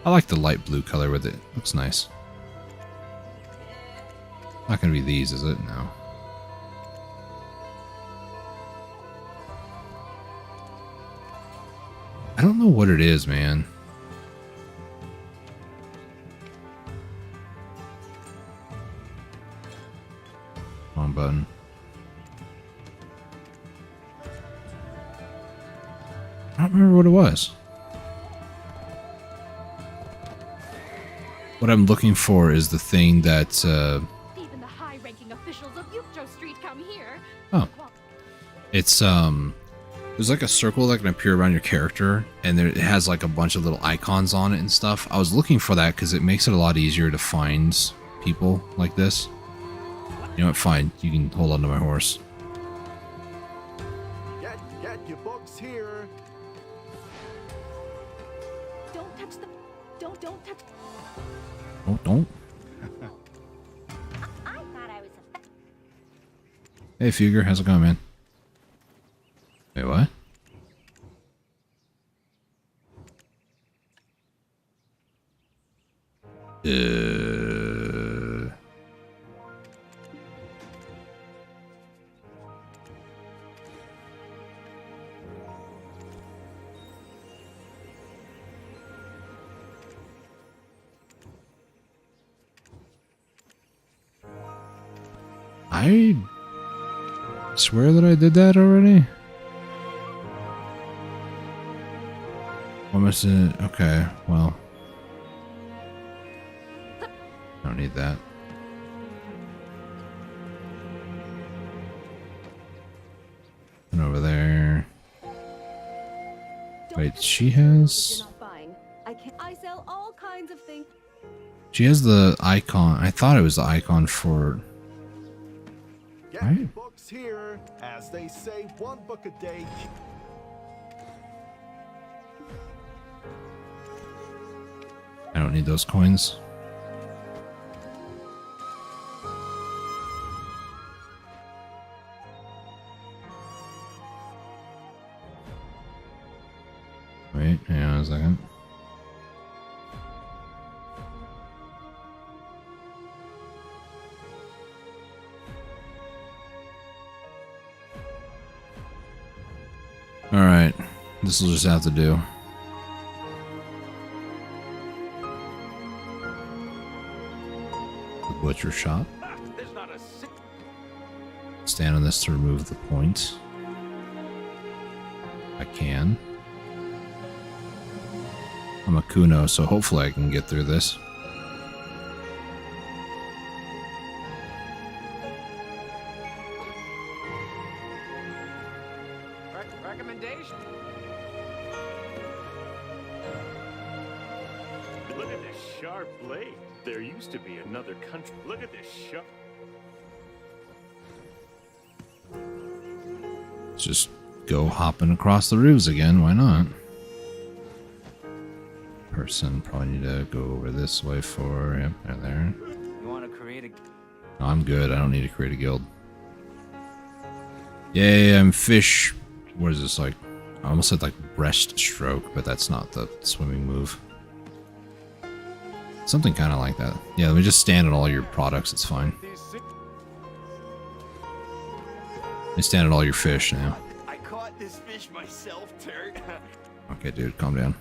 I like the light blue color with it. Looks nice. Not gonna be these, is it? No. I don't know what it is, man. Wrong button. I don't remember what it was. What I'm looking for is the thing that, Even the high-ranking officials of Yukjo Street come here. oh. It's, there's like a circle that can appear around your character, and it has like a bunch of little icons on it and stuff. I was looking for that because it makes it a lot easier to find people like this. You know what? Fine. You can hold on to my horse. Get your books here. Don't touch the. Don't touch. Oh, don't. I thought I was a. Hey, Fugger. How's it going, man? Wait, what? I swear that I did that already. What must it? Okay, well, I don't need that. And over there. Wait, she has. You're not buying. I sell all kinds of things. She has the icon. I thought it was the icon for. Get Right. your books here. As they say, one book a day. I don't need those coins. Wait, hang on a second. Alright, this will just have to do. The butcher shop. There's not a sick. Stand on this to remove the point. I can. I'm a Kuno, so hopefully I can get through this. Recommendation. Look at this sharp blade. There used to be another country. Look at this sharp. Let's just go hopping across the roofs again. Why not? Person probably need to go over this way for. Yep, they're there. You want to create a. No, I'm good. I don't need to create a guild. Yay, I'm fish. What is this like? I almost said like breaststroke, but that's not the swimming move. Something kind of like that. Yeah, let me just stand on all your products. It's fine. Let me stand on all your fish now. I caught this fish myself, Turd. Okay, dude, calm down.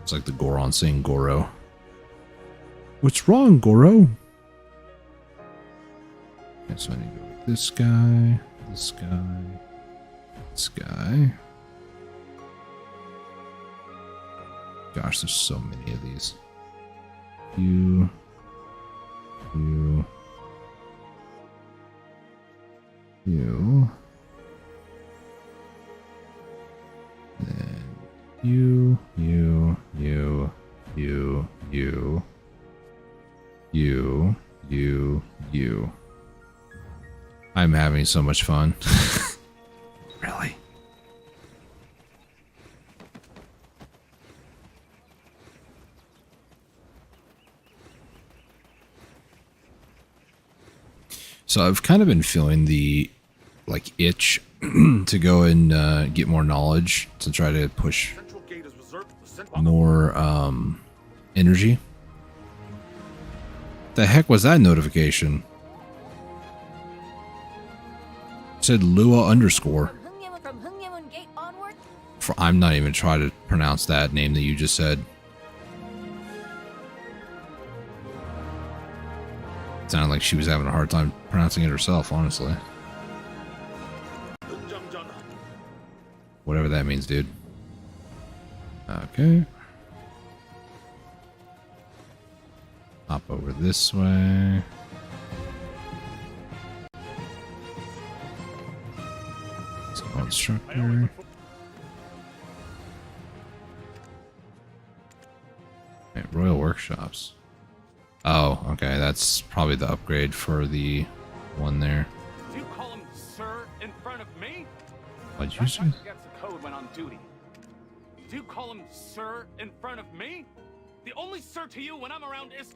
It's like the Goron saying Goro. What's wrong, Goro? Okay, so I need to go with this guy, this guy, this guy. Gosh, there's so many of these. You. You. You. Then you. I'm having so much fun. Really? So I've kind of been feeling the like itch to go and get more knowledge to try to push more energy. The heck was that notification? It said Lua underscore. From Hungyemun Gate onward? I'm not even trying to pronounce that name that you just said. It sounded like she was having a hard time pronouncing it herself, honestly. Whatever that means, dude. Okay. Hop over this way. Let's go instructor. Okay, Royal Workshops. Oh, okay, that's probably the upgrade for the one there. Do you call him sir in front of me? What'd you say? Gets the code when on duty. Do you call him sir in front of me? The only sir to you when I'm around is...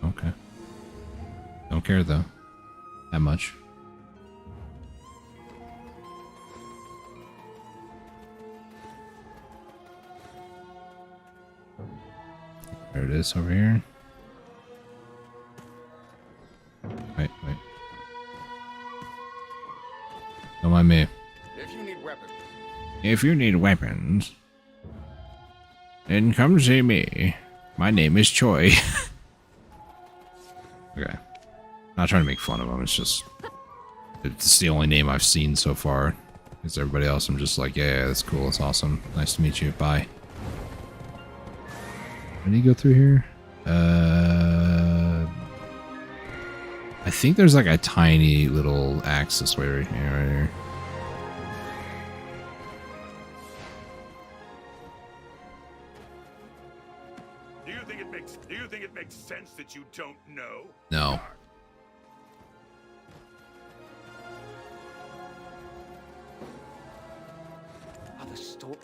Okay. Don't care though. That much. There it is over here. Wait. Don't mind me. If you need weapons. If you need weapons, then come see me. My name is Choi. Okay. Not trying to make fun of him, it's just... It's the only name I've seen so far. Because everybody else, I'm just like, yeah, that's cool, that's awesome. Nice to meet you, bye. When do you go through here? I think there's like a tiny little access way right here, Do you think it makes sense that you don't know? No. Other store.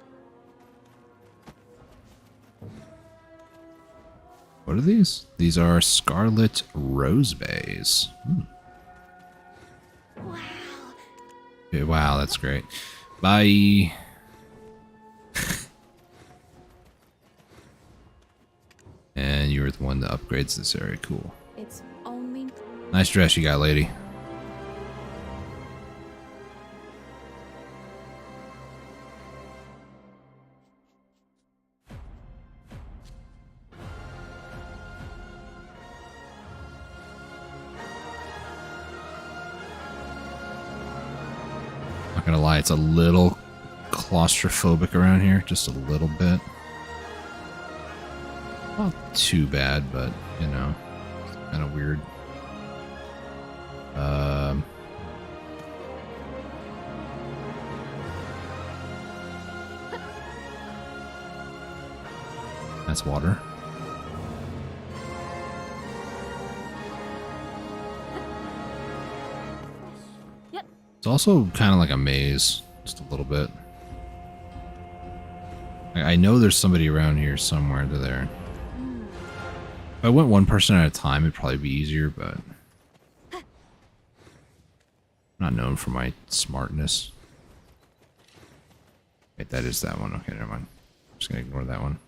What are these? These are Scarlet Rose Bays. Wow. Okay, wow, that's great. Bye. And you were the one that upgrades this area. Cool. It's only... Nice dress you got, lady. Not gonna lie, it's a little claustrophobic around here, just a little bit. Not too bad, but you know, kind of weird. That's water. Yep. It's also kind of like a maze, just a little bit. I know there's somebody around here somewhere. They're there. If I went one person at a time, it'd probably be easier, but I'm not known for my smartness. Wait, that is that one. Okay, never mind. I'm just gonna ignore that one.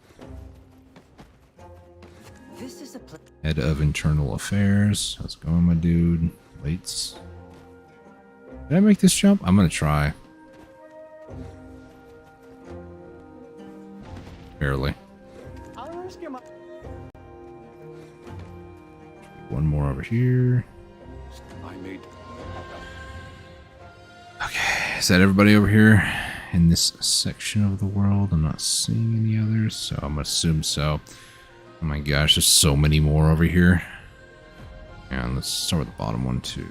This is a Head of Internal Affairs. How's it going, my dude? Waits. Did I make this jump? I'm gonna try. Barely. One more over here. I made... Okay, is that everybody over here in this section of the world? I'm not seeing any others, so I'm gonna assume so. Oh my gosh, there's so many more over here. And let's start with the bottom one, 2,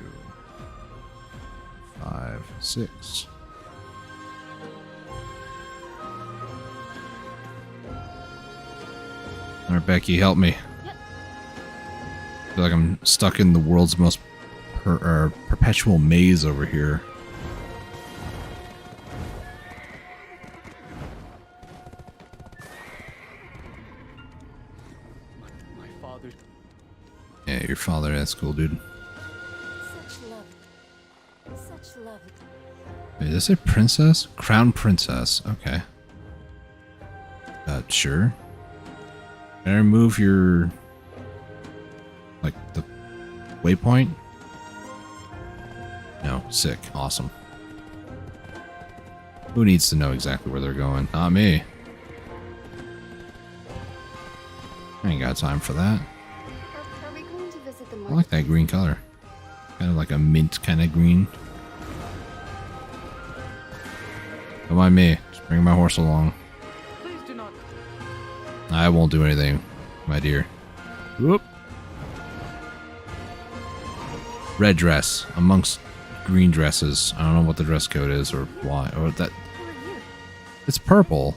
5, 6. All right, Becky, help me. Yep. I feel like I'm stuck in the world's most perpetual maze over here. My father. Yeah, your father, that's cool, dude. Such love. Such love. Wait, is this a princess? Crown princess. Okay. Sure. Can I remove your... like, the waypoint? No. Sick. Awesome. Who needs to know exactly where they're going? Not me. I ain't got time for that. Are we going to visit the I market? like that green color. Kind of like a mint kind of green. Don't mind me. Just bring my horse along. Please do not. I won't do anything, my dear. Whoop. Red dress amongst green dresses. I don't know what the dress code is or why. Or that. Who are you? It's purple,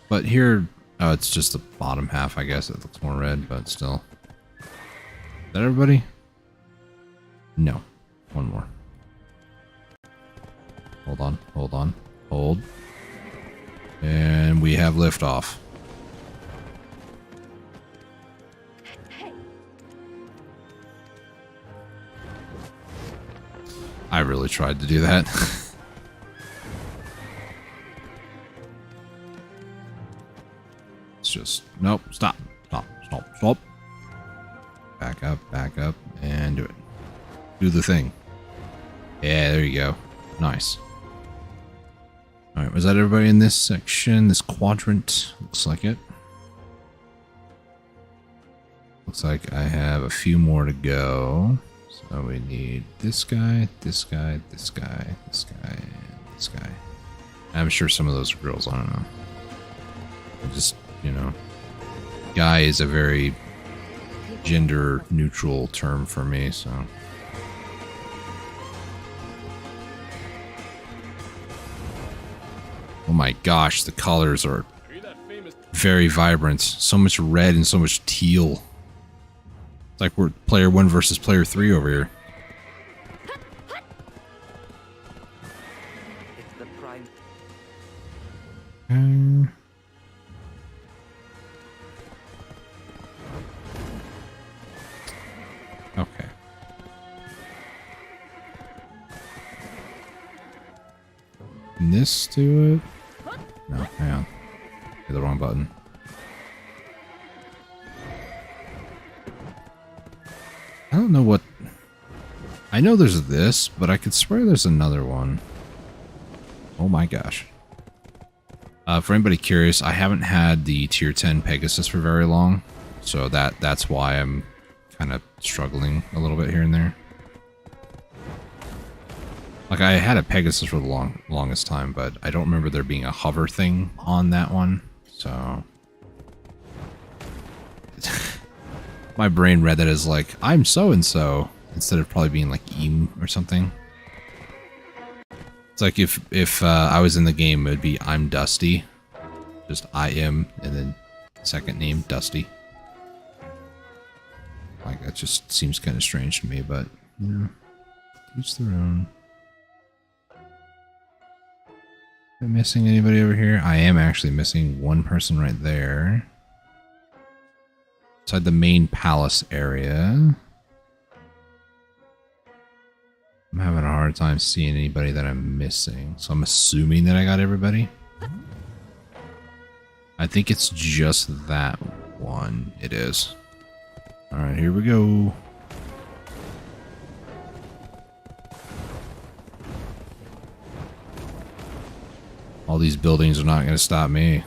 but here, oh, it's just the bottom half. I guess it looks more red, but still. Is that everybody? No, one more. Hold on, hold on, hold. And we have liftoff. I really tried to do that. It's just, nope, stop, stop, stop, stop. Back up, and do it. Do the thing. Yeah, there you go. Nice. Alright, was that everybody in this section? This quadrant? Looks like it. Looks like I have a few more to go. So we need this guy, this guy, this guy, this guy, and this guy. I'm sure some of those are girls, I don't know. I just, you know, guy is a very gender neutral term for me, so. Oh my gosh, the colors are very vibrant. So much red and so much teal. It's like we're player 1 versus player 3 over here. It's the prime. Okay. Can this do it? No, hang on. Hit the wrong button. I don't know what... I know there's this, but I could swear there's another one. Oh my gosh. For anybody curious, I haven't had the tier 10 Pegasus for very long, so that's why I'm kind of struggling a little bit here and there. Like, I had a Pegasus for the longest time, but I don't remember there being a hover thing on that one, so... My brain read that as like, I'm so-and-so, instead of probably being like Eam or something. It's like if I was in the game, it would be I'm Dusty. Just I am, and then second name, Dusty. Like, that just seems kind of strange to me, but, you know, each their own. Am I missing anybody over here? I am actually missing one person right there. Inside the main palace area. I'm having a hard time seeing anybody that I'm missing, so I'm assuming that I got everybody. I think it's just that one. It is. Alright, here we go. All these buildings are not going to stop me.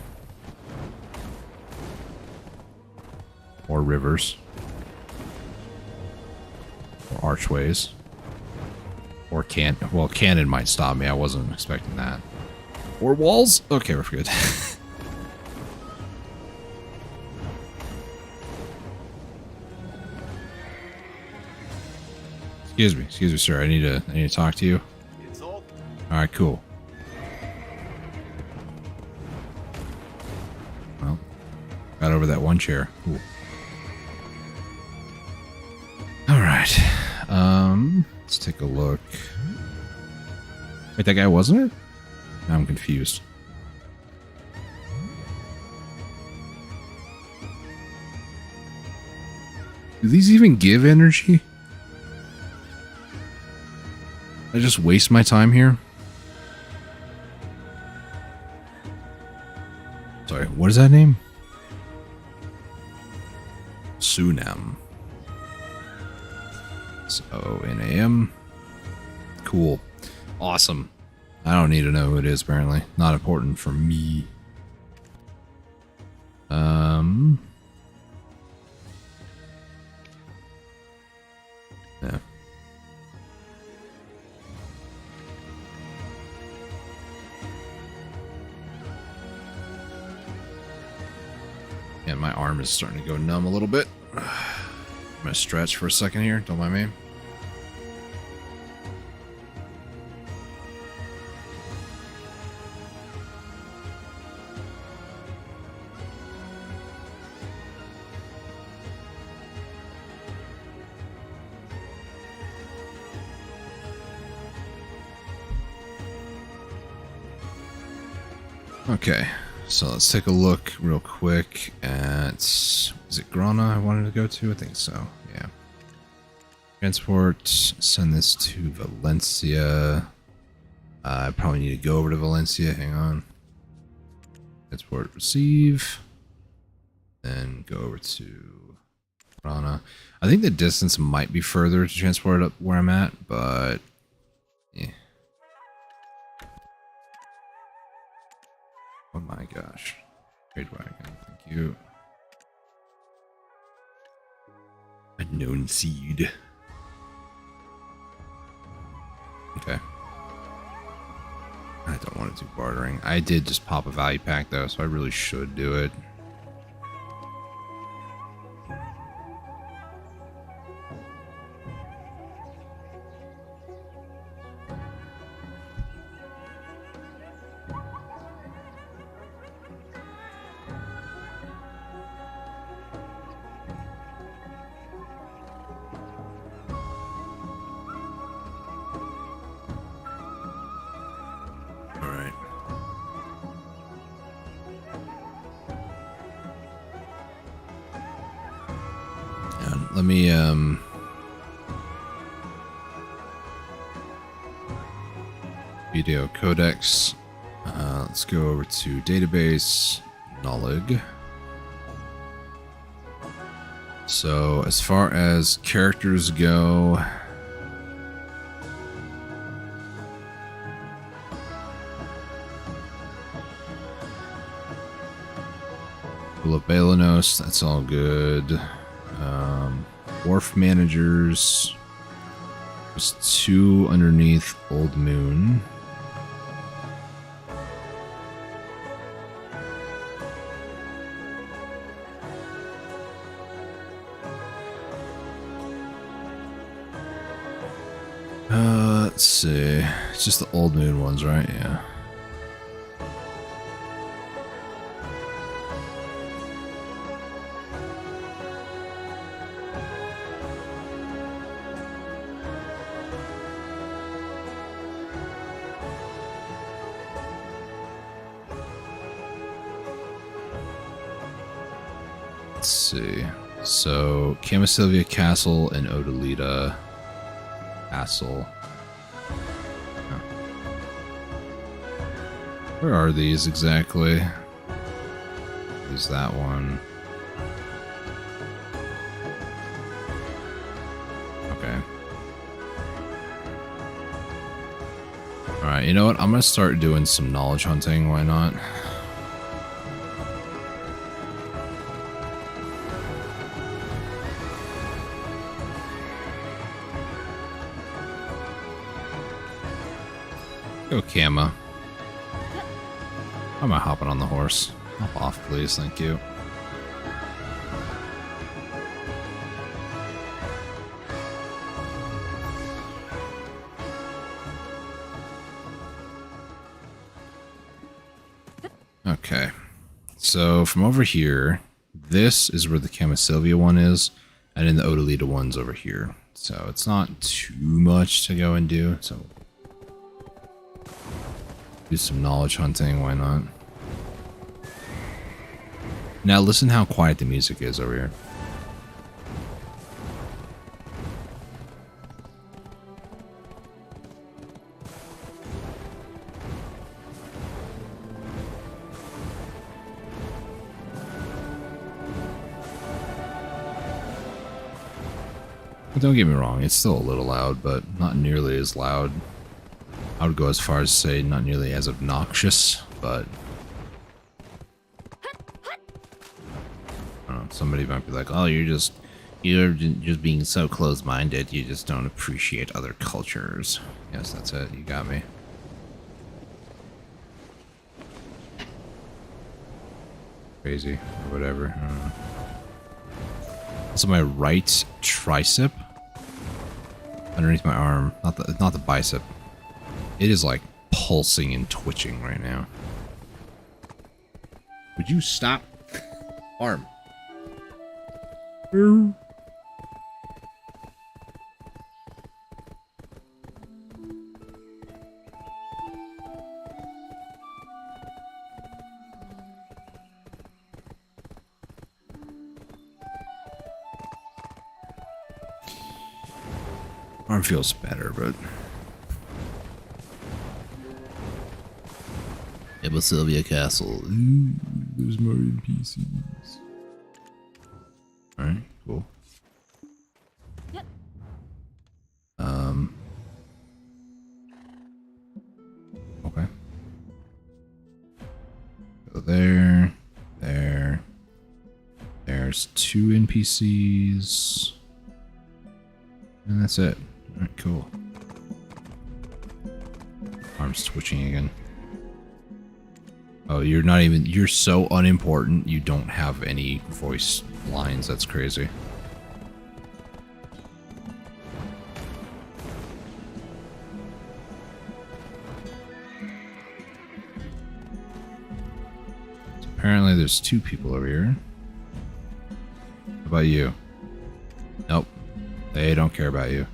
Or rivers. Or archways. Or well, cannon might stop me. I wasn't expecting that. Or walls? Okay, we're good. Excuse me, sir. I need to talk to you. It's all All right, cool. Well, got over that one chair. Cool. All right. Let's take a look. Wait, that guy wasn't it? Now I'm confused. Do these even give energy? I just waste my time here? Sorry, what is that name? Sunam. S-O-N-A-M. Cool. Awesome. I don't need to know who it is, apparently. Not important for me. Yeah. Yeah, my arm is starting to go numb a little bit. I'm gonna stretch for a second here. Don't mind me. Okay, so let's take a look real quick at, is it Grana I wanted to go to? I think so, yeah. Transport, send this to Valencia. I probably need to go over to Valencia, hang on. Transport, receive. Then go over to Grana. I think the distance might be further to transport it up where I'm at, but yeah. Oh my gosh. Trade wagon, thank you. Unknown seed. Okay. I don't want to do bartering. I did just pop a value pack though, so I really should do it. Let me, video codex. Let's go over to database, Nullig. So as far as characters go, Belanos, that's all good. Wharf managers. There's 2 underneath Old Moon. Let's see. It's just the Old Moon ones, right? Yeah. Let's see. So, Camasilvia Castle and Odalita Castle. Oh. Where are these exactly? Is that one? Okay. Alright, you know what? I'm gonna start doing some knowledge hunting. Why not? Go Kama. I'm not hopping on the horse. Hop off, please. Thank you. Okay. So from over here, this is where the Camisylvia one is, and then the Odalita one's over here. So it's not too much to go and do. So do some knowledge hunting, why not? Now listen how quiet the music is over here. But don't get me wrong, it's still a little loud, but not nearly as loud. I would go as far as to say not nearly as obnoxious, but I don't know, somebody might be like, "Oh, you're just being so closed-minded. You just don't appreciate other cultures." Yes, that's it. You got me. Crazy or whatever. I don't know. Also, my right tricep underneath my arm, not the bicep. It is like pulsing and twitching right now. Would you stop? Arm. Arm feels better, but Sylvia Castle. Ooh, there's more NPCs. Alright, cool. Yep. Okay. So there's 2 NPCs. And that's it. Alright, cool. Arm's twitching again. Oh, you're so unimportant, you don't have any voice lines. That's crazy. So apparently there's 2 people over here. How about you? Nope. They don't care about you.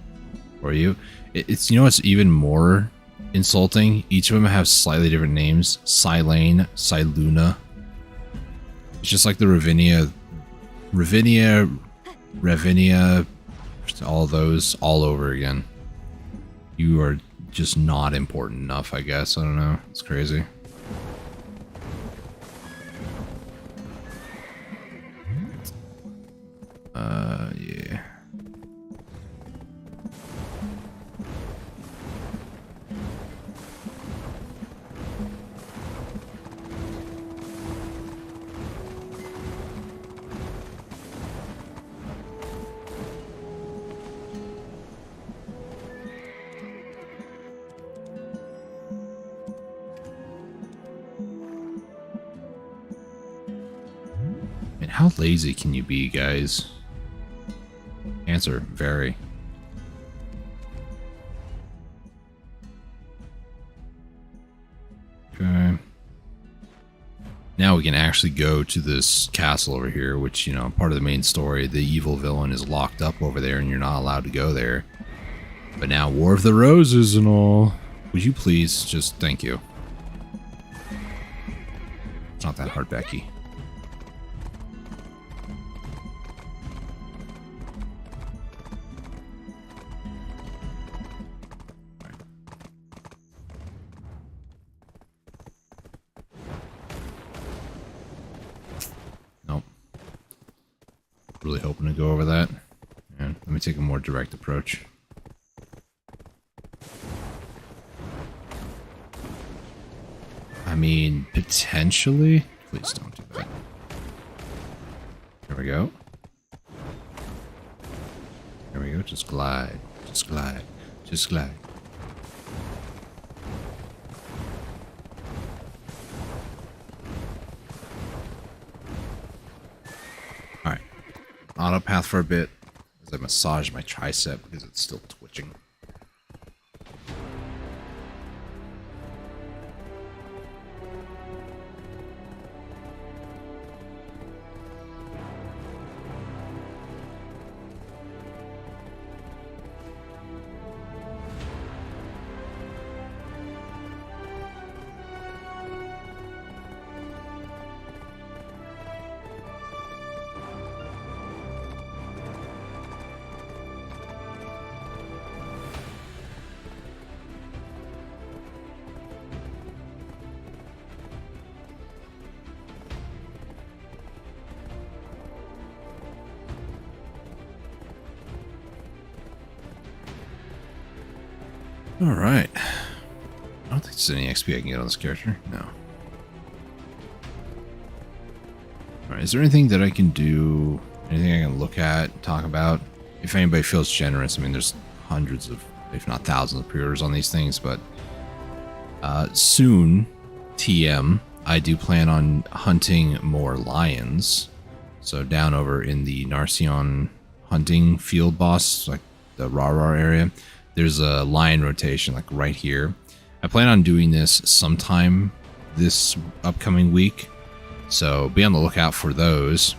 Or you. It's, you know what's even more insulting? Each of them have slightly different names. Silane, Siluna. It's just like the Ravinia, all those all over again. You are just not important enough, I guess. I don't know. It's crazy. Yeah. And how lazy can you be, guys? Answer, very. Okay. Now we can actually go to this castle over here, which, you know, part of the main story. The evil villain is locked up over there and you're not allowed to go there. But now War of the Roses and all. Would you please just, thank you. It's not that hard, Becky. Nope. Really hoping to go over that. And let me take a more direct approach. I mean, potentially. Please don't do that. There we go. There we go. Just glide. Just glide. Just glide. Alright. Auto path for a bit as I massage my tricep because it's still twitching. Alright. I don't think there's any XP I can get on this character. No. Alright, is there anything that I can do? Anything I can look at, talk about? If anybody feels generous, I mean, there's hundreds of, if not thousands of pre-orders on these things, but soon, TM, I do plan on hunting more lions. So down over in the Narcion hunting field boss, like the Rar area, there's a lion rotation, like right here. I plan on doing this sometime this upcoming week, so be on the lookout for those.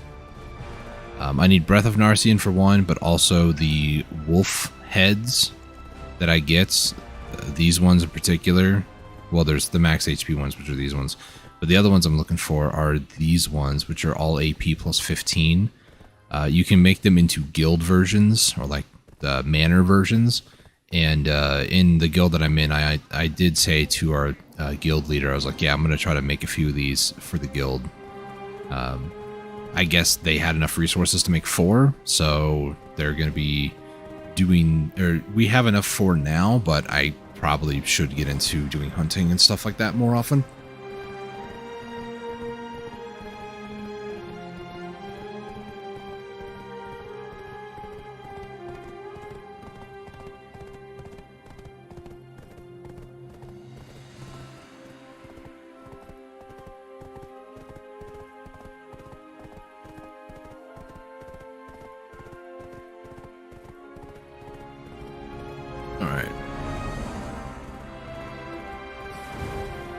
I need Breath of Narcion for one, but also the wolf heads that I get. These ones in particular. Well, there's the max HP ones, which are these ones. But the other ones I'm looking for are these ones, which are all AP plus 15. You can make them into guild versions, or like the manor versions. And in the guild that I'm in, I did say to our guild leader, I was like, yeah, I'm going to try to make a few of these for the guild. I guess they had enough resources to make 4, so they're going to be doing, or we have enough for now, but I probably should get into doing hunting and stuff like that more often.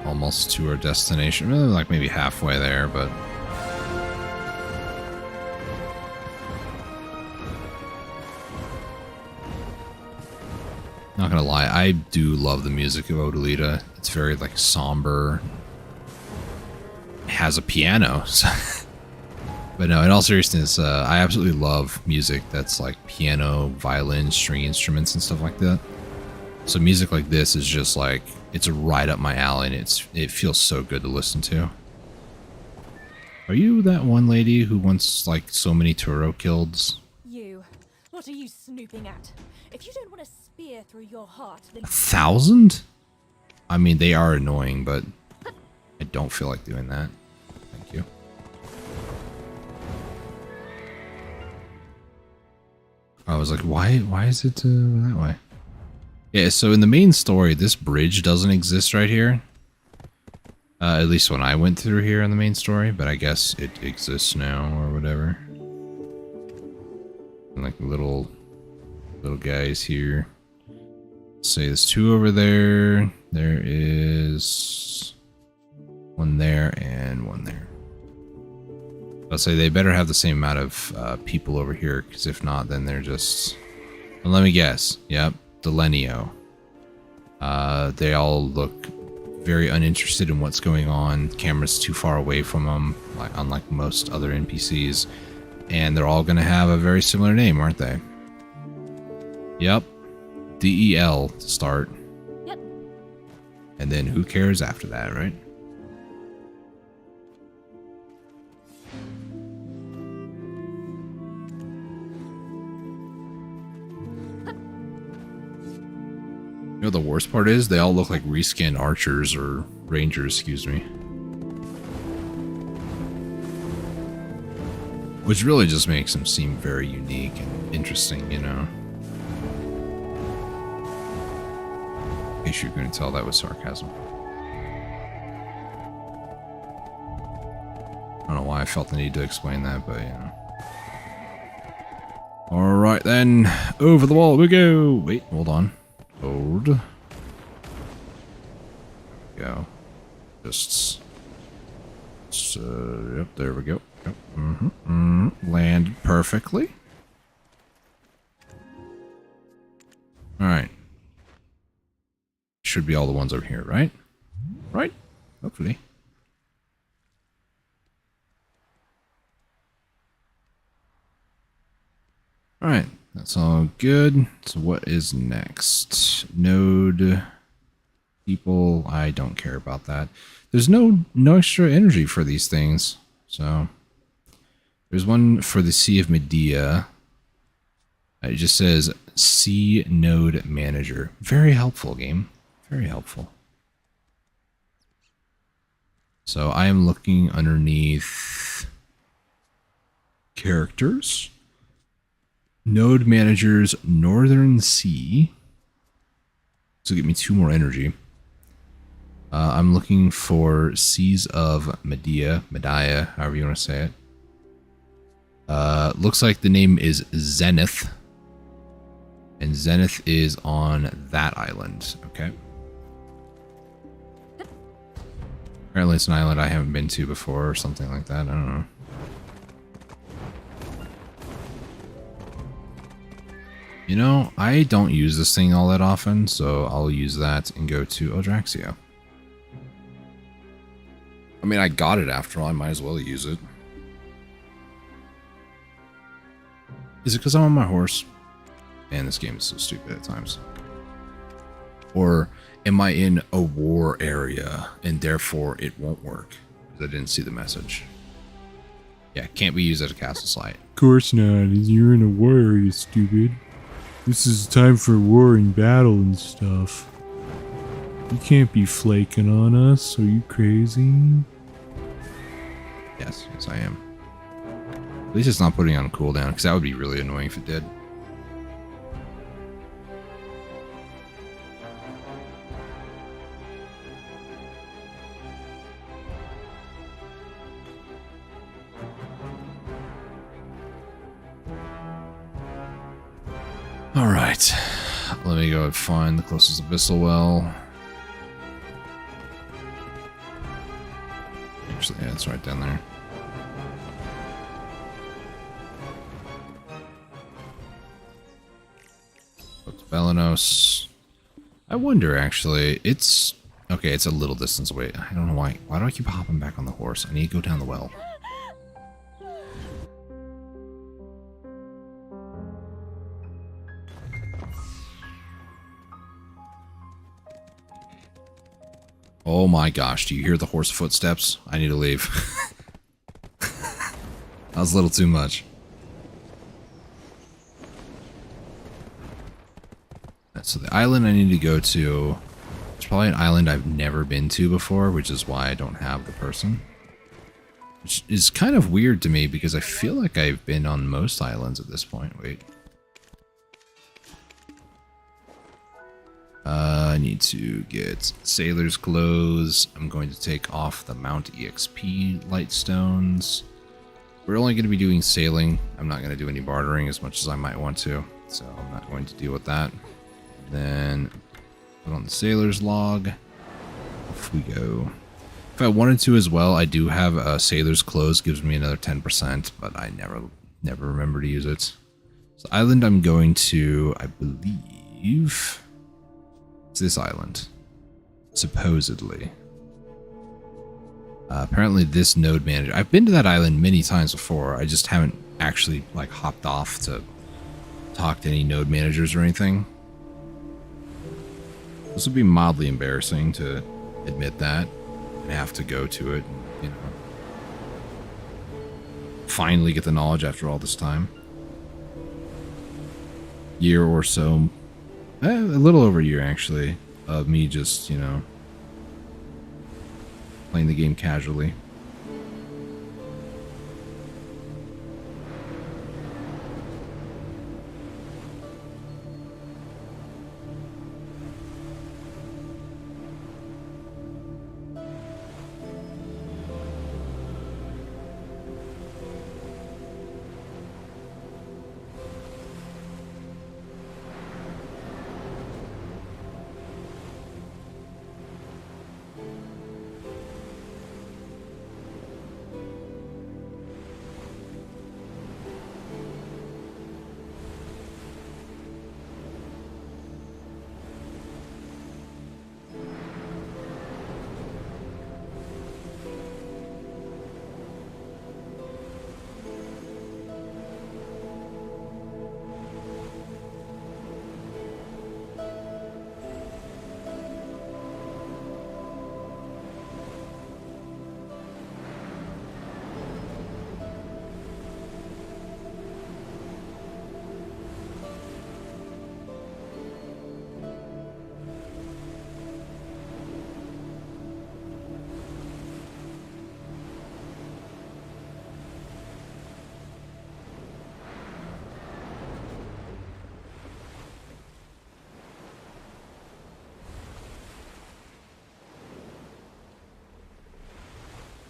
Almost to our destination. Really, like maybe halfway there, but not gonna lie, I do love the music of Odalita. It's very like somber. It has a piano. But no, in all seriousness, I absolutely love music that's like piano, violin, string instruments, and stuff like that. So music like this is just like, it's right up my alley, and it feels so good to listen to. Are you that one lady who wants like so many Turo kills? You. What are you snooping at? If you don't want a spear through your heart, then 1,000? I mean, they are annoying, but I don't feel like doing that. Thank you. I was like, why is it that way? Yeah, so in the main story, this bridge doesn't exist right here. At least when I went through here in the main story, but I guess it exists now or whatever. And like little guys here. Say there's 2 over there. There is 1 there and 1 there. I'll say they better have the same amount of people over here, because if not, then they're just... Well, let me guess. Yep. Delenio. They all look very uninterested in what's going on. Camera's too far away from them, like unlike most other NPCs. And they're all going to have a very similar name, aren't they? Yep. DEL to start. Yep. And then who cares after that, right? You know, the worst part is they all look like reskinned archers or rangers, excuse me. Which really just makes them seem very unique and interesting, you know. In case you're going to tell that was sarcasm. I don't know why I felt the need to explain that, but you know. Alright then, over the wall we go! Wait, hold on. Hold. Go. Just yep, there we go. Yep. Landed perfectly. Alright. Should be all the ones over here, right? Right? Hopefully. Alright, that's all good. So what is next? Node people, I don't care about that. There's no extra energy for these things. So there's one for the Sea of Medea. It just says C Node Manager. Very helpful, game. Very helpful. So I am looking underneath characters. Node Managers, Northern Sea. This will give me 2 more energy. I'm looking for Seas of Medea, however you want to say it. Looks like the name is Zenith. And Zenith is on that island. Okay. Apparently it's an island I haven't been to before or something like that. I don't know. You know, I don't use this thing all that often, so I'll use that and go to Odraxia. I mean, I got it after all. I might as well use it. Is it because I'm on my horse? Man, this game is so stupid at times. Or am I in a war area and therefore it won't work? Because I didn't see the message. Yeah, can't be used as a castle site. Of course not. You're in a war area, stupid. This is time for war and battle and stuff. You can't be flaking on us. Are you crazy? Yes, I am. At least it's not putting on cooldown, because that would be really annoying if it did. Alright, let me go and find the closest abyssal well. Actually, yeah, it's right down there. Go to Belenos. I wonder, actually, it's... Okay, it's a little distance away. I don't know why. Why do I keep hopping back on the horse? I need to go down the well. Oh my gosh, do you hear the horse footsteps? I need to leave. That was a little too much. So the island I need to go to, it's probably an island I've never been to before, which is why I don't have the person. Which is kind of weird to me because I feel like I've been on most islands at this point. Wait. I need to get sailor's clothes. I'm going to take off the Mount EXP lightstones. We're only going to be doing sailing. I'm not going to do any bartering as much as I might want to, so I'm not going to deal with that. Then put on the sailor's log. Off we go. If I wanted to as well, I do have a sailor's clothes, gives me another 10%, but I never remember to use it. So the island I'm going to, I believe, it's this island, supposedly. Apparently this node manager, I've been to that island many times before, I just haven't actually like hopped off to talk to any node managers or anything. This would be mildly embarrassing to admit that and have to go to it and, you know, finally get the knowledge after all this time. Year or so, a little over a year actually, of me just, you know, playing the game casually.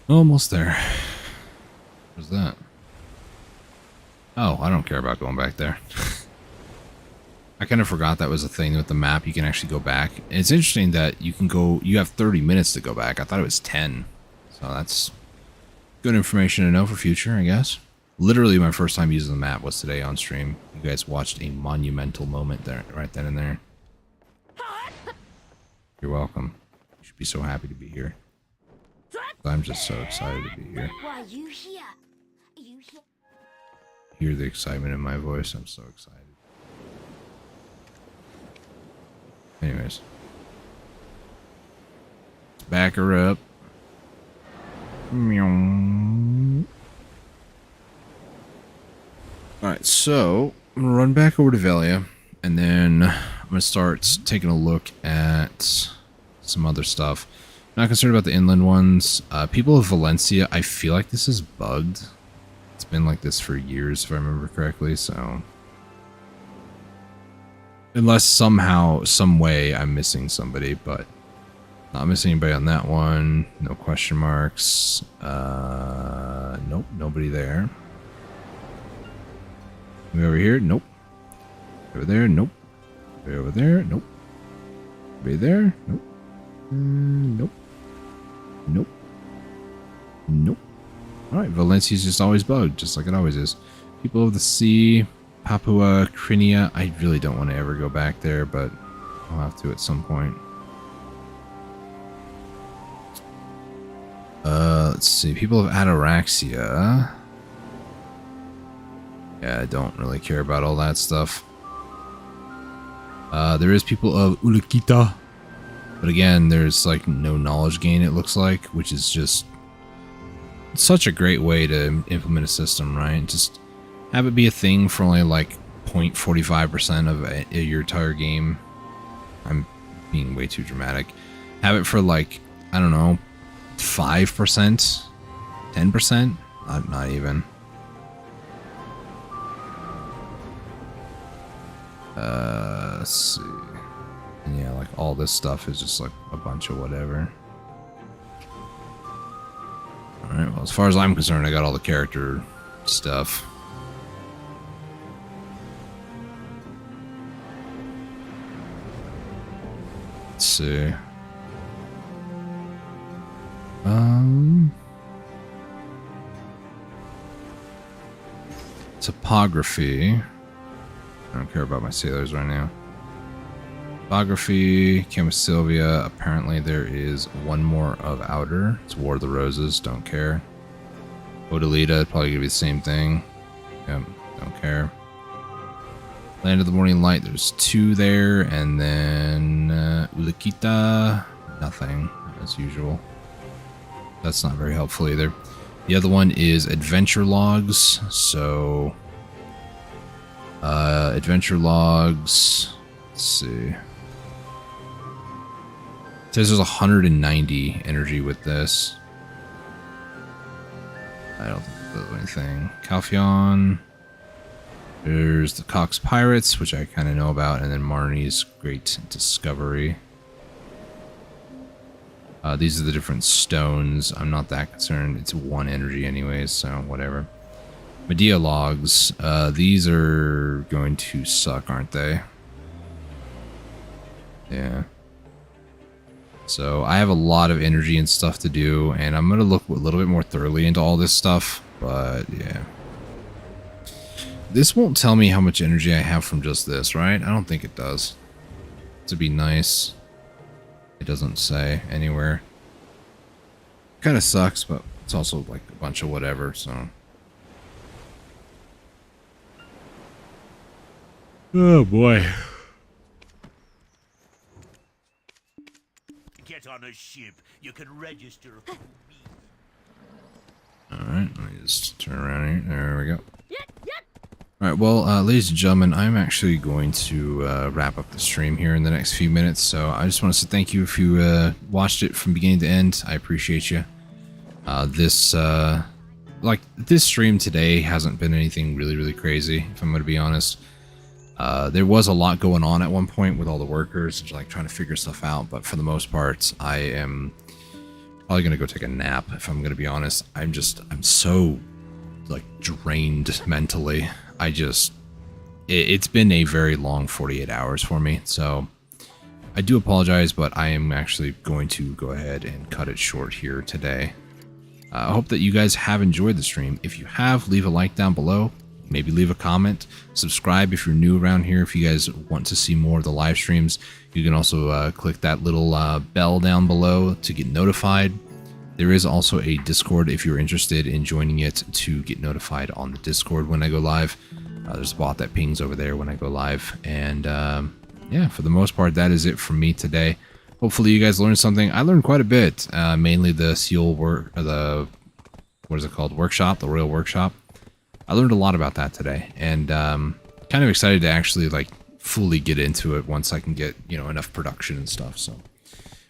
Almost there. What's that? Oh, I don't care about going back there. I kind of forgot that was a thing with the map. You can actually go back. And it's interesting that you can go, you have 30 minutes to go back. I thought it was 10. So that's good information to know for future, I guess. Literally my first time using the map was today on stream. You guys watched a monumental moment there, right then and there. You're welcome. You should be so happy to be here. I'm just so excited to be here. Why you here? You here? Hear the excitement in my voice. I'm so excited. Anyways. Back her up. Alright, so I'm going to run back over to Velia. And then I'm going to start taking a look at some other stuff. Not concerned about the inland ones. People of Valencia, I feel like this is bugged. It's been like this for years, if I remember correctly, so... Unless somehow, some way, I'm missing somebody, but... Not missing anybody on that one. No question marks. Nope, nobody there. Anybody over here? Nope. Over there? Nope. Anybody over there? Nope. Anybody there? Nope. Nope. Nope. Nope. Alright, Valencia's just always bugged, just like it always is. People of the Sea, Papua, Crimea. I really don't want to ever go back there, but I'll have to at some point. Let's see. People of Ataraxia. Yeah, I don't really care about all that stuff. There is people of Ulukita. But again, there's like no knowledge gain, it looks like, which is just such a great way to implement a system, right? Just have it be a thing for only like 0.45% of your entire game. I'm being way too dramatic. Have it for like, I don't know, 5%? 10%? Not even. Let's see. And yeah, like all this stuff is just like a bunch of whatever. Alright, well, as far as I'm concerned, I got all the character stuff. Let's see. Topography. I don't care about my sailors right now. Topography, Camasylvia. Apparently there is one more of Outer. It's War of the Roses. Don't care. Odalita, probably gonna be the same thing. Yep, don't care. Land of the Morning Light, there's 2 there. And then Ulukita, nothing, as usual. That's not very helpful either. The other one is Adventure Logs. So, Adventure Logs. Let's see. It says there's 190 energy with this. I don't think that does anything. Calphion. There's the Cox Pirates, which I kind of know about, and then Marnie's Great Discovery. These are the different stones. I'm not that concerned. It's 1 energy anyways, so whatever. Medea Logs. These are going to suck, aren't they? Yeah. So I have a lot of energy and stuff to do, and I'm going to look a little bit more thoroughly into all this stuff, but yeah. This won't tell me how much energy I have from just this, right? I don't think it does. To be nice. It doesn't say anywhere. Kind of sucks, but it's also like a bunch of whatever, so. Oh boy. Get on a ship. You can register for me. Alright, let me just turn around here. There we go. Alright, well, ladies and gentlemen, I'm actually going to wrap up the stream here in the next few minutes, so I just want to say thank you if you watched it from beginning to end. I appreciate you. This stream today hasn't been anything really crazy, if I'm going to be honest. There was a lot going on at one point with all the workers, like trying to figure stuff out, but for the most part, I am Probably gonna go take a nap if I'm gonna be honest. I'm so like drained mentally. It's been a very long 48 hours for me, so I do apologize, but I am actually going to go ahead and cut it short here today. I hope that you guys have enjoyed the stream. If you have, leave a like down below. Maybe leave a comment. Subscribe if you're new around here. If you guys want to see more of the live streams, you can also click that little bell down below to get notified. There is also a Discord if you're interested in joining it to get notified on the Discord when I go live. There's a bot that pings over there when I go live. And yeah, for the most part, that is it from me today. Hopefully you guys learned something. I learned quite a bit, mainly the seal work, or the, what is it called? Workshop, the Royal Workshop. I learned a lot about that today, and kind of excited to actually like fully get into it once I can get, you know, enough production and stuff. So,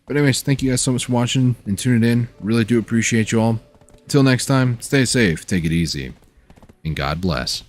but anyways, thank you guys so much for watching and tuning in. Really do appreciate you all. Until next time, stay safe, take it easy, and God bless.